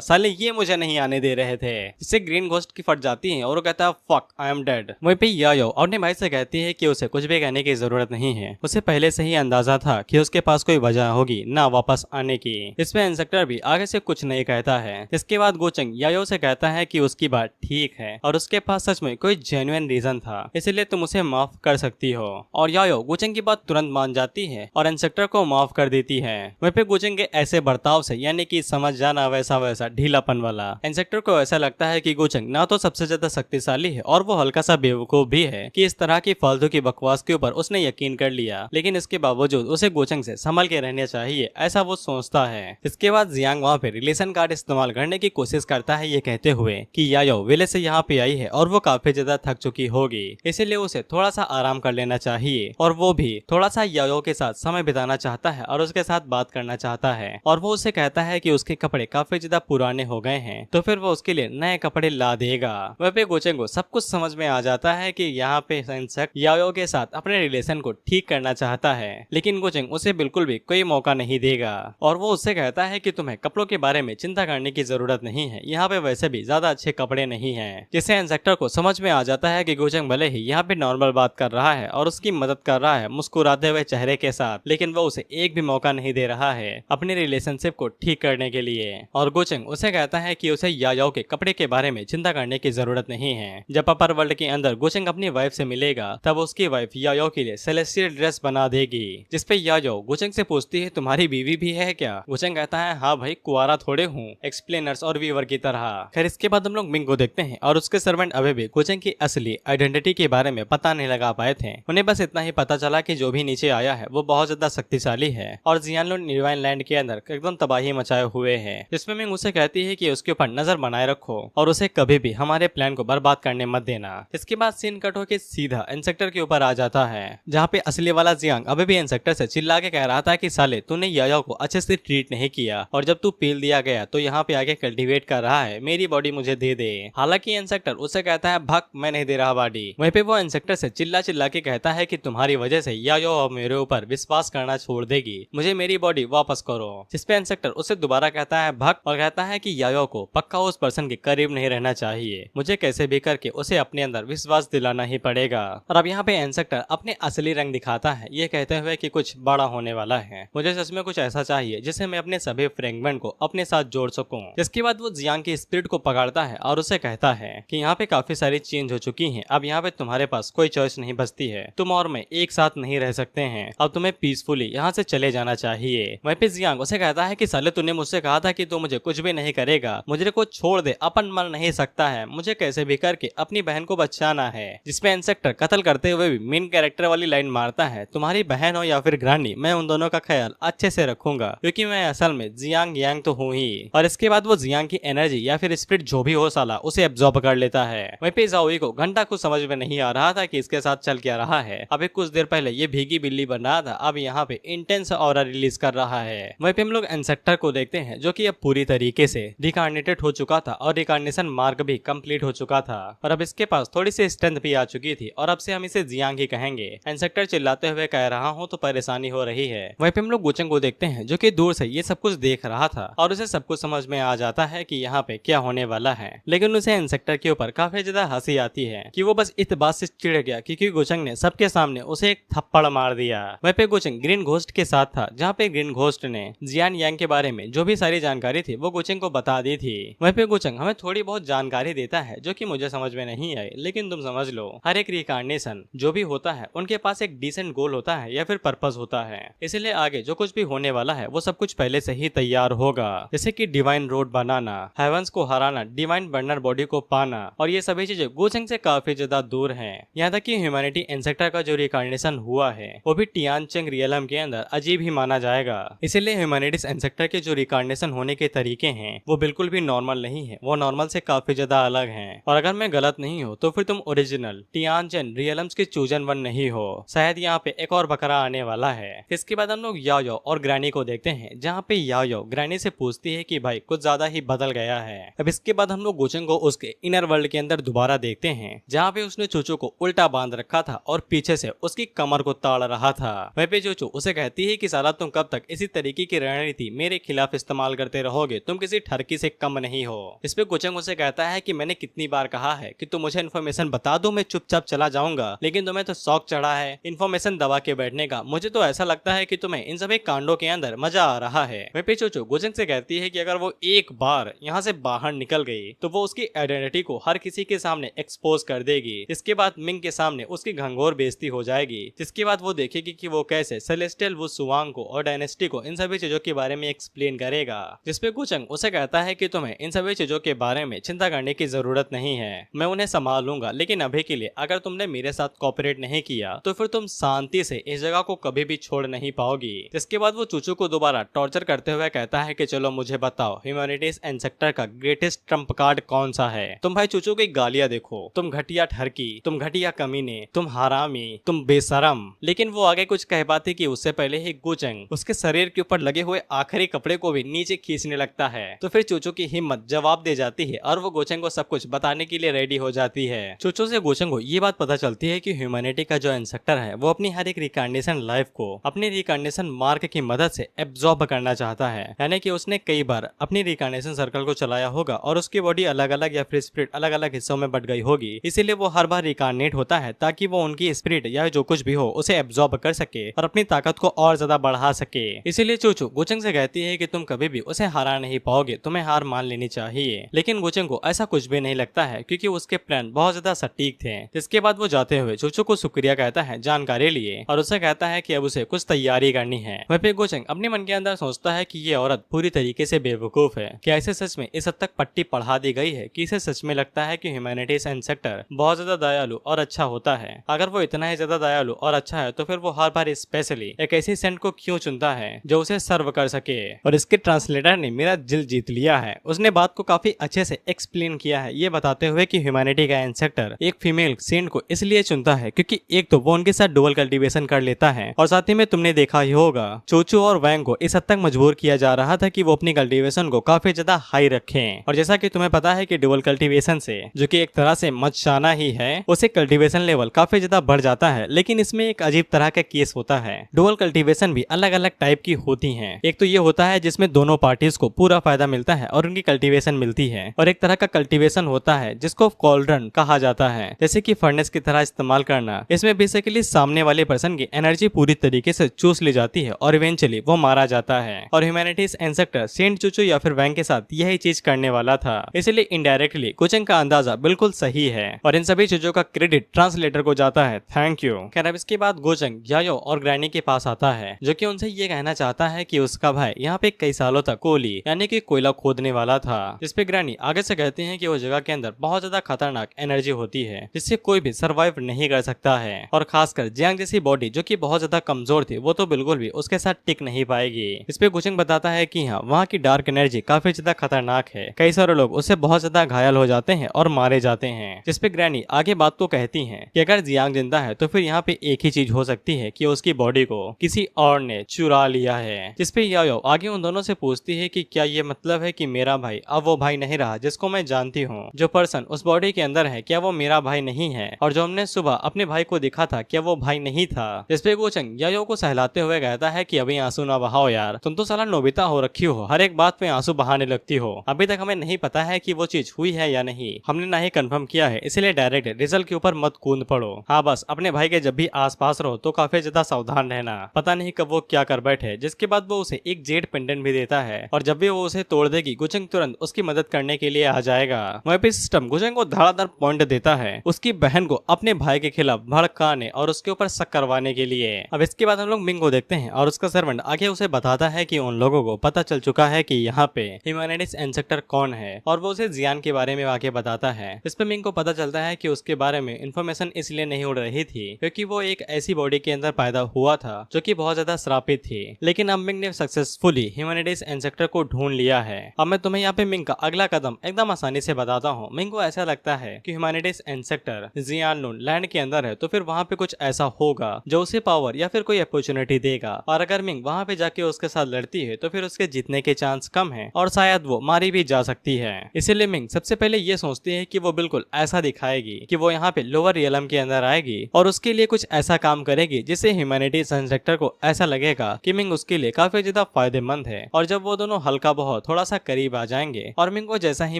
साले ये मुझे नहीं आने दे रहे थे। इससे ग्रीन घोस्ट की फट जाती है और वो कहता है फक आई एम डेड। वहीं पे याओ अपने भाई से कहती है कि उसे कुछ भी कहने की जरूरत नहीं है, उसे पहले से ही अंदाजा था कि उसके पास कोई वजह होगी ना वापस आने की। इस पे इंसेक्टर भी आगे से कुछ नहीं कहता है। इसके बाद गोचंग याओ से कहता है कि उसकी बात ठीक है और उसके पास सच में कोई जेन्युइन रीजन था, इसलिए तुम उसे माफ कर सकती हो। और याओ गोचंग की बात तुरंत मान जाती है और इंसेक्टर को माफ कर देती है। वहीं पे गोचंग के ऐसे बर्ताव से यानी कि समझ जाना वैसा ढीलापन वाला, इंसेक्टर को ऐसा लगता है कि गोचंग ना तो सबसे ज्यादा शक्तिशाली है और वो हल्का सा बेवकूफ भी है कि इस तरह की फालतू की बकवास के ऊपर उसने यकीन कर लिया, लेकिन इसके बावजूद उसे गोचंग से संभल के रहना चाहिए ऐसा वो सोचता है। इसके बाद जियांग वहाँ पे रिलेशन कार्ड इस्तेमाल करने की कोशिश करता है ये कहते हुए कि याओ विले से यहाँ पे आई है और वो काफी ज्यादा थक चुकी होगी, इसीलिए उसे थोड़ा सा आराम कर लेना चाहिए और वो भी थोड़ा सा याओ के साथ समय बिताना चाहता है और उसके साथ बात करना चाहता है। और वो उसे कहता है कि उसके कपड़े काफी ज्यादा पुराने हो गए नए हैं तो फिर वो उसके लिए नए कपड़े ला देगा। वह पे गोचेंग को सब कुछ समझ में आ जाता है कि यहाँ पे इंसेक्ट यायो के साथ अपने रिलेशन को ठीक करना चाहता है, लेकिन गोचेंग उसे बिल्कुल भी कोई मौका नहीं देगा और वो उससे कहता है कि तुम्हें कपड़ों के बारे में चिंता करने की जरूरत नहीं है, यहाँ पे वैसे भी ज्यादा अच्छे कपड़े नहीं हैं। जिससे इंसेक्टर को समझ में आ जाता है कि गोचेंग भले ही यहाँ पे नॉर्मल बात कर रहा है और उसकी मदद कर रहा है मुस्कुराते हुए चेहरे के साथ, लेकिन वो उसे एक भी मौका नहीं दे रहा है अपनी रिलेशनशिप को ठीक करने के लिए। और गोचेंग उसे कहता है कि उसे यायो के कपड़े के बारे में चिंता करने की जरूरत नहीं है। जब अपर वर्ल्ड के अंदर गोचेंग अपनी वाइफ से मिलेगा तब उसकी वाइफ यायो के लिए सेलेस्टियल ड्रेस बना देगी, जिसपे यायो गोचेंग से पूछती है तुम्हारी बीवी भी है क्या? गोचेंग कहता है हाँ भाई, कुआरा थोड़े हूँ, एक्सप्लेनर्स और वीवर की तरह। खैर इसके बाद हम लोग मिंग को देखते हैं और उसके सर्वेंट अभी भी गोचेंग की असली आइडेंटिटी के बारे में पता नहीं लगा पाए थे। उन्हें बस इतना ही पता चला कि जो भी नीचे आया है वो बहुत ज्यादा शक्तिशाली है और जियानलुन निर्वाइन लैंड के अंदर एकदम तबाही मचाए हुए है। जिसमें मिंग उसे कहती है कि उसके ऊपर नजर बनाए रखो और उसे कभी भी हमारे प्लान को बर्बाद करने मत देना। इसके बाद सीन कट होकर सीधा इंसेक्टर के ऊपर आ जाता है, जहाँ पे असली वाला जियांग अभी भी इंसेक्टर से चिल्ला के कह रहा था कि साले तूने यायो को अच्छे से ट्रीट नहीं किया और जब तू पील दिया गया तो यहाँ पे आके कल्टीवेट कर रहा है, मेरी बॉडी मुझे दे दे। हालांकि इंसेक्टर उसे कहता है भग, मैं नहीं दे रहा बॉडी। वहीं पे वो इंसेक्टर से चिल्ला चिल्ला के कहता है कि तुम्हारी वजह से यायो अब मेरे ऊपर विश्वास करना छोड़ देगी, मुझे मेरी बॉडी वापस करो। जिसपे इंसेक्टर उसे दोबारा कहता है भग और कहता है कि यायो को पक्का उस पर्सन के करीब नहीं रहना चाहिए, मुझे कैसे भी करके उसे अपने अंदर विश्वास दिलाना ही पड़ेगा। और अब यहाँ पे इंसेक्टर अपने असली रंग दिखाता है, ये कहते हुए कि कुछ बड़ा होने वाला है, मुझे सच में कुछ ऐसा चाहिए जिसे मैं अपने सभी फ्रेगमेंट को अपने साथ जोड़ सकूं। जिसके बाद वो जियांग की स्पिरिट को पकड़ता है और उसे कहता है कि यहाँ पे काफी सारी चेंज हो चुकी हैं, अब यहाँ पे तुम्हारे पास कोई चॉइस नहीं बचती है, तुम और मैं एक साथ नहीं रह सकते हैं, अब तुम्हें पीसफुली यहाँ से चले जाना चाहिए। वहीं पे जियांग उसे कहता है कि साले तूने मुझसे कहा था कि तू मुझे कुछ भी नहीं करेगा, मुझे को छोड़ दे, अपन मर नहीं सकता है, मुझे कैसे भी करके अपनी बहन को बचाना है। जिसपे इंसेक्टर कत्ल करते हुए भी मेन कैरेक्टर वाली लाइन मारता है, तुम्हारी बहन हो या फिर ग्रानी, मैं उन दोनों का ख्याल अच्छे से रखूंगा क्योंकि मैं असल में जियांग यांग तो हूँ ही। और इसके बाद वो जियांग की एनर्जी या फिर स्पिरिट जो भी हो साला उसे एब्जॉर्ब कर लेता है। वहीं पे ज़ाओई को घंटा कुछ समझ में नहीं आ रहा था कि इसके साथ चल क्या रहा है। अभी कुछ देर पहले ये भीगी बिल्ली बन रहा था, अब यहाँ पे इंटेंस ऑरा रिलीज कर रहा है। वहीं पे हम लोग इंसेक्टर को देखते हैं जो कि अब पूरी तरीके से रिकार्नेटेड हो चुका था और रिकार्नेशन मार्क भी कंप्लीट हो चुका था और अब इसके पास थोड़ी सी स्ट्रेंथ भी आ चुकी थी और अब से हम इसे जियांग ही कहेंगे। इंसेक्टर चिल्लाते हुए कह रहा हूँ तो परेशानी हो रही है। वहीं पे हम लोग गोचेंग को देखते हैं जो कि दूर से ये सब कुछ देख रहा था और उसे सब कुछ समझ में आ जाता है कि यहाँ पे क्या होने वाला है, लेकिन उसे इंसेक्टर के ऊपर काफी ज्यादा हंसी आती है कि वो बस इस बात से चिढ़ गया क्योंकि गोचेंग ने सबके सामने उसे एक थप्पड़ मार दिया। वहीं पे गोचेंग ग्रीन घोस्ट के साथ था, जहाँ पे ग्रीन घोस्ट ने जियान यांग के बारे में जो भी सारी जानकारी थी वो गोचेंग को बता दी थी। वहीं पे गोचेंग हमें थोड़ी बहुत जानकारी देता है जो कि मुझे समझ में नहीं आई, लेकिन तुम समझ लो हर एक रिकार्नेशन जो भी होता है उनके पास एक डिसेंट गोल होता है या फिर पर्पस होता है, इसलिए आगे जो कुछ भी होने वाला है वो सब कुछ पहले से ही तैयार होगा, जैसे कि डिवाइन रोड बनाना, हेवंस को हराना, डिवाइन बर्नर बॉडी को पाना और ये सभी चीजें गोचेंग से काफी ज्यादा दूर हैं। यहाँ तक कि ह्यूमैनिटी इंसेक्टर का जो रिकार्नेशन हुआ है वो भी टियानचेंग रियलम के अंदर अजीब ही माना जाएगा, इसीलिए ह्यूमैनिटीज इंसेक्टर के जो रिकार्नेशन होने के तरीके हैं वो बिल्कुल भी नॉर्मल नहीं है, वो नॉर्मल से काफी ज्यादा अलग हैं। और अगर मैं गलत नहीं हूँ तो फिर तुम ओरिजिनल टियानचेन रियलम्स के चूजन वन नहीं हो, शायद यहाँ पे एक और बकरा आने वाला है। इसके बाद हम लोग यायो और ग्रैनी को देखते हैं, जहाँ पे यायो ग्रैनी से पूछती है कि भाई कुछ ज्यादा ही बदल गया है। अब इसके बाद हम लोग गोचेंग को उसके इनर वर्ल्ड के अंदर दोबारा देखते हैं, जहाँ पे उसने चूचू को उल्टा बांध रखा था और पीछे से उसकी कमर को ताड़ रहा था। वहीं पे चूचू उसे कहती है कि साला तुम कब तक इसी तरीके की रणनीति मेरे खिलाफ इस्तेमाल करते रहोगे, तुम किसी ठरकी से कम नहीं हो। इस पे गोचेंग उसे कहता है कि मैंने कितनी बार कहा है कि तुम मुझे इन्फॉर्मेशन बता दो, मैं चुपचाप चला जाऊंगा, लेकिन तुम्हें तो शौक चढ़ा है इन्फॉर्मेशन दबा के बैठने का, मुझे तो ऐसा लगता है कि तुम्हें इन सभी कांडों के अंदर मजा आ रहा है। वहीं पे चूचू गोचेंग से कहती है कि अगर वो एक बार यहाँ से बाहर निकल गई तो वो उसकी आइडेंटिटी को हर किसी के सामने एक्सपोज कर देगी। इसके बाद मिंग के सामने उसकी घंघोर बेइज्जती हो जाएगी, जिसके बाद वो देखेगी कि वो कैसे सेलेस्टियल वो सुवांग को और डायनेस्टी को इन सभी चीजों के बारे में एक्सप्लेन करेगा। जिसपे गोचेंग उसे कहता है कि तुम्हें इन सभी चीजों के बारे में चिंता करने की जरूरत नहीं है, मैं उन्हें संभाल लूंगा, लेकिन अभी के लिए अगर तुमने मेरे साथ कोऑपरेट नहीं किया तो फिर तुम शांति से इस जगह को कभी भी छोड़ नहीं पाओगी। इसके बाद वो चूचू को दोबारा टॉर्चर करते हुए कहता है कि चलो मुझे बताओ ह्यूमैनिटीज इंसेक्टर का ग्रेटेस्ट ट्रम्प कार्ड कौन सा है। तुम भाई चूचू की गालियां देखो, तुम घटिया ठरकी, तुम घटिया कमीने, तुम हरामी, तुम बेशरम। लेकिन वो आगे कुछ कह पाती कि उससे पहले ही गोचेंग उसके शरीर के ऊपर लगे हुए आखिरी कपड़े को भी नीचे खींचने लगता है। तो फिर चूचू चोचो की हिम्मत जवाब दे जाती है और वो गोचेंग को सब कुछ बताने के लिए रेडी हो जाती है। चोचो से गोचेंग को ये बात पता चलती है कि ह्यूमैनिटी का जो इंसेक्टर है वो अपनी हर एक रिकार्नेशन लाइफ को अपनी रिकार्नेशन मार्क की मदद से एब्जॉर्ब करना चाहता है, यानी कि उसने कई बार अपनी रिकार्नेशन सर्कल को चलाया होगा और उसकी बॉडी अलग अलग या फिर स्पिरिट अलग अलग हिस्सों में बट गई होगी, इसीलिए वो हर बार रिकार्नेट होता है ताकि वो उनकी स्पिरिट या जो कुछ भी हो उसे एब्जॉर्ब कर सके और अपनी ताकत को और ज्यादा बढ़ा सके। इसीलिए चोचो गोचेंग से कहती है कि तुम कभी भी उसे हरा नहीं पाओगे, तुम्हें हार मान लेनी चाहिए। लेकिन गोचेंग को ऐसा कुछ भी नहीं लगता है क्योंकि उसके प्लान बहुत ज्यादा सटीक थे। जिसके बाद वो जाते हुए चोचो को शुक्रिया कहता है जानकारी लिए और उसे कहता है कि अब उसे कुछ तैयारी करनी है। वहीं पे गोचेंग अपने मन के अंदर सोचता है कि ये औरत पूरी तरीके से बेवकूफ है। क्या इसे सच में इस हद तक पट्टी पढ़ा दी गई है कि इसे सच में लगता है कि ह्यूमैनिटीज इंसेक्टर बहुत ज्यादा दयालु और अच्छा होता है। अगर वो इतना ही ज्यादा दयालु और अच्छा है तो फिर वो हर बार स्पेशली एक ऐसी सेंट को क्यों चुनता है जो उसे सर्व कर सके। और इसके ट्रांसलेटर ने मेरा दिल जीत लिया है। उसने बात को काफी अच्छे से एक्सप्लेन किया है, ये बताते हुए कि ह्यूमैनिटी का इंसेक्टर एक फीमेल सेंट को इसलिए चुनता है क्योंकि एक तो वो उनके साथ डुअल कल्टीवेशन कर लेता है और साथ ही में तुमने देखा ही होगा चोचो और वैंग को इस हद तक मजबूर किया जा रहा था कि वो अपनी कल्टीवेशन को काफी ज्यादा हाई रखें। और जैसा कि तुम्हें पता है कि डुअल कल्टीवेशन से जो कि एक तरह से मचाना ही है, उसे कल्टीवेशन लेवल काफी ज्यादा बढ़ जाता है। लेकिन इसमें एक अजीब तरह का केस होता है। डुअल कल्टीवेशन भी अलग अलग टाइप की होती है। एक तो ये होता है जिसमें दोनों पार्टीज को पूरा फायदा मिलता है और उनकी कल्टीवेशन मिलती है, और एक तरह का कल्टीवेशन होता है जिसको कॉल्ड्रन कहा जाता है, जैसे कि फर्नेस की तरह इस्तेमाल करना। इसमें बेसिकली सामने वाले पर्सन की एनर्जी पूरी तरीके से चूस ली जाती है और इवेंचुअली वो मारा जाता है। और ह्यूमैनिटीज इंसेक्टर सेंट चोचो या फिर वैंग के साथ यही चीज करने वाला था, इसलिए इनडायरेक्टली गोचेंग का अंदाजा बिल्कुल सही है और इन सभी चीजों का क्रेडिट ट्रांसलेटर को जाता है। Thank you. खैर अब इसके बाद गोचेंग यायो और ग्रैनी के पास आता है जो कि उनसे ये कहना चाहता है कि उसका भाई यहाँ पे कई सालों तक कोली यानी कि कोयला खोदने वाला था। जिसपे ग्रैनी आगे से कहती है कि वो जगह के अंदर बहुत ज्यादा खतरनाक एनर्जी होती है जिससे कोई भी सर्वाइव नहीं कर सकता है, और खासकर जियांग जैसी बॉडी जो कि बहुत ज्यादा कमजोर थी वो तो बिल्कुल भी उसके साथ टिक नहीं पाएगी। इस पे गोचेंग बताता है कि हाँ वहाँ की डार्क एनर्जी काफी ज्यादा खतरनाक है, कई सारे लोग उससे बहुत ज्यादा घायल हो जाते हैं और मारे जाते हैं। जिसपे ग्रैनी आगे बात को कहती है कि अगर जियांग जिंदा है तो फिर यहाँ पे एक ही चीज हो सकती है कि उसकी बॉडी को किसी और ने चुरा लिया है। जिसपे यायो आगे उन दोनों से पूछती है कि क्या ये मतलब है कि मेरा भाई अब वो भाई नहीं रहा जिसको मैं जानती हूँ, जो पर्सन उस बॉडी के अंदर है क्या वो मेरा भाई नहीं है, और जो हमने सुबह अपने भाई को देखा था क्या वो भाई नहीं था। जिसपे गोचेंग यायो को सहलाते हुए कहता है कि अभी आंसू ना बहाओ यार, तुम तो साला नोबिता हो रखी हो, हर एक बात पे आंसू बहाने लगती हो। अभी तक हमें नहीं पता है कि वो चीज हुई है या नहीं, हमने ना ही कंफर्म किया है, इसलिए डायरेक्ट रिजल्ट के ऊपर मत कूद पड़ो। हाँ बस अपने भाई के जब भी आसपास रहो तो काफी ज्यादा सावधान रहना, पता नहीं कब वो क्या कर बैठे। जिसके बाद वो उसे एक जेड पेंडेंट भी देता है और जब भी वो उसे तोड़ देगी गोचेंग तुरंत उसकी मदद करने के लिए आ जाएगा। वहीं पे सिस्टम गोचेंग को धड़ाधड़ पॉइंट देता है उसकी बहन को अपने भाई के खिलाफ भड़काने और उसके ऊपर शक करवाने के लिए। अब इसके बाद हम लोग मिंग को देखते हैं और उसका सर्वेंट आगे उसे बताता है कि उन लोगों को पता चल चुका है कि यहाँ पे ह्यूमैनिटीज इंसेक्टर कौन है, और वो उसे जियान के बारे में आगे बताता है। इस पे मिंग को पता चलता है कि उसके बारे में इन्फॉर्मेशन इसलिए नहीं उड़ रही थी क्योंकि वो एक ऐसी बॉडी के अंदर पैदा हुआ था जो कि बहुत ज्यादा श्रापित थी। लेकिन अब मिंग ने सक्सेसफुली ह्यूमैनिटीज इंसेक्टर को ढूंढ लिया है। अब मैं तुम्हें यहाँ पे मिंग का अगला कदम एकदम आसानी से बताता हूँ। मिंग को ऐसा लगता है कि ह्यूमैनिटीज इंसेक्टर जियानलुन लैंड के अंदर है तो फिर वहाँ पे कुछ ऐसा होगा जो उसे पावर या फिर कोई अपॉर्चुनिटी देगा, और अगर मिंग वहाँ पे जाके उसके साथ लड़ती है तो फिर उसके जीतने के चांस कम है और शायद वो मारी भी जा सकती है। इसीलिए मिंग सबसे पहले ये सोचती है कि वो बिल्कुल ऐसा दिखाएगी कि वो यहाँ पे लोअर रियलम के अंदर आएगी और उसके लिए कुछ ऐसा काम करेगी जिससे ह्यूमैनिटीज इंसेक्टर को ऐसा लगेगा कि मिंग उसके लिए काफी ज्यादा फायदेमंद है। और जब वो दोनों हल्का बहुत थोड़ा सा करीब आ जाएंगे और मिंग को जैसा ही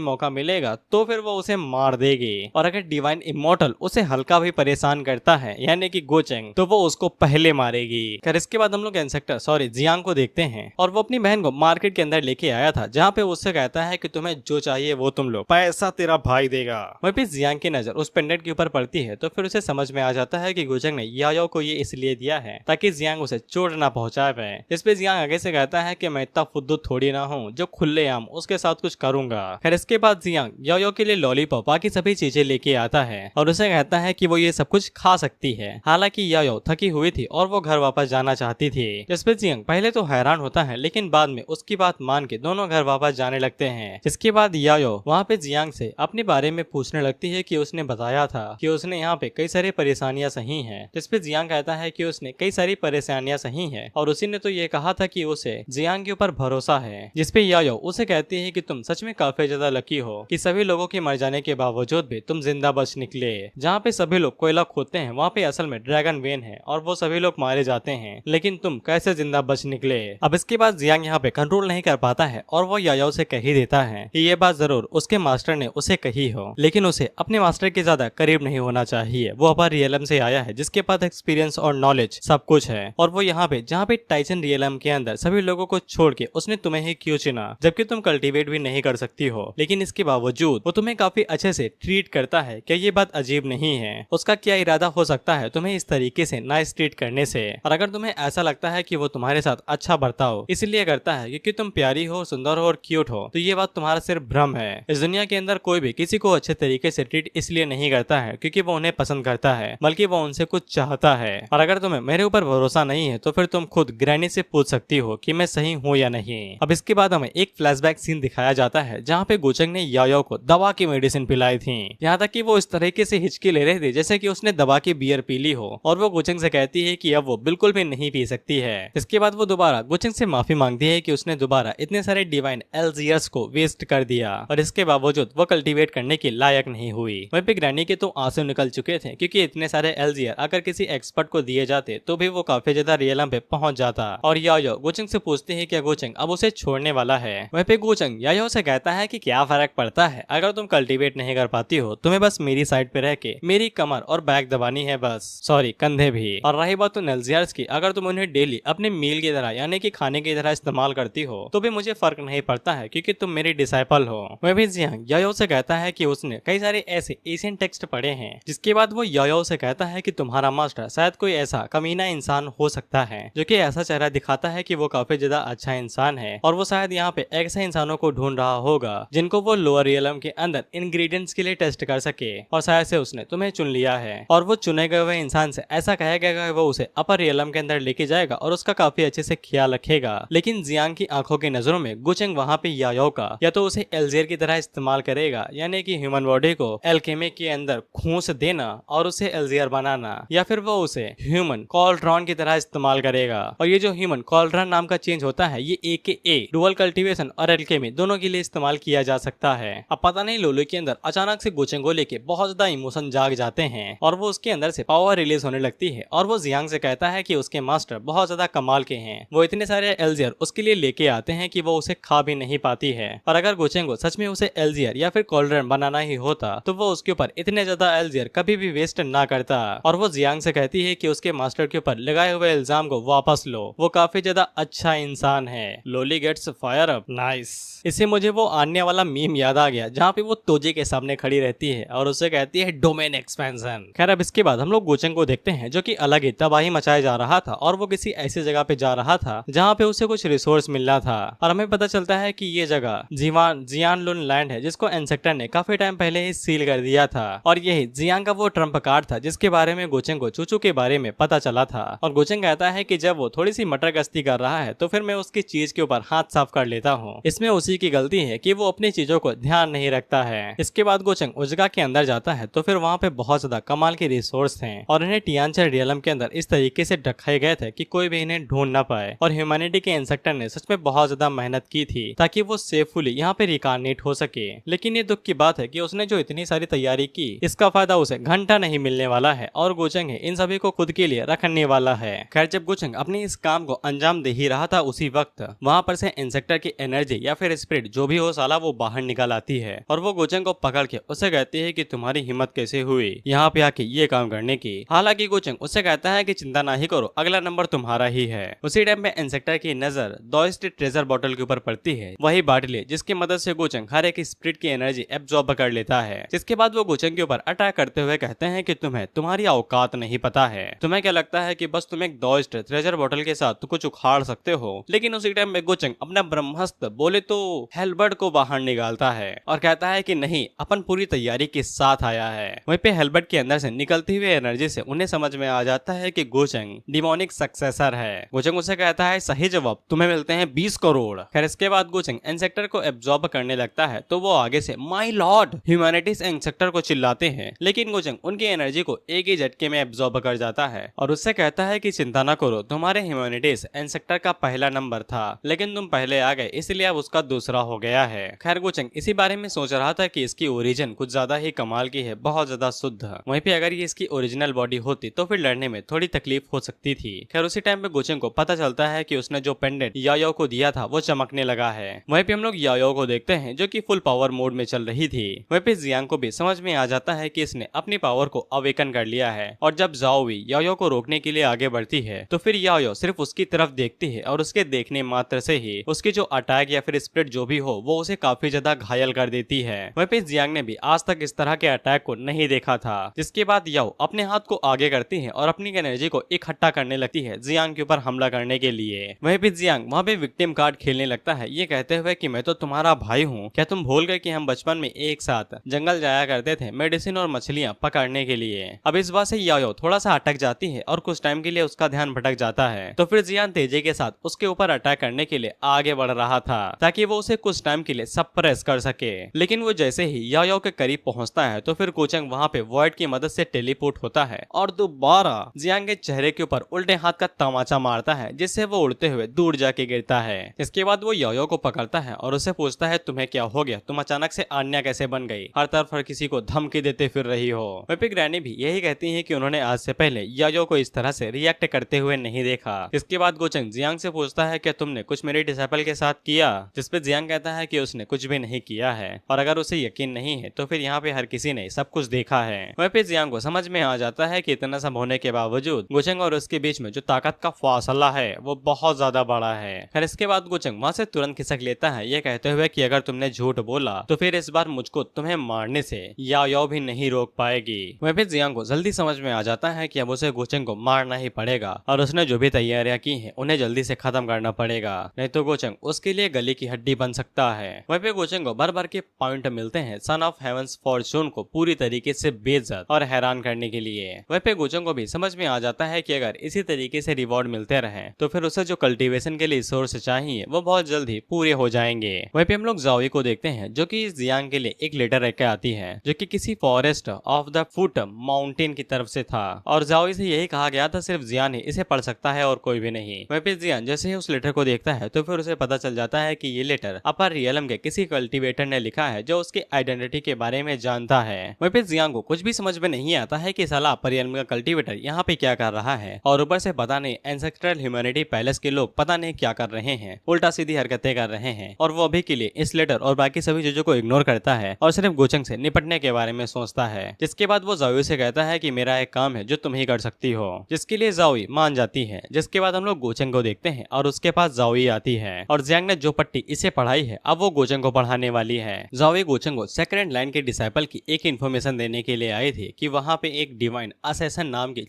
मौका मिलेगा तो फिर वो उसे मार देगी। और अगर डिवाइन इमोर्टल उसे हल्का भी परेशान करता है यानी कि गोचेंग, तो वो उसको पहले मारेगी। खैर इसके बाद हम लोग इंसेक्टर जियांग को देखते हैं और वो अपनी बहन को मार्केट के अंदर लेके आया था जहाँ पे उससे कहता है कि तुम्हें जो चाहिए वो तुम लो, पैसा तेरा भाई देगा। वहीं पे जियांग की नजर उस पेंडेंट के ऊपर पड़ती है तो फिर उसे समझ में आ जाता है कि गोचेंग ने यायो को ये इसलिए दिया है ताकि जियांग उसे चोट ना पहुंचा पाए। इस पे जियांग आगे से कहता है कि मैं इतना फुद्दू थोड़ी ना हूँ जो खुलेआम उसके साथ कुछ करूंगा। खैर इसके बाद जियांग यायो के लिए लॉलीपॉप बाकी सभी चीजें लेके आता है और उसे कहता है कि वो ये सब कुछ खा सकती है। हालांकि यायो थकी हुई थी और वो घर वापस जाना चाहती थी। जिसपे जियांग पहले तो हैरान होता है लेकिन बाद में उसकी बात मान के दोनों घर वापस जाने लगते हैं। जिसके बाद यायो वहाँ पे जियांग से अपने बारे में पूछने लगती है कि उसने बताया था कि उसने यहाँ पे कई सारी परेशानियां सही हैं। जिसपे जियांग कहता है कि उसने कई सारी परेशानियां सही हैं और उसी ने तो ये कहा था कि उसे जियांग के ऊपर भरोसा है। जिसपे यायो उसे कहती है कि तुम सच में काफी ज्यादा लकी हो कि सभी लोगों के मर जाने के बावजूद भी तुम जिंदा बच निकले। जहाँ पे सभी लोग कोयला खोदते हैं वहाँ पे असल में ड्रैगन वेन है और वो सभी लोग मारे जाते हैं, लेकिन तुम कैसे जिंदा बच निकले। अब इसके बाद जियांग यहाँ पे कंट्रोल नहीं कर पाता है और वो यायाओ से कह ही देता है कि ये बात जरूर उसके मास्टर ने उसे कही हो, लेकिन उसे अपने मास्टर के ज्यादा करीब नहीं होना चाहिए। वो अपर रियलम से आया है जिसके पास एक्सपीरियंस और नॉलेज सब कुछ है, और वो यहाँ पे जहाँ पे टाइसन रियलम के अंदर सभी लोगों को छोड़ के उसने तुम्हें ही क्यों चुना, जबकि तुम कल्टीवेट भी नहीं कर सकती हो, लेकिन इसके बावजूद वो तुम्हें काफी अच्छे से ट्रीट करता है। क्या ये बात अजीब नहीं है? उसका क्या इरादा हो सकता है तुम्हें इस तरीके से नाइस ट्रीट करने से? और अगर तुम्हें ऐसा लगता है कि वो तुम्हारे साथ अच्छा बर्ताव इसलिए करता है क्योंकि तुम प्यारी हो, सुंदर हो और क्यूट हो, तो ये बात तुम्हारा सिर्फ भ्रम है। इस दुनिया के अंदर कोई भी किसी को अच्छे तरीके से ट्रीट इसलिए नहीं करता है क्योंकि वो उन्हें पसंद करता है, बल्कि वो उनसे कुछ चाहता है। और अगर तुम्हें मेरे ऊपर भरोसा नहीं है तो फिर तुम खुद ग्रैनी से पूछ सकती हो कि मैं सही हूँ या नहीं। अब इसके बाद हमें एक फ्लैशबैक सीन दिखाया जाता है जहाँ पे गोचंग ने याओ को दवा की मेडिसिन पिलाई थी। यहाँ तक कि वो इस तरीके से हिचकी ले रहे थे जैसे कि उसने दवा की बियर पी ली हो, और वो गोचंग से कहती है कि अब वो बिल्कुल भी नहीं पी सकती है। इसके बाद वो दोबारा गोचंग से माफी मांगती है कि उसने दोबारा इतने सारे डिवाइन एल्जियर्स को वेस्ट कर दिया और इसके बावजूद वो कल्टीवेट करने के लायक नहीं हुई। वहीं पे ग्रैनी के तो आंसू निकल चुके थे क्योंकि इतने सारे एल्जियर अगर किसी एक्सपर्ट को दिए जाते तो भी वो काफी ज्यादा रियलम पे पहुंच जाता। और याओ गोचंग से पूछते हैं कि गोचंग अब उसे छोड़ने वाला है। वहीं पे गोचंग याओ से कहता है कि क्या फर्क पड़ता है, अगर तुम कल्टीवेट नहीं कर पाती हो तुम्हें बस मेरी साइड पे रह के मेरी कमर और बैक दबानी है बस, सॉरी कंधे भी। और रही बात तो एल्जियर्स की, अगर तुम उन्हें डेली अपने मील की तरह यानी कि खाने की तरह इस्तेमाल करती हो तो भी मुझे फर्क नहीं पड़ता है क्योंकि तुम मेरी डिसाइपल हो। वह भी जियांग याओ से कहता है कि उसने कई सारे ऐसे एशियन टेक्स्ट पढ़े हैं। जिसके बाद वो याओ से कहता है कि तुम्हारा मास्टर शायद कोई ऐसा कमीना इंसान हो सकता है जो कि ऐसा चेहरा दिखाता है कि वो काफी ज्यादा अच्छा इंसान है, और वो शायद यहाँ पे ऐसे इंसानों को ढूंढ रहा होगा जिनको वो लोअर रियलम के अंदर इंग्रेडिएंट्स के लिए टेस्ट कर सके, और शायद से उसने तुम्हें चुन लिया है और वो चुने गए हुए इंसान से ऐसा कहेगा कि वो उसे अपर रियलम के अंदर लेके जाएगा और उसका काफी अच्छे से ख्याल रखेगा। लेकिन जियांग की आंखों की नजरों में गोचंग वहाँ पे याओ का या तो उसे एल्जियर की तरह इस्तेमाल करेगा यानी कि ह्यूमन बॉडी को एल्केमी के अंदर खूंस देना और उसे एल्जियर बनाना, या फिर वो उसे ह्यूमन कॉल्ट्रॉन की तरह इस्तेमाल करेगा। और ये जो ह्यूमन कॉल्ट्रॉन नाम का चेंज होता है ये AKA डुअल कल्टीवेशन और एल्केमी दोनों के लिए इस्तेमाल किया जा सकता है। अब पता नहीं लोलो के अंदर अचानक से गोचंग को लेके बहुत ज्यादा इमोशन जाग जाते हैं और वो उसके अंदर से पावर रिलीज होने लगती है, और वो जियांग से कहता है कि उसके मास्टर बहुत ज्यादा कमाल के हैं। वो इतने सारे एल्जियर उसके लिए लेके आते हैं कि वो उसे खा भी नहीं पाती है, और अगर गोचंग को सच में उसे एल्जियर या फिर कॉल्ड्रन बनाना ही होता तो वो उसके ऊपर इतने ज्यादा एल्जियर कभी भी वेस्ट ना करता। और वो जियांग से कहती है कि उसके मास्टर के ऊपर लगाए हुए इल्जाम को वापस लो, वो काफी ज्यादा अच्छा इंसान है। लोली गेट्स फायर अप, नाइस। इससे मुझे वो आने वाला मीम याद आ गया जहाँ पे वो तोजे के सामने खड़ी रहती है और उसे कहती है डोमेन एक्सपेंशन। खैर अब इसके बाद हम लोग गोचंग को देखते हैं जो कि अलग ही तबाही मचाए जा रहा था, और वो किसी ऐसी जगह पे जा रहा था जहाँ पे उसे कुछ रिसोर्स मिलना था, और हमें पता चलता है कि ये जगह जियानलुन लैंड है जिसको इंसेक्टर ने काफी टाइम पहले ही सील कर दिया था, और यही जियांग का वो ट्रम्प कार्ड था जिसके बारे में गोचंग को चूचू के बारे में पता चला था। और गोचंग कहता है कि जब वो थोड़ी सी मटर गश्ती कर रहा है तो फिर मैं उसकी चीज के ऊपर हाथ साफ कर लेता हूँ। इसमें उसी की गलती है कि वो अपनी चीजों को ध्यान नहीं रखता है। इसके बाद गोचंग उस जगह के अंदर जाता है तो फिर वहाँ पे बहुत ज्यादा कमाल के रिसोर्स थे, और इन्हें टियानचर रियलम के अंदर इस तरीके से ढकाए गए थे कि कोई भी इन्हें ढूंढ ना पाए। और ह्यूमैनिटी के इंसेक्टर ने सच में बहुत ज्यादा मेहनत की थी ताकि वो सेफुली यहाँ पे रिकार्नेट हो सके, लेकिन ये दुख की बात है कि उसने जो इतनी सारी तैयारी की इसका फायदा उसे घंटा नहीं मिलने वाला है, और गोचंग इन सभी को खुद के लिए रखने वाला है। खैर जब गोचंग अपने इस काम को अंजाम दे ही रहा था उसी वक्त वहाँ पर से इंसेक्टर की एनर्जी या फिर स्पिरिट जो भी हो साला वो बाहर निकल आती है, और वो गोचंग को पकड़ के उसे कहती है कि तुम्हारी हिम्मत कैसे हुई यहाँ पे आके ये काम करने की। हालांकि गोचंग उससे कहता है कि चिंता ना ही करो, अगला नंबर तुम्हारा ही है। उसी टाइम पे इंसेक्टर की नजर दोइस्ट ट्रेजर बॉटल के ऊपर पड़ती है, वही बाटली जिसकी मदद से गोचंग हर एक स्पिरिट की एनर्जी एब्जॉर्ब कर लेता है। जिसके बाद वो गोचंग के ऊपर अटैक करते हुए कहते हैं कि तुम्हें तुम्हारी औकात नहीं पता है, तुम्हें क्या लगता है कि बस तुम एक दोइस्ट ट्रेजर बॉटल के साथ कुछ उखाड़ सकते हो। लेकिन उसी टाइम में गोचंग अपना ब्रह्मास्त्र बोले तो हेलबर्ट को बाहर निकालता है और कहता है कि नहीं, अपन पूरी तैयारी के साथ आया है। वहीं पे हेलबर्ट के अंदर से निकलती हुई एनर्जी से उन्हें समझ में आ जाता है कि गोचंग डिमोनिक सक्सेसर है। गोचंग उसे कहता है सही जवाब, तुम्हें मिलते हैं 20 करोड़। खैर इसके बाद गोचंग इंसेक्टर को एब्जॉर्ब करने लगता है तो वो आगे से माय लॉर्ड ह्यूमैनिटीज इंसेक्टर को चिल्लाते हैं, लेकिन गोचंग उनकी एनर्जी को एक ही झटके में एब्जॉर्ब कर जाता है और उससे कहता है कि चिंता ना करो, तुम्हारे ह्यूमैनिटीज इंसेक्टर का पहला नंबर था लेकिन तुम पहले आ गए इसलिए अब उसका दूसरा हो गया है। खैर गोचंग इसी बारे में सोच रहा था कि इसकी ओरिजिन कुछ ज्यादा ही कमाल की है, बहुत ज्यादा शुद्ध। वहीं पे अगर ये इसकी ओरिजिनल बॉडी होती तो फिर लड़ने में थोड़ी तकलीफ हो सकती थी। खैर उसी टाइम पे गोचंग को पता चलता है कि उसने जो पेंडेंट याओ को दिया था वो चमकने लगा है। वहीं पे हम लोग याओ को देखते हैं जो कि फुल पावर मोड में चल रही थी। वहीं पे जियांग को भी समझ में आ जाता है कि इसने अपनी पावर को अवेकन कर लिया है और जब जाओवी याओ को रोकने के लिए आगे बढ़ती है तो फिर याओ सिर्फ उसकी तरफ देखती है और उसके देखने मात्र से ही उसकी जो अटैक या फिर स्प्लिट जो भी हो वो उसे काफी ज्यादा घायल कर देती है। वहीं पे जियांग ने भी आज तक इस तरह के अटैक को नहीं देखा था, जिसके बाद याओ अपने हाथ को आगे करती है और अपनी एनर्जी को इकट्ठा करने लगती है जियांग के ऊपर हमला करने के लिए। वहीं पे जियांग वहाँ पे विक्टिम कार्ड खेलने लगता है, ये कहते हुए कि मैं तो तुम्हारा भाई हूँ, क्या तुम भूल गए कि हम बचपन में एक साथ जंगल जाया करते थे मेडिसिन और मछलियाँ पकड़ने के लिए। अब इस बात से याओ थोड़ा सा अटक जाती है और कुछ टाइम के लिए उसका ध्यान भटक जाता है। तो फिर जियांग तेजी के साथ उसके ऊपर अटैक करने के लिए आगे बढ़ रहा था ताकि वो उसे कुछ टाइम के लिए सप्रेस कर सके। लेकिन वो जैसे ही याओ के करीब पहुंचता है तो फिर गोचंग वहां पे वॉइड की मदद से टेलीपोर्ट होता है और दोबारा जियांग के चेहरे के ऊपर उल्टे हाथ का तमाचा मारता है जिससे वो उड़ते हुए दूर जाके गिरता है। इसके बाद वो याओ को पकड़ता है और उसे पूछता है तुम्हें क्या हो गया, तुम अचानक से आन्या कैसे बन गई, हर तरफ हर किसी को धमकी देते फिर रही हो। वहीं ग्रैनी भी यही कहती है कि उन्होंने आज से पहले याओ को इस तरह से रिएक्ट करते हुए नहीं देखा। इसके बाद गोचंग जियांग से पूछता है क्या तुमने कुछ मेरे डिसाइपल के साथ किया, जिसपे जियांग कहता है कि उसने कुछ भी नहीं किया है और अगर उसे यकीन नहीं है तो फिर यहाँ पे हर किसी ने सब कुछ देखा है। वहीं पे जियांग को समझ में आ जाता है कि इतना सब होने के बावजूद गोचंग और उसके बीच में जो ताकत का फासला है वो बहुत ज्यादा बड़ा है। फिर इसके बाद गोचंग वहाँ से तुरंत खिसक लेता है, ये कहते हुए कि अगर तुमने झूठ बोला तो फिर इस बार मुझको तुम्हें मारने से याओ भी नहीं रोक पाएगी। वहीं पे जियांग को जल्दी समझ में आ जाता है कि अब उसे गोचंग को मारना ही पड़ेगा और उसने जो भी तैयारियां की हैं उन्हें जल्दी से खत्म करना पड़ेगा, नहीं तो गोचंग उसके लिए गले की हड्डी बन सकता है। वहीं पे गोचंग को भर के पॉइंट मिलते हैं सन ऑफ हेवंस फॉर्चून को पूरी तरीके से बेइज्जत और हैरान करने के लिए। वहीं पे गोचंग को भी समझ में आ जाता है कि अगर इसी तरीके से रिवॉर्ड मिलते रहे तो फिर उसे जो कल्टीवेशन के लिए रिसोर्स चाहिए वो बहुत जल्दी पूरे हो जाएंगे। वहीं पे हम लोग जाओई को देखते हैं जो कि जियांग के लिए एक लेटर लेकर आती है जो कि किसी forest of the foot mountain की तरफ से था और जाओई से यही कहा गया था सिर्फ जियान ही इसे पढ़ सकता है और कोई भी नहीं। वहीं पे जियान जैसे ही उस लेटर को देखता है तो फिर उसे पता चल जाता है कि ये लेटर अपर रियलम के किसी कल्टीवेटर ने लिखा है जो उसकी आइडेंटिटी के बारे में जानता है। वहीं पे जियांग को कुछ भी समझ में नहीं आता है कि साला अपर रियलम का कल्टीवेटर यहाँ पे क्या कर रहा है और ऊपर से पता नहीं एंसेस्ट्रल ह्यूमैनिटी पैलेस के लोग पता नहीं क्या कर रहे हैं, उल्टा सीधी हरकतें कर रहे हैं और वो अभी के लिए इस लेटर और बाकी सभी चीजों को इग्नोर करता है और सिर्फ गोचंग से निपटने के बारे में सोचता है। जिसके बाद वो जाओई से कहता है कि मेरा एक काम है जो तुम ही कर सकती हो, जिसके लिए जाओई मान जाती है। जिसके बाद हम लोग गोचंग को देखते हैं और उसके पास जाओई आती है और जियांग ने जो पट्टी इसे पढ़ाई है अब वो गोचंग को पढ़ाने वाली है। जाओई गोचंग को सेकंड लाइन के डिसाइपल की एक इन्फॉर्मेशन देने के लिए आई थी कि वहाँ पे एक डिवाइन असैसन नाम की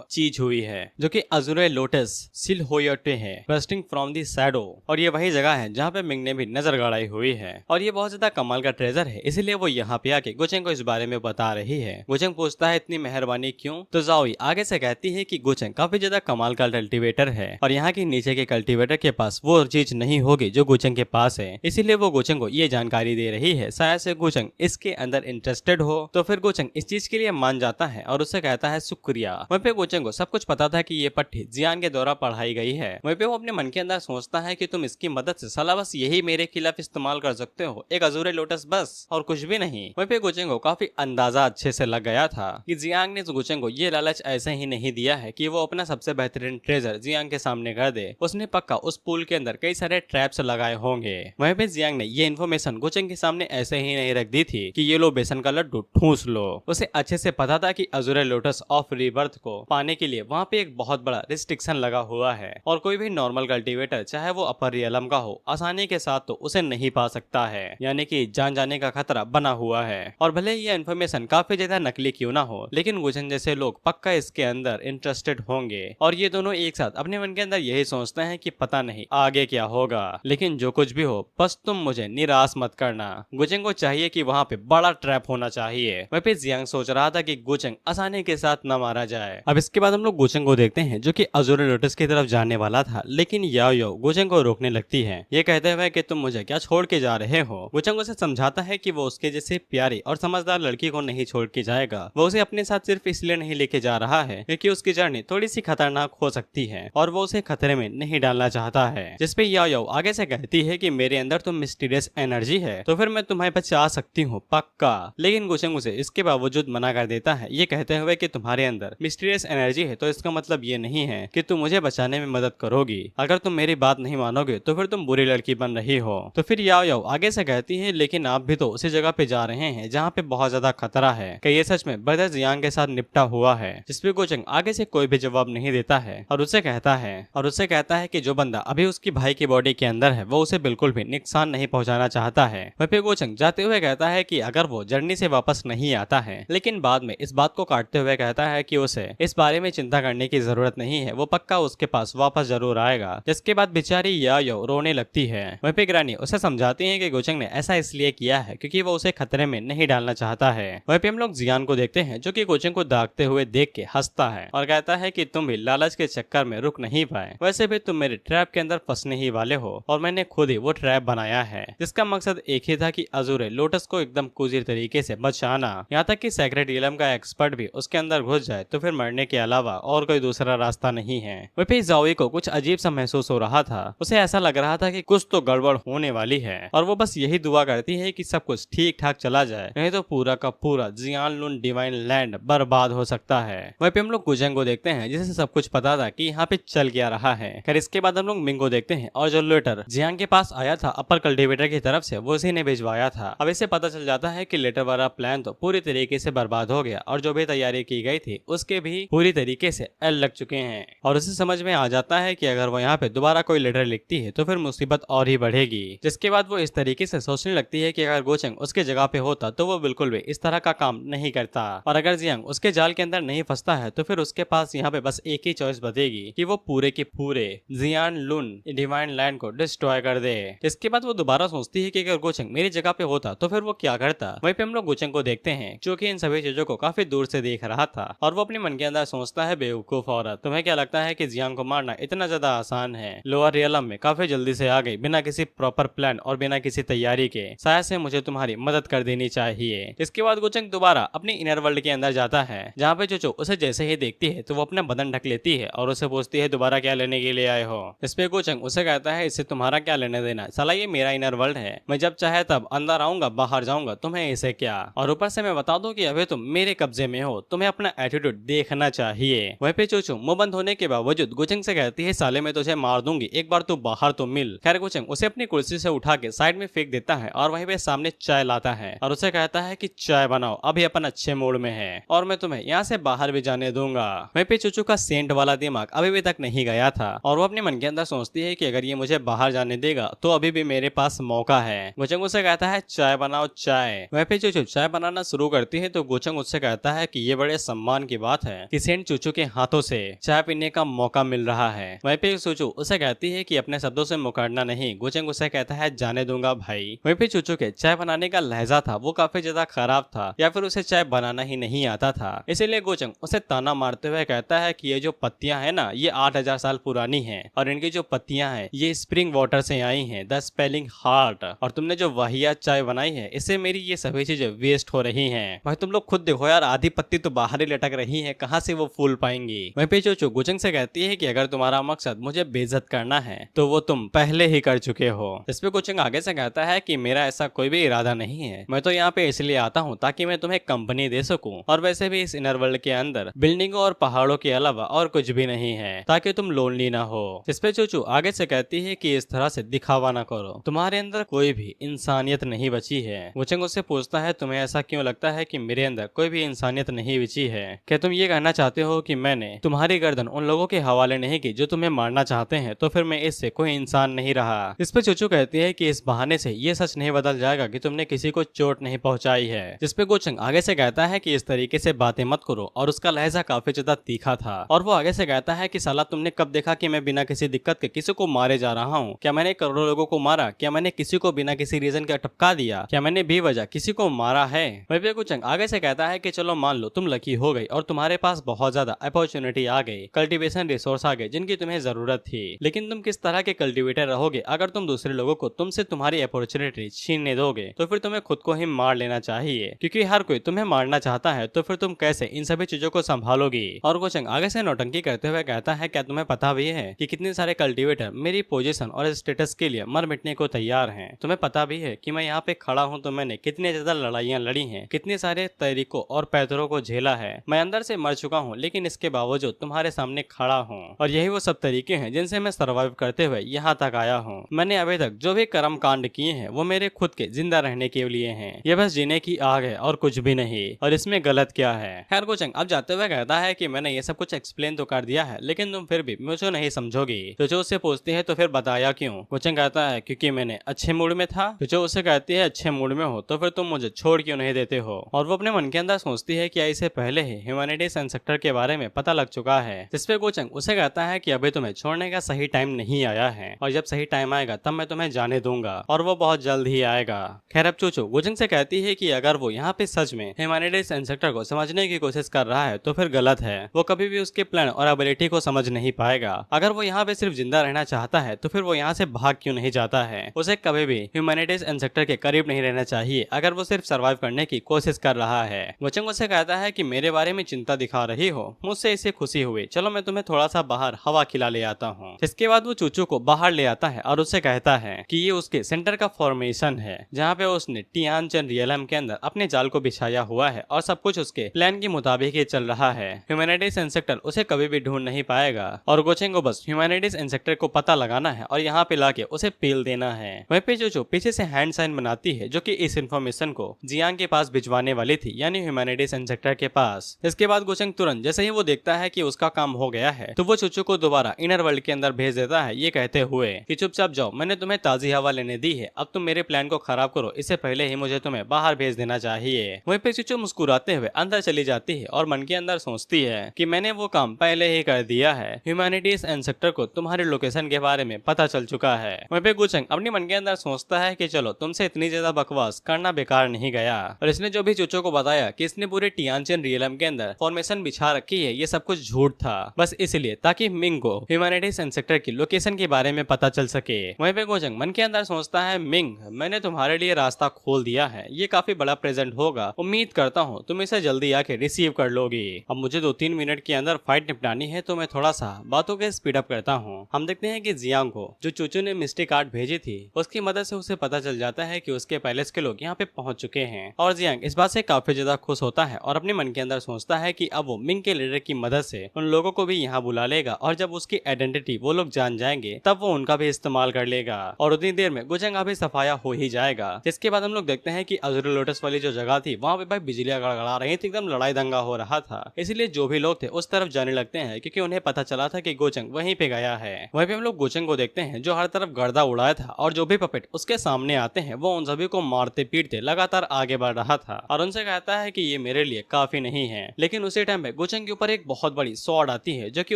चीज हुई है जो कि अजुरे लोटस सिलहोयटे है बर्स्टिंग फ्रॉम द शैडो और ये वही जगह है जहाँ पे मिंग ने भी नजर गड़ाई हुई है और ये बहुत ज्यादा कमाल का ट्रेजर है, इसलिए वो यहाँ पे आके गोचंग को इस बारे में बता रही है। गोचंग पूछता है इतनी मेहरबानी क्यों, तो जाओई आगे से कहती है कि गोचंग काफी ज्यादा कमाल का कल्टीवेटर है और यहाँ के नीचे के कल्टीवेटर के पास वो चीज नहीं होगी जो गोचंग के पास है, इसीलिए वो गोचंग को ये जानकारी दे रही है। शायद से गोचंग इसके अंदर इंटरेस्टेड हो तो फिर गोचंग इस चीज के लिए मान जाता है और उससे कहता है शुक्रिया। वहीं पे गोचंग को सब कुछ पता था कि ये पट्टी जियान के द्वारा पढ़ाई गई है। वहीं पे वो अपने मन के अंदर सोचता है कि तुम इसकी मदद से साला बस यही मेरे खिलाफ इस्तेमाल कर सकते हो, एक अजूरे लोटस बस और कुछ भी नहीं। वहीं पे गोचंग को काफी अंदाजा अच्छे से लग गया था कि जियांग ने गोचंग को ये लालच ऐसे ही नहीं दिया है कि वो अपना सबसे बेहतरीन ट्रेजर जियांग के सामने कर दे, उसने पक्का उस पूल के अंदर कई सारे ट्रैप्स लगाए होंगे। वहीं पे जियांग ने ये इन्फॉर्मेशन गोचंग के सामने ऐसे ही नहीं रख दी थी कि ये लो बेसन का लड्डू ठूस लो। उसे अच्छे से पता था कि अजूरे लोटस ऑफ रिबर्थ को पाने के लिए वहाँ पे एक बहुत बड़ा रिस्ट्रिक्शन लगा हुआ है और कोई भी नॉर्मल कल्टीवेटर चाहे वो अपर रियलम का हो आसानी के साथ तो उसे नहीं पा सकता है, यानी कि जान जाने का खतरा बना हुआ है। और भले ये इन्फॉर्मेशन काफी ज्यादा नकली क्यों ना हो लेकिन गोचंग जैसे लोग पक्का इसके अंदर इंटरेस्टेड होंगे और ये दोनों एक साथ अपने मन के अंदर यही सोचते हैं कि पता नहीं आगे क्या होगा, लेकिन जो कुछ भी हो बस तुम मुझे निराश मत करना। गोचंग को चाहिए कि वहाँ पे बड़ा ट्रैप होना चाहिए। वहीं पे जियांग सोच रहा था कि गोचंग आसानी के साथ न मारा जाए। अब इसके बाद हम लोग गोचंग को देखते हैं जो कि अजूरे लोटस की तरफ जाने वाला था, लेकिन याओ गोचंग को रोकने लगती है, ये कहते हुए कि तुम मुझे क्या छोड़ के जा रहे हो। गोचंग उसे समझाता है कि वो उसके जैसे प्यारी और समझदार लड़की को नहीं छोड़ के जाएगा, वो उसे अपने साथ सिर्फ इसलिए नहीं लेके जा रहा है क्योंकि उसकी जर्नी थोड़ी सी खतरनाक हो सकती है और वो उसे खतरे में नहीं डालना चाहता है। जिसपे याओ आगे से से कहती है कि मेरे अंदर तो मिस्टीरियस एनर्जी है, तो फिर मैं तुम्हें बचा सकती हूँ पक्का। लेकिन गोचंग उसे इसके बावजूद मना कर देता है, ये कहते हुए कि तुम्हारे अंदर मिस्टीरियस एनर्जी है तो इसका मतलब ये नहीं है कि तुम मुझे बचाने में मदद करोगी। अगर तुम मेरी बात नहीं मानोगे तो फिर तुम बुरी लड़की बन रही हो। तो फिर याओ याओ आगे से कहती है, लेकिन आप भी तो उसी जगह पे जा रहे हैं जहाँ पे बहुत ज्यादा खतरा है, कि ये सच में ब्रदर जियांग के साथ निपटा हुआ है। जिसपे गोचंग आगे से कोई भी जवाब नहीं देता है और उससे कहता है कि जो बंदा अभी उसकी भाई की बॉडी के अंदर है वो उसे बिल्कुल भी नुकसान नहीं पहुंचाना चाहता है। वह फिर गोचंग जाते हुए कहता है कि अगर वो जर्नी से वापस नहीं आता है, लेकिन बाद में इस बात को काटते हुए कहता है कि उसे इस बारे में चिंता करने की जरूरत नहीं है, वो पक्का उसके पास वापस जरूर आएगा। जिसके बाद बेचारी याओ रोने लगती है। वह पे ग्रानी उसे समझाती है कि गोचंग ने ऐसा इसलिए किया है क्योंकि वो उसे खतरे में नहीं डालना चाहता है। वह पे हम लोग जियान को देखते हैं जो कि गोचंग को दागते हुए देख के हंसता है और कहता है कि तुम भी लालच के चक्कर में रुक नहीं पाए, वैसे भी तुम मेरे ट्रैप के अंदर फंसने ही वाले हो और मैंने खुद ही वो ट्रैप बनाया है जिसका मकसद एक ही था कि अजूरे लोटस को एकदम कुजीर तरीके से बचाना, यहाँ तक कि सेक्रेट इलम का एक्सपर्ट भी उसके अंदर घुस जाए तो फिर मरने के अलावा और कोई दूसरा रास्ता नहीं है। वह पे जाओई को कुछ अजीब सा महसूस हो रहा था, उसे ऐसा लग रहा था कि कुछ तो गड़बड़ होने वाली है और वो बस यही दुआ करती है कि सब कुछ ठीक ठाक चला जाए, नहीं तो पूरा का पूरा जियान लुन डिवाइन लैंड बर्बाद हो सकता है। वहीं पे हम लोग गुजंग को देखते हैं जिसे सब कुछ पता था कि यहाँ पे चल क्या रहा है। खैर इसके बाद हम लोग मिंग को देखते हैं और जो लेटर जियांग के पास आया था अपर कल्टीवेटर की तरफ से वो उसी ने भिजवाया था। अब इसे पता चल जाता है कि लेटर वाला प्लान तो पूरी तरीके से बर्बाद हो गया और जो भी तैयारी की गई थी उसके भी पूरी तरीके से एल लग चुके हैं और उसे समझ में आ जाता है कि अगर वो यहाँ पे दोबारा कोई लेटर लिखती है तो फिर मुसीबत और ही बढ़ेगी। जिसके बाद वो इस तरीके से सोचने लगती है कि अगर गोचंग उसके जगह पे होता तो वो बिल्कुल भी इस तरह का काम नहीं करता और अगर जियांग उसके जाल के अंदर नहीं फंसता है तो फिर उसके पास यहाँ पे बस एक ही चॉइस बचेगी कि वो पूरे के पूरे जियान लुन डिवाइन लैंड को डिस्ट्रॉय कर दे। इसके बाद वो दोबारा सोचती है कि अगर गोचंग मेरी जगह पे होता तो फिर वो क्या करता। वहीं पे हम लोग गोचंग को देखते हैं जो कि इन सभी चीजों को काफी दूर से देख रहा था और वो अपने मन के अंदर सोचता है, बेवकूफ औरत, तुम्हें क्या लगता है कि जियांग को मारना इतना ज्यादा आसान है? लोअर रियलम में काफी जल्दी से आ गई बिना किसी प्रॉपर प्लान और बिना किसी तैयारी के, शायद से मुझे तुम्हारी मदद कर देनी चाहिए। इसके बाद गोचंग दोबारा अपने इनर वर्ल्ड के अंदर जाता है जहाँ पे चोचो उसे जैसे ही देखती है तो वो अपना बदन ढक लेती है और उसे पूछती है दोबारा क्या लेने के लिए आए हो। इस पे गोचंग उसे कहता है इससे तुम्हारा क्या लेने देना, साला ये मेरा इनर वर्ल्ड है, मैं जब चाहे तब अंदर आऊंगा बाहर जाऊंगा, तुम्हें इसे क्या। और ऊपर से मैं बता दूं कि अभी तुम मेरे कब्जे में हो, तुम्हें अपना एटीट्यूड देखना चाहिए। वहीं पे चोचो मुंह बंद होने के बावजूद गोचंग से कहती है साले मैं तुझे मार दूंगी, एक बार तू बाहर तो मिल। खैर गोचंग उसे अपनी कुर्सी से उठा के साइड में फेंक देता है और वहीं पे सामने चाय लाता है और उसे कहता है कि चाय बनाओ, अभी अपन अच्छे मूड में है और मैं तुम्हें यहाँ से बाहर भी जाने दूंगा। वहीं पे चोचो का सेंट वाला दिमाग अभी भी तक नहीं गया था और वो अपने मन के अंदर सोचती है कि अगर ये मुझे बाहर जाने देगा तो अभी भी मेरे पास मौका है। गोचंग उसे कहता है चाय बनाओ चाय। वहीं पे चोचो चाय बनाना शुरू करती है तो गोचंग उससे कहता है कि ये बड़े सम्मान की बात है कि सेंट चोचो के हाथों से चाय पीने का मौका मिल रहा है। वहीं पे चोचो उसे कहती है कि अपने शब्दों से मुकरना नहीं। गोचंग उसे कहता है जाने दूंगा भाई। वहीं पे चोचो के चाय बनाने का लहजा था वो काफी ज्यादा खराब था या फिर उसे चाय बनाना ही नहीं आता था, इसीलिए गोचंग उसे ताना मारते हुए कहता है कि ये जो पत्तियां है ना ये 8000 साल पुरानी हैं और इनकी जो पत्तियां हैं ये स्प्रिंग वाटर से आई हैं, द स्पेलिंग हार्ट, और तुमने जो वाहियात चाय बनाई है इससे मेरी ये सभी चीजें वेस्ट हो रही हैं। भाई तुम लोग खुद देखो यार, आधी पत्ती तो बाहर ही लटक रही है, कहाँ से वो फूल पाएंगी। वहीं पे चोचो गोचंग से कहती है कि अगर तुम्हारा मकसद मुझे बेइज्जत करना है तो वो तुम पहले ही कर चुके हो। इस पे गोचंग आगे से कहता है कि मेरा ऐसा कोई भी इरादा नहीं है, मैं तो यहाँ पे इसलिए आता हूँ ताकि मैं तुम्हें कंपनी दे सकूं और वैसे भी इस इनर वर्ल्ड के अंदर बिल्डिंगों और पहाड़ों के अलावा और कुछ भी नहीं है ताकि तुम लोनली ना हो। इस पे चोचो आगे से कहती है कि इस तरह से दिखावा ना करो, तुम्हारे अंदर कोई भी इंसानियत नहीं बची है। गोचंग उससे पूछता है तुम्हें ऐसा क्यों लगता है कि मेरे अंदर कोई भी इंसानियत नहीं बची है? क्या तुम ये कहना चाहते हो कि मैंने तुम्हारी गर्दन उन लोगों के हवाले नहीं की जो तुम्हें मारना चाहते हैं, तो फिर मैं इससे कोई इंसान नहीं रहा। इस पे चोचो कहती है कि इस बहाने से ये सच नहीं बदल जाएगा कि तुमने किसी को चोट नहीं पहुंचाई है। जिस पे गोचंग आगे से कहता है कि इस तरीके से बातें मत करो और उसका लहजा काफी ज्यादा तीखा था और वो आगे से कहता है कि साला तुमने कब देखा कि मैं बिना किसी दिक्कत के किसी को मारे जा रहा हूँ? क्या मैंने करोड़ों लोगों को मारा? क्या मैंने किसी को बिना किसी रीजन के टपका दिया? क्या मैंने बेवजह किसी को मारा है? वहीं पे गोचंग आगे से कहता है कि चलो मान लो तुम लकी हो गई और तुम्हारे पास बहुत ज्यादा अपॉर्चुनिटी आ गई, कल्टीवेशन रिसोर्स आ गए जिनकी तुम्हें जरूरत थी, लेकिन तुम किस तरह के कल्टीवेटर रहोगे अगर तुम दूसरे लोगों को तुमसे तुम्हारी अपॉर्चुनिटी छीनने दोगे? तो फिर तुम्हें खुद को ही मार लेना चाहिए क्योंकि हर कोई तुम्हें मारना चाहता है, तो फिर तुम कैसे इन सभी चीजों को संभालोगी? और गोचंग आगे से नौटंकी करते हुए कहता है क्या तुम्हें पता भी है कि कितने सारे कल्टीवेटर मेरी पोजीशन और स्टेटस के लिए मर मिटने को तैयार हैं। तुम्हें पता भी है कि मैं यहाँ पे खड़ा हूँ तो मैंने कितनी ज्यादा लड़ाइयाँ लड़ी हैं, कितने सारे तरीकों और पैदरों को झेला है। मैं अंदर से मर चुका हूँ लेकिन इसके बावजूद तुम्हारे सामने खड़ा हूँ, और यही वो सब तरीके हैं जिनसे मैं सर्वाइव करते हुए यहाँ तक आया हूँ। मैंने अभी तक जो भी कर्म कांड किए हैं वो मेरे खुद के जिंदा रहने के लिए हैं। ये बस जीने की आग है और कुछ भी नहीं, और इसमें गलत क्या है। खैर गोचंग अब जाते हुए कहता है कि मैंने ये सब कुछ एक्सप्लेन तो कर दिया है लेकिन तुम फिर भी मुझे नहीं समझोगी। चोचो उससे पूछती है तो फिर बताया क्यों। गोचंग कहता है क्योंकि मैंने अच्छे मूड में था। चोचो उससे कहती है अच्छे मूड में हो तो फिर तुम मुझे छोड़ क्यों नहीं देते हो। और वो अपने मन के अंदर सोचती है कि इसे पहले ही ह्यूमैनिटीज इंस्पेक्टर के बारे में पता लग चुका है, जिसपे गोचंग उसे कहता है कि अभी तुम्हें छोड़ने का सही टाइम नहीं आया है, और जब सही टाइम आएगा तब मैं तुम्हें जाने दूंगा, और वो बहुत जल्द ही आएगा। खैर अब चोचो गोचंग से कहती है कि अगर वो यहाँ पे सच में ह्यूमैनिटीज इंस्पेक्टर को समझने की कोशिश कर रहा है तो फिर गलत है। वो कभी भी उसके प्लान और एबिलिटी को समझ नहीं पाएगा। अगर वो यहाँ पे सिर्फ जिंदा रहना चाहता है तो फिर वो यहाँ से भाग क्यों नहीं जाता है। उसे कभी भी ह्यूमैनिटीज इंस्पेक्टर के करीब नहीं रहना चाहिए अगर वो सिर्फ सर्वाइव करने की कोशिश कर रहा है। गोचंग उसे कहता है कि मेरे बारे में चिंता दिखा रही हो, मुझसे इसे खुशी हुई, चलो मैं तुम्हें थोड़ा सा बाहर हवा खिला ले आता हूँ। इसके बाद वो चूचू को बाहर ले आता है और उससे कहता है कि ये उसके सेंटर का फॉर्मेशन है जहाँ पे उसने टियानचन रियलम के अंदर अपने जाल को बिछाया हुआ है और सब कुछ उसके प्लान के मुताबिक ही चल रहा है। ह्यूमैनिटीज इंस्पेक्टर उसे कभी भी ढूंढ नहीं पाएगा और गोचेंग को बस ह्यूमैनिटीज इंस्पेक्टर को पता लगाना है और यहाँ पे लाके उसे पेल देना है। वहीं पे चूचू पीछे से हैंड साइन बनाती है जो कि इस इन्फॉर्मेशन को जियांग के पास भिजवाने वाली थी, यानी ह्यूमैनिटीज इंस्पेक्टर के पास। इसके बाद गोचेंग तुरंत जैसे ही वो देखता है कि उसका काम हो गया है तो वो चूचू को दोबारा इनर वर्ल्ड के अंदर भेज देता है, ये कहते हुए कि चुपचाप जाओ, मैंने तुम्हें ताजी हवा लेने दी है, अब तुम मेरे प्लान को खराब करो इससे पहले ही मुझे तुम्हें बाहर भेज देना चाहिए। वहीं पे चूचू मुस्कुराते हुए अंदर चली जाती है और मन के अंदर सोचती है कि मैंने वो काम पहले ही कर दिया है, ह्यूमैनिटीज इंस्पेक्टर को तुम्हारे लोकेशन के बारे में पता चल चुका है। वहीं पे गोचंग अपने मन के अंदर सोचता है कि चलो तुमसे इतनी ज्यादा बकवास करना बेकार नहीं गया, और इसने जो भी चूचू को बताया कि इसने पूरे टियानचन रियलम के अंदर फॉर्मेशन बिछा रखी है ये सब कुछ झूठ था, बस इसलिए ताकि मिंग को ह्यूमैनिटीज इंस्पेक्टर की लोकेशन के बारे में पता चल सके। वहीं पे गोचंग मन के अंदर सोचता है मिंग मैंने तुम्हारे लिए रास्ता खोल दिया है, ये काफी बड़ा प्रेजेंट होगा, उम्मीद करता हूँ तुम इसे जल्दी आके रिसीव कर लोगी। अब मुझे 2-3 मिनट के अंदर फाइट निपटानी है तो मैं थोड़ा सा बातों के स्पीड अप करता हूँ। हम देखते हैं कि जियांग को जो चूचू ने मिस्टिक कार्ड भेजी थी उसकी मदद से उसे पता चल जाता है कि उसके पैलेस के लोग यहाँ पे पहुंच चुके हैं, और जियांग इस बात से काफी ज्यादा खुश होता है और अपने मन के अंदर सोचता है कि अब वो मिंग के लीडर की मदद से उन लोगों को भी यहाँ बुला लेगा, और जब उसकी आइडेंटिटी वो लोग जान जाएंगे तब वो उनका भी इस्तेमाल कर लेगा, और उतनी देर में गोचंग भी सफाया हो ही जाएगा। जिसके बाद हम लोग देखते हैं कि अज़ुरी लोटस वाली जो जगह थी वहाँ पे भाई बिजलियां गड़गड़ा रही थी, एकदम लड़ाई दंगा हो रहा था, इसलिए जो भी लोग थे उस तरफ जाने लगते हैं क्योंकि उन्हें पता चला था कि गोचंग वहीं पे गया है। वहीं पे हम लोग गोचंग को देखते हैं जो हर तरफ गर्दा उड़ाया था, और जो भी पपेट उसके सामने आते हैं वो उन सभी को मारते पीटते लगातार आगे बढ़ रहा था, और उनसे कहता है कि ये मेरे लिए काफी नहीं है। लेकिन उसी टाइम पे गोचंग के ऊपर एक बहुत बड़ी स्वॉर्ड आती है जो कि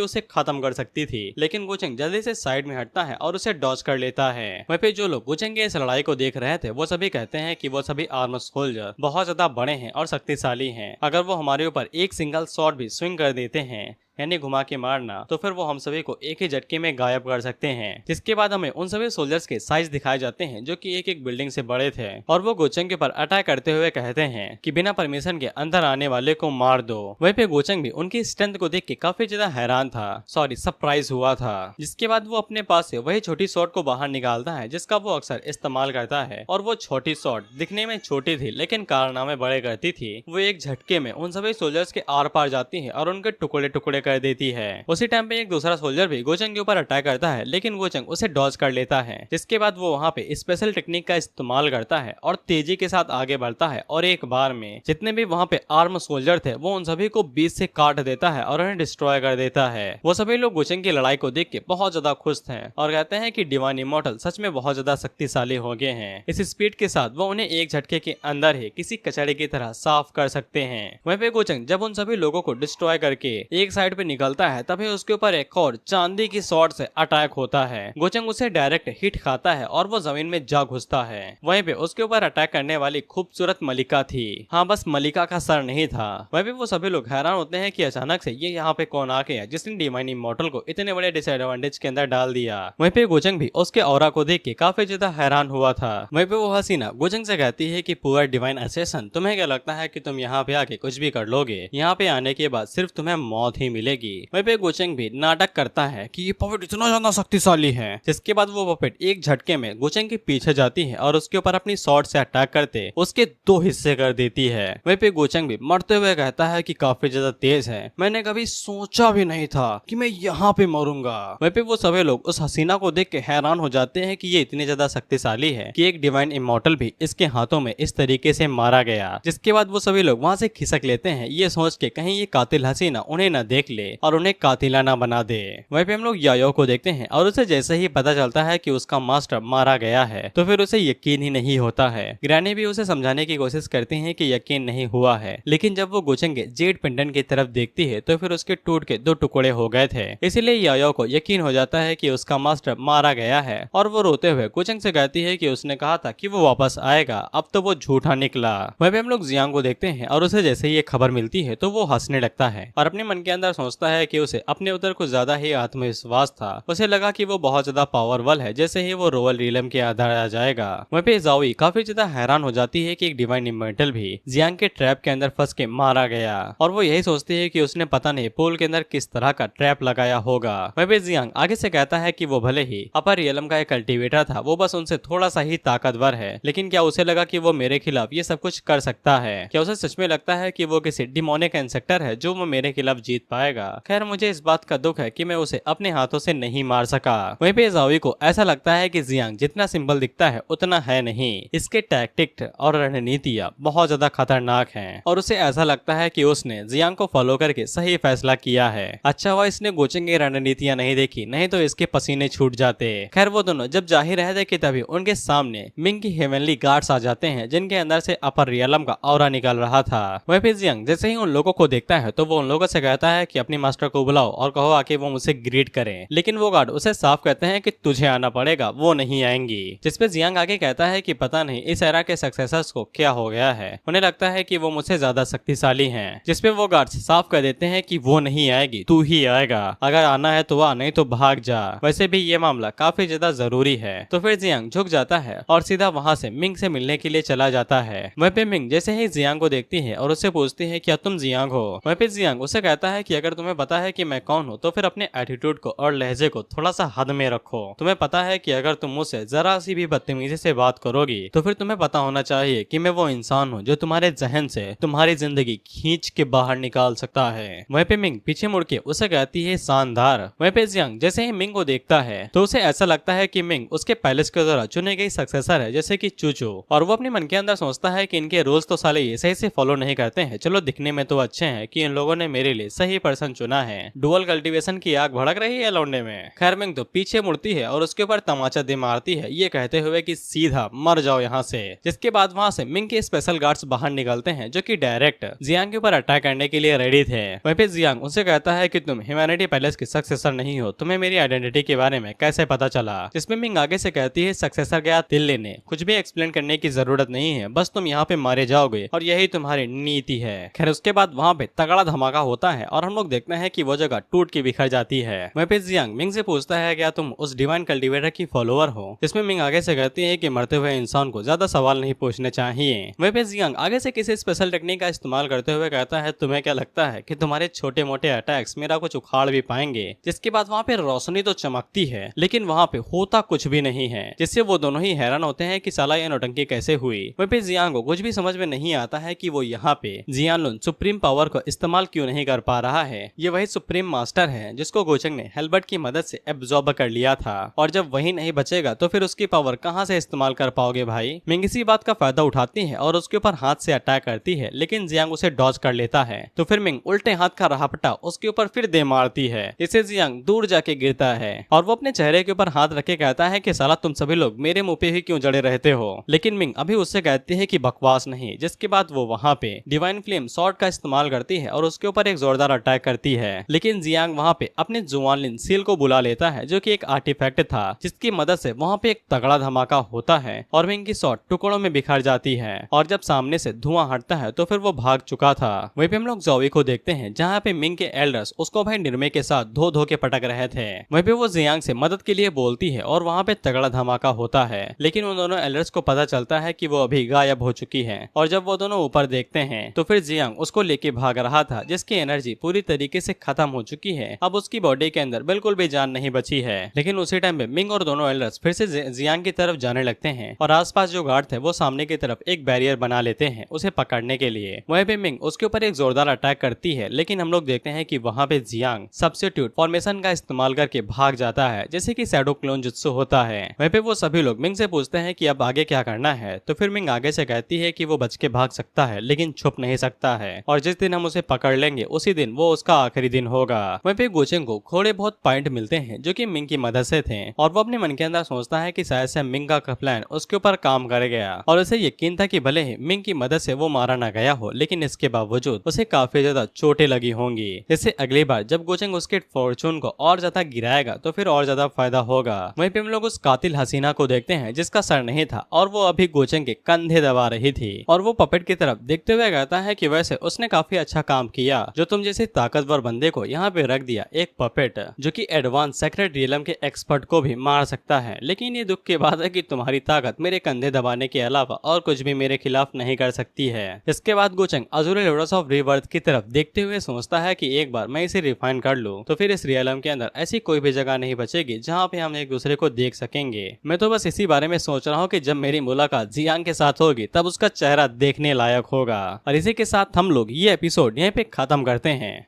उसे खत्म कर सकती थी, लेकिन गोचंग जल्दी से साइड में हटता है और उसे डॉज कर लेता है। वहीं पे जो लोग गोचंग के इस लड़ाई को देख रहे थे वो सभी कहते हैं कि वो सभी आर्मर सोल्जर बहुत ज्यादा बड़े हैं और शक्तिशाली हैं, अगर वो हमारे ऊपर एक सिंगल शॉट भी स्विंग कर देते हैं यानी घुमा के मारना तो फिर वो हम सभी को एक ही झटके में गायब कर सकते हैं। जिसके बाद हमें उन सभी सोल्जर्स के साइज दिखाए जाते हैं जो कि एक एक बिल्डिंग से बड़े थे, और वो गोचंग के ऊपर अटैक करते हुए कहते हैं कि बिना परमिशन के अंदर आने वाले को मार दो। वहीं पे गोचंग भी उनकी स्ट्रेंथ को देख के काफी ज्यादा हैरान था, सरप्राइज हुआ था। जिसके बाद वो अपने पास से वही छोटी शॉट को बाहर निकालता है जिसका वो अक्सर इस्तेमाल करता है, और वो छोटी शॉट दिखने में छोटी थी लेकिन कारनामे बड़े करती थी। वो एक झटके में उन सभी सोल्जर्स के आर पार जाती है और उनके टुकड़े टुकड़े कर देती है। उसी टाइम पे एक दूसरा सोल्जर भी गोचंग के ऊपर अटैक करता है, लेकिन गोचंग उसे डॉज कर लेता है। जिसके बाद वो वहाँ पे स्पेशल टेक्निक का इस्तेमाल करता है और तेजी के साथ आगे बढ़ता है, और एक बार में जितने भी वहाँ पे आर्म सोल्जर थे वो उन सभी को बीच से काट देता है और उन्हें डिस्ट्रॉय कर देता है। वो सभी लोग गोचंग की लड़ाई को देख के बहुत ज्यादा खुश थे और कहते हैं कि डिवाइन इमॉर्टल सच में बहुत ज्यादा शक्तिशाली हो गए हैं। इस स्पीड के साथ वो उन्हें एक झटके के अंदर ही किसी कचड़े की तरह साफ कर सकते हैं। वहीं पे गोचंग जब उन सभी लोगों को डिस्ट्रॉय करके एक साइड पे निकलता है तभी उसके ऊपर एक और चांदी की शॉट से अटैक होता है। गोचंग उसे डायरेक्ट हिट खाता है और वो जमीन में जा घुसता है। वहीं पे उसके ऊपर अटैक करने वाली खूबसूरत मलिका थी। हाँ, बस मलिका का सर नहीं था। वहीं पे वो सभी लोग हैरान होते हैं कि अचानक से ये यहाँ पे कौन आ गया जिसने डिवाइन इमॉर्टल को इतने बड़े डिसएडवांटेज के अंदर डाल दिया। वहीं पे गोचंग भी उसके ऑरा को देख के काफी ज्यादा हैरान हुआ था। वहीं पे वो हसीना गोचंग से कहती है कि पुअर डिवाइन असेसन, तुम्हें क्या लगता है कि तुम यहाँ पे आके कुछ भी कर लोगे? यहाँ पे आने के बाद सिर्फ तुम्हें मौत ही मिलेगी। वहीं पे गोचेंग भी नाटक करता है कि ये पपेट इतना ज्यादा शक्तिशाली है, जिसके बाद वो पपेट एक झटके में गोचेंग के पीछे जाती है और उसके ऊपर अपनी स्वॉर्ड से अटैक करते उसके 2 हिस्से कर देती है। वहीं पे गोचेंग भी मरते हुए कहता है कि काफी ज्यादा तेज है, मैंने कभी सोचा भी नहीं था कि मैं यहाँ पे मरूंगा। वहीं पे वो सभी लोग उस हसीना को देख के हैरान हो जाते हैं कि ये इतनी ज्यादा शक्तिशाली है कि एक डिवाइन इमॉर्टल भी इसके हाथों में इस तरीके से मारा गया। जिसके बाद वो सभी लोग वहाँ से खिसक लेते हैं, ये सोच के कहीं ये कातिल हसीना उन्हें न देख ले और उन्हें कातिलाना बना दे। वहीं पे हम लोग यायो को देखते हैं और उसे जैसे ही पता चलता है कि उसका मास्टर मारा गया है तो फिर उसे यकीन ही नहीं होता है। ग्रैनी भी उसे समझाने की कोशिश करती है कि यकीन नहीं हुआ है, लेकिन जब वो गोचेंग के जेड पेंडेंट की तरफ देखती है तो फिर उसके टूट के 2 टुकड़े हो गए थे। इसीलिए यायो को यकीन हो जाता है कि उसका मास्टर मारा गया है और वो रोते हुए गोचेंग से कहती है कि उसने कहा था कि वो वापस आएगा, अब तो वो झूठा निकला। वहीं पे हम लोग जियांग को देखते हैं और उसे जैसे ही ये खबर मिलती है तो वो हंसने लगता है और अपने मन के अंदर सोचता है कि उसे अपने उधर कुछ ज्यादा ही आत्मविश्वास था। उसे लगा कि वो बहुत ज्यादा पावरफुल है, जैसे ही वो रोयल रीलम के आधार आ जाएगा। वहीं पे जाओई काफी ज्यादा हैरान हो जाती है कि एक डिवाइन इमॉर्टल भी जियांग के ट्रैप के अंदर फंस के मारा गया और वो यही सोचती है कि उसने पता नहीं पूल के अंदर किस तरह का ट्रैप लगाया होगा। वहीं पे जियांग आगे से कहता है कि वो भले ही अपर रियलम का एक कल्टीवेटर था, वो बस उनसे थोड़ा सा ही ताकतवर है, लेकिन क्या उसे लगा कि वो मेरे खिलाफ ये सब कुछ कर सकता है? क्या उसे सच में लगता है कि वो किसी डिमोनिक इंसेक्टर है जो वो मेरे खिलाफ जीत पाएगा? खैर मुझे इस बात का दुख है कि मैं उसे अपने हाथों से नहीं मार सका। वहीं पे जाओई को ऐसा लगता है कि जियांग जितना सिंपल दिखता है उतना है नहीं, इसके टैक्टिक और रणनीतियां बहुत ज्यादा खतरनाक हैं और उसे ऐसा लगता है कि उसने जियांग को फॉलो करके सही फैसला किया है। अच्छा हुआ इसने गोचेंग की रणनीतियां नहीं देखी, नहीं तो इसके पसीने छूट जाते। खैर वो दोनों जब जा ही रहे थे कि तभी उनके सामने मिंग की हेवनली गार्ड्स आ जाते हैं, जिनके अंदर से अपर रियलम का ऑरा निकल रहा था। वहीं पे जियांग जैसे ही उन लोगों को देखता है तो वो उन लोगों से कहता है कि अपनी मास्टर को बुलाओ और कहो आके वो मुझसे ग्रीट करें, लेकिन वो गार्ड उसे साफ कहते हैं कि तुझे आना पड़ेगा, वो नहीं आएंगी। जिसपे जियांग आगे कहता है कि पता नहीं इस एरा के सक्सेसर्स को क्या हो गया है, उन्हें लगता है कि वो मुझसे ज्यादा शक्तिशाली हैं। जिसपे वो गार्ड्स साफ कह देते हैं कि वो नहीं आएगी, तू ही आएगा, अगर आना है तो आ, नहीं तो भाग जा। वैसे भी ये मामला काफी ज्यादा जरूरी है। तो फिर जियांग झुक जाता है और सीधा वहाँ से मिंग से मिलने के लिए चला जाता है। वहीं पे मिंग जैसे ही जियांग को देखती है और उससे पूछती है क्या तुम जियांग हो? वहीं पे जियांग उसे कहता है कि अगर तुम्हें पता है कि मैं कौन हूँ तो फिर अपने एटीट्यूड को और लहजे को थोड़ा सा हद में रखो। तुम्हें पता है कि अगर तुम मुझसे जरा सी भी बदतमीजी से बात करोगी तो फिर तुम्हें पता होना चाहिए कि मैं वो इंसान हूँ जो तुम्हारे जहन से तुम्हारी जिंदगी खींच के बाहर निकाल सकता है। वहीं पे मिंग पीछे मुड़ के उसे कहती है शानदार। वहीं पे जियांग जैसे ही मिंग को देखता है तो उसे ऐसा लगता है कि मिंग उसके पैलेस के द्वारा चुने गई सक्सेसर है, जैसे कि चूचू, और वो अपने मन के अंदर सोचता है कि इनके रूल्स तो साले ये सही से फॉलो नहीं करते हैं, चलो दिखने में तो अच्छे हैं कि इन लोगों ने मेरे लिए सही पर्सन चुना है। डुअल कल्टीवेशन की आग भड़क रही है लौंडे में। खैर मिंग तो पीछे मुड़ती है और उसके ऊपर तमाचा दे मारती है, ये कहते हुए कि सीधा मर जाओ यहाँ से। जिसके बाद वहाँ से मिंग के स्पेशल गार्ड्स बाहर निकलते हैं जो कि डायरेक्ट जियांग के ऊपर अटैक करने के लिए रेडी थे। वहीं पे जियांग उनसे कहता है कि तुम ह्यूमैनिटी पैलेस की सक्सेसर नहीं हो, तुम्हें मेरी आइडेंटिटी के बारे में कैसे पता चला? जिसमें मिंग आगे से कहती है सक्सेसर गया तिल लेने, कुछ भी एक्सप्लेन करने की जरूरत नहीं है, बस तुम यहाँ पे मारे जाओगे और यही तुम्हारी नीति है। खैर उसके बाद वहाँ पे तगड़ा धमाका होता है और हम लोग देखते हैं कि वो जगह टूट के बिखर जाती है। वहीं पे जियांग मिंग से पूछता है क्या तुम उस डिवाइन कल्टीवेटर की फॉलोअर हो? जिसमें मिंग आगे से कहती है कि मरते हुए इंसान को ज्यादा सवाल नहीं पूछने चाहिए। वहीं पे जियांग आगे से किसी स्पेशल टेक्निक का इस्तेमाल करते हुए कहता है तुम्हें क्या लगता है कि तुम्हारे छोटे मोटे अटैक्स मेरा कुछ उखाड़ भी पाएंगे? जिसके बाद वहाँ पे रोशनी तो चमकती है लेकिन वहाँ पे होता कुछ भी नहीं है, जिससे वो दोनों ही हैरान होते हैं कि साला ये नौटंकी कैसे हुई। वहीं पे जियांग को कुछ भी समझ में नहीं आता है कि वो यहाँ पे जियानलुन सुप्रीम पावर को इस्तेमाल क्यों नहीं कर पा रहा है। ये वही सुप्रीम मास्टर है जिसको गोचेंग ने हेल्बर्ट की मदद से एब्जॉर्ब कर लिया था, और जब वही नहीं बचेगा तो फिर उसकी पावर कहाँ से इस्तेमाल कर पाओगे भाई? मिंग इसी बात का फायदा उठाती है और उसके ऊपर हाथ से अटैक करती है, लेकिन जियांग उसे डॉज कर लेता है। तो फिर मिंग उल्टे हाथ का रहापटा उसके ऊपर फिर दे मारती है, इससे जियांग दूर जाके गिरता है और वो अपने चेहरे के ऊपर हाथ रखे कहता है कि साला तुम सभी लोग मेरे मुंह पे ही क्यों जड़े रहते हो? लेकिन मिंग अभी उससे कहती है कि बकवास नहीं। जिसके बाद वो वहाँ पे डिवाइन फ्लेम शॉर्ट का इस्तेमाल करती है और उसके ऊपर एक जोरदार अटैक करती है, लेकिन जियांग वहाँ पे अपने जुआनलिन सील को बुला लेता है जो कि एक आर्टिफैक्ट था, जिसकी मदद से वहाँ पे एक तगड़ा धमाका होता है और मिंग की शॉट टुकड़ों में बिखर जाती है और जब सामने से धुआं हटता है तो फिर वो भाग चुका था। वहीं पे हम लोग जोई को देखते हैं जहाँ पे मिंग के एल्डर्स उसको भाई निर्मे के साथ धो धो के पटक रहे थे। वहीं पे वो जियांग से मदद के लिए बोलती है और वहाँ पे तगड़ा धमाका होता है, लेकिन उन दोनों एल्डर्स को पता चलता है कि वो अभी गायब हो चुकी है और जब वो दोनों ऊपर देखते हैं तो फिर जियांग उसको लेके भाग रहा था, जिसकी एनर्जी पूरी तरीके से खत्म हो चुकी है। अब उसकी बॉडी के अंदर बिल्कुल भी जान नहीं बची है। लेकिन उसी टाइम पे मिंग और दोनों एल्डर्स फिर से जियांग की तरफ जाने लगते हैं और आसपास जो गार्ड थे वो सामने की तरफ एक बैरियर बना लेते हैं उसे पकड़ने के लिए। वहीं पे मिंग उसके ऊपर एक जोरदार अटैक करती है, लेकिन हम लोग देखते हैं कि वहां पे जियांग सब्स्टिट्यूट फॉर्मेशन का इस्तेमाल करके भाग जाता है, जैसे कि शैडो क्लोन जुत्सु होता है। वहीं पे वो सभी लोग मिंग से पूछते हैं कि अब आगे क्या करना है, तो फिर मिंग आगे से कहती है कि वो बच के भाग सकता है लेकिन छुप नहीं सकता है, और जिस दिन हम उसे पकड़ लेंगे उसी दिन वो उसका आखिरी दिन होगा। वहीं पे गोचेंग को थोड़े बहुत पॉइंट मिलते हैं जो कि मिंग की मदद से थे, और वो अपने मन के अंदर सोचता है कि शायद से मिंग का प्लान उसके ऊपर काम कर गया, और उसे यकीन था कि भले ही मिंग की मदद से वो मारा ना गया हो, लेकिन इसके बावजूद उसे काफी ज्यादा चोटें लगी होंगी। इससे अगली बार जब गोचेंग उसके फॉर्चून को और ज्यादा गिराएगा तो फिर और ज्यादा फायदा होगा। वहीं पे हम लोग उस कातिल हसीना को देखते हैं जिसका सर नहीं था और वो अभी गोचेंग के कंधे दबा रही थी, और वो पपेट की तरफ देखते हुए कहता है कि वैसे उसने काफी अच्छा काम किया जो तुम जैसे ताकतवर बंदे को यहाँ पे रख दिया, एक पपेट जो कि एडवांस सेक्रेट रियलम के एक्सपर्ट को भी मार सकता है। लेकिन ये दुख की बात है कि तुम्हारी ताकत मेरे कंधे दबाने के अलावा और कुछ भी मेरे खिलाफ नहीं कर सकती है। इसके बाद गोचेंग अज़ूरे लॉर्ड्स ऑफ रीबर्थ की तरफ देखते हुए सोचता है कि एक बार मैं इसे रिफाइन कर लूं तो फिर इस रियलम के अंदर ऐसी कोई भी जगह नहीं बचेगी जहां पे हम एक दूसरे को देख सकेंगे। मैं तो बस इसी बारे में सोच रहा हूँ कि जब मेरी मुलाकात जियांग के साथ होगी तब उसका चेहरा देखने लायक होगा। और इसी के साथ हम लोग ये एपिसोड यहीं पे खत्म करते हैं।